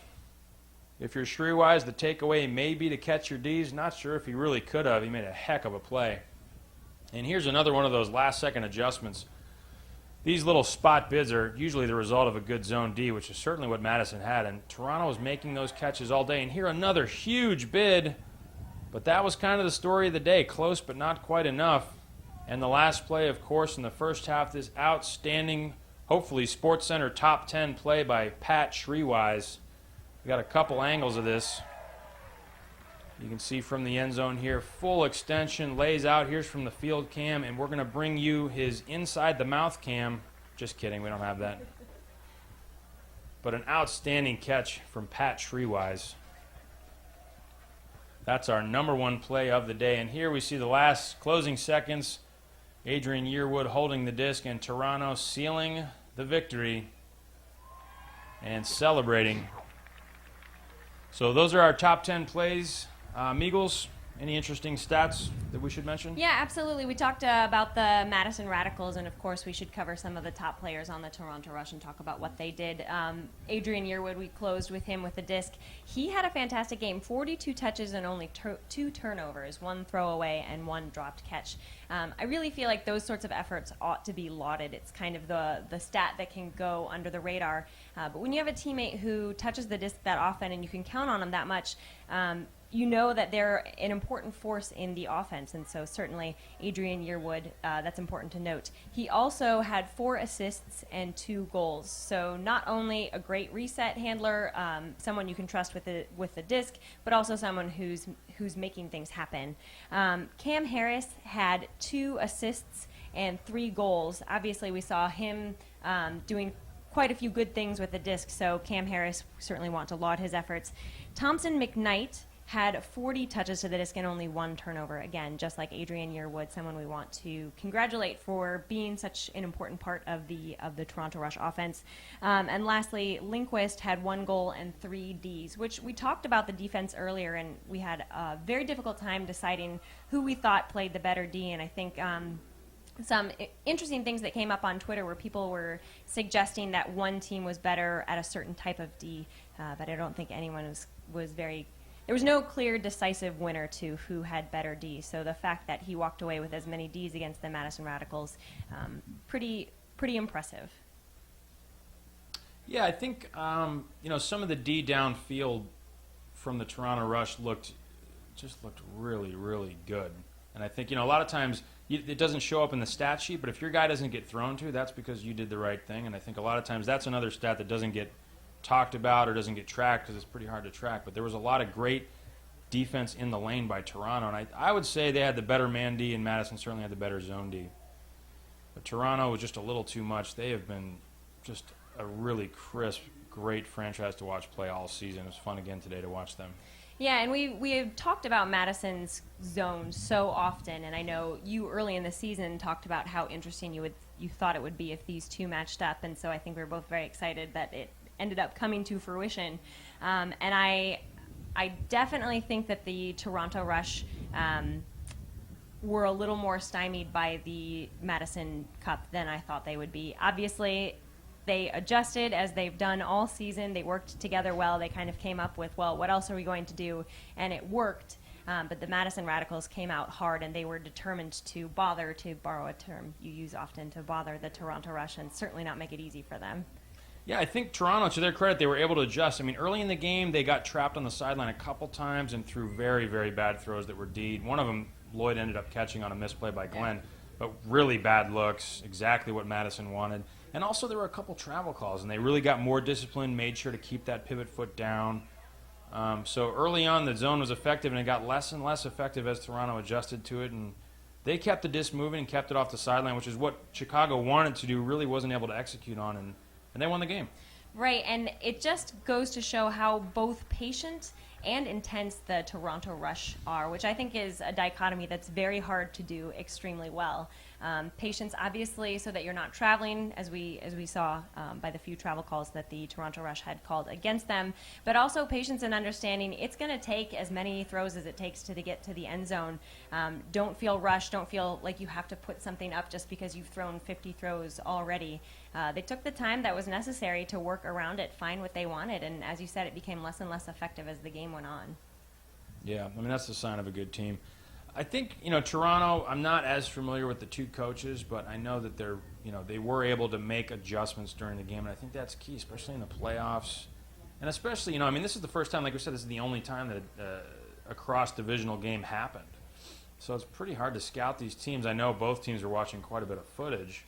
D: if you're Shreewise, the takeaway may be to catch your Ds. Not sure if he really could have. He made a heck of a play. And here's another one of those last-second adjustments. These little spot bids are usually the result of a good zone D, which is certainly what Madison had. And Toronto was making those catches all day. And here another huge bid. But that was kind of the story of the day. Close, but not quite enough. And the last play, of course, in the first half, this outstanding, hopefully SportsCenter top 10 play by Pat Shreewise. We got a couple angles of this. You can see from the end zone here, full extension, lays out. Here's from the field cam, and we're going to bring you his inside the mouth cam. Just kidding, we don't have that. But an outstanding catch from Pat Shreewise. That's our number one play of the day. And here we see the last closing seconds. Adrian Yearwood holding the disc and Toronto sealing the victory and celebrating. So those are our top 10 plays. Meagles, any interesting stats that we should mention?
C: Yeah, absolutely. We talked about the Madison Radicals, and of course we should cover some of the top players on the Toronto Rush and talk about what they did. Adrian Yearwood, we closed with him with the disc. He had a fantastic game, 42 touches and only 2 turnovers, 1 throwaway and 1 dropped catch. I really feel like those sorts of efforts ought to be lauded. It's kind of the stat that can go under the radar. But when you have a teammate who touches the disc that often and you can count on them that much, you know that they're an important force in the offense, and so certainly Adrian Yearwood, that's important to note. He also had 4 assists and 2 goals, so not only a great reset handler, someone you can trust with the disc, but also someone who's making things happen. Cam Harris had 2 assists and 3 goals. Obviously, we saw him doing quite a few good things with the disc, so Cam Harris certainly want to laud his efforts. Thompson McKnight had 40 touches to the disc and only 1 turnover. Again, just like Adrian Yearwood, someone we want to congratulate for being such an important part of the Toronto Rush offense. And lastly, Lindquist had 1 goal and 3 Ds, which we talked about the defense earlier, and we had a very difficult time deciding who we thought played the better D, and I think some interesting things that came up on Twitter where people were suggesting that one team was better at a certain type of D, but I don't think anyone was very... There was no clear, decisive winner to who had better D. So the fact that he walked away with as many Ds against the Madison Radicals, pretty impressive.
D: Yeah, I think some of the D downfield from the Toronto Rush looked really, really good. And I think a lot of times it doesn't show up in the stat sheet, but if your guy doesn't get thrown to, that's because you did the right thing. And I think a lot of times that's another stat that doesn't get talked about or doesn't get tracked because it's pretty hard to track. But there was a lot of great defense in the lane by Toronto, and I would say they had the better man D, and Madison certainly had the better zone D. But Toronto was just a little too much. They have been just a really crisp, great franchise to watch play all season. It was fun again today to watch them.
C: Yeah, and we have talked about Madison's zone so often, and I know you early in the season talked about how interesting you thought it would be if these two matched up, and so I think we were both very excited that it ended up coming to fruition. And I definitely think that the Toronto Rush were a little more stymied by the Madison Cup than I thought they would be. Obviously, they adjusted as they've done all season. They worked together well. They kind of came up with, well, what else are we going to do? And it worked. But the Madison Radicals came out hard, and they were determined to bother, to borrow a term you use often, to bother the Toronto Rush and certainly not make it easy for them.
D: Yeah, I think Toronto, to their credit, they were able to adjust. I mean, early in the game, they got trapped on the sideline a couple times and threw very, very bad throws that were D'd. One of them, Lloyd ended up catching on a misplay by Glenn, but really bad looks, exactly what Madison wanted. And also there were a couple travel calls, and they really got more disciplined, made sure to keep that pivot foot down. So early on, the zone was effective, and it got less and less effective as Toronto adjusted to it, and they kept the disc moving and kept it off the sideline, which is what Chicago wanted to do, really wasn't able to execute on, and they won the game.
C: Right, and it just goes to show how both patient and intense the Toronto Rush are, which I think is a dichotomy that's very hard to do extremely well. Patience, obviously, so that you're not traveling, as we saw by the few travel calls that the Toronto Rush had called against them, but also patience and understanding it's going to take as many throws as it takes to get to the end zone. Don't feel rushed. Don't feel like you have to put something up just because you've thrown 50 throws already. They took the time that was necessary to work around it, find what they wanted, and as you said, it became less and less effective as the game went on.
D: Yeah, I mean, that's the sign of a good team. I think, Toronto, I'm not as familiar with the two coaches, but I know that they were able to make adjustments during the game, and I think that's key, especially in the playoffs. And especially, this is the first time, like we said, this is the only time that a cross-divisional game happened. So it's pretty hard to scout these teams. I know both teams are watching quite a bit of footage,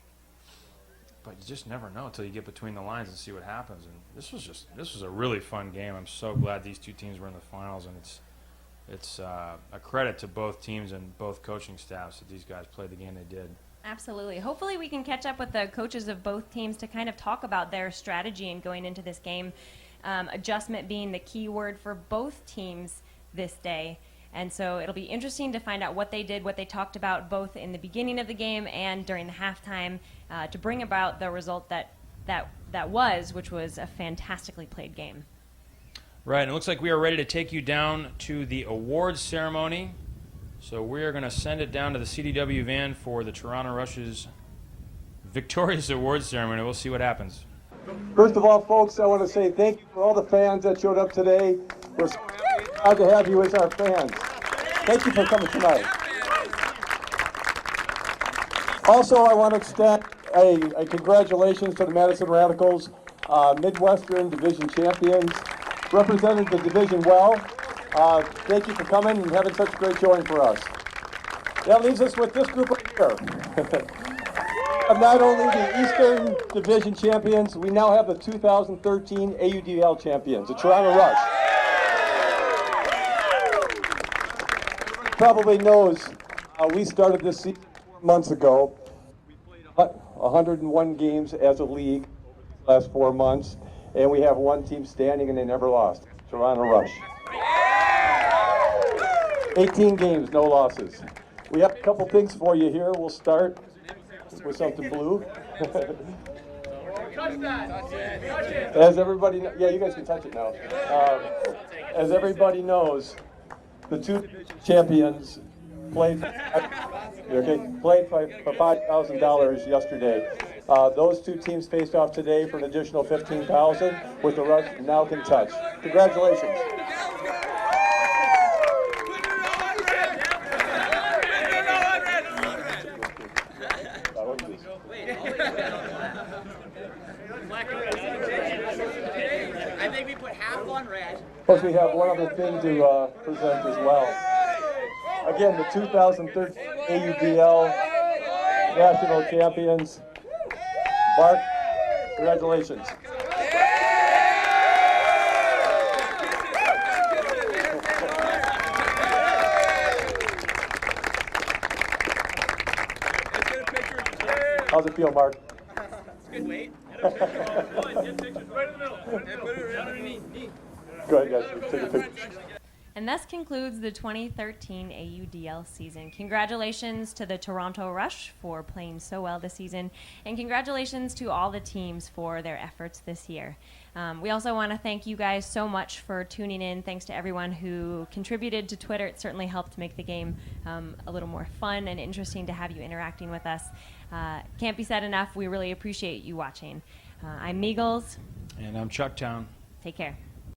D: but you just never know until you get between the lines and see what happens. And this was a really fun game. I'm so glad these two teams were in the finals, and it's a credit to both teams and both coaching staffs that these guys played the game they did.
C: Absolutely. Hopefully we can catch up with the coaches of both teams to kind of talk about their strategy in going into this game. Adjustment being the key word for both teams this day. And so it'll be interesting to find out what they did, what they talked about both in the beginning of the game and during the halftime to bring about the result that was, which was a fantastically played game.
D: Right, and it looks like we are ready to take you down to the awards ceremony. So we are going to send it down to the CDW van for the Toronto Rush's victorious awards ceremony. We'll see what happens.
I: First of all, folks, I want to say thank you for all the fans that showed up today. We're so proud to have you as our fans. Thank you for coming tonight. Also, I want to extend a congratulations to the Madison Radicals, Midwestern Division champions. Represented the division well. Thank you for coming and having such a great showing for us. That leaves us with this group right here. We have not only the Eastern Division champions, we now have the 2013 AUDL champions, the Toronto Rush. Probably knows we started this season 4 months ago. We played 101 games as a league the last 4 months, and we have one team standing and they never lost, Toronto Rush. 18 games, no losses. We have a couple things for you here. We'll start with something blue. As everybody knows, yeah, you guys can touch it now. As everybody knows, the two champions played for $5,000 yesterday. Those two teams faced off today for an additional $15,000, with the Rush now can touch. Congratulations.
J: I think we put half on red.
I: Of course, we have one other thing to present as well. Again, the 2013 AUDL National Champions. Bart, congratulations. How's it feel, Mark?
J: It's good weight.
I: Go ahead, guys. Take a picture.
C: And thus concludes the 2013 AUDL season. Congratulations to the Toronto Rush for playing so well this season, and congratulations to all the teams for their efforts this year. We also want to thank you guys so much for tuning in. Thanks to everyone who contributed to Twitter. It certainly helped make the game a little more fun and interesting to have you interacting with us. Can't be said enough. We really appreciate you watching. I'm Meagles.
D: And I'm Chucktown.
C: Take care.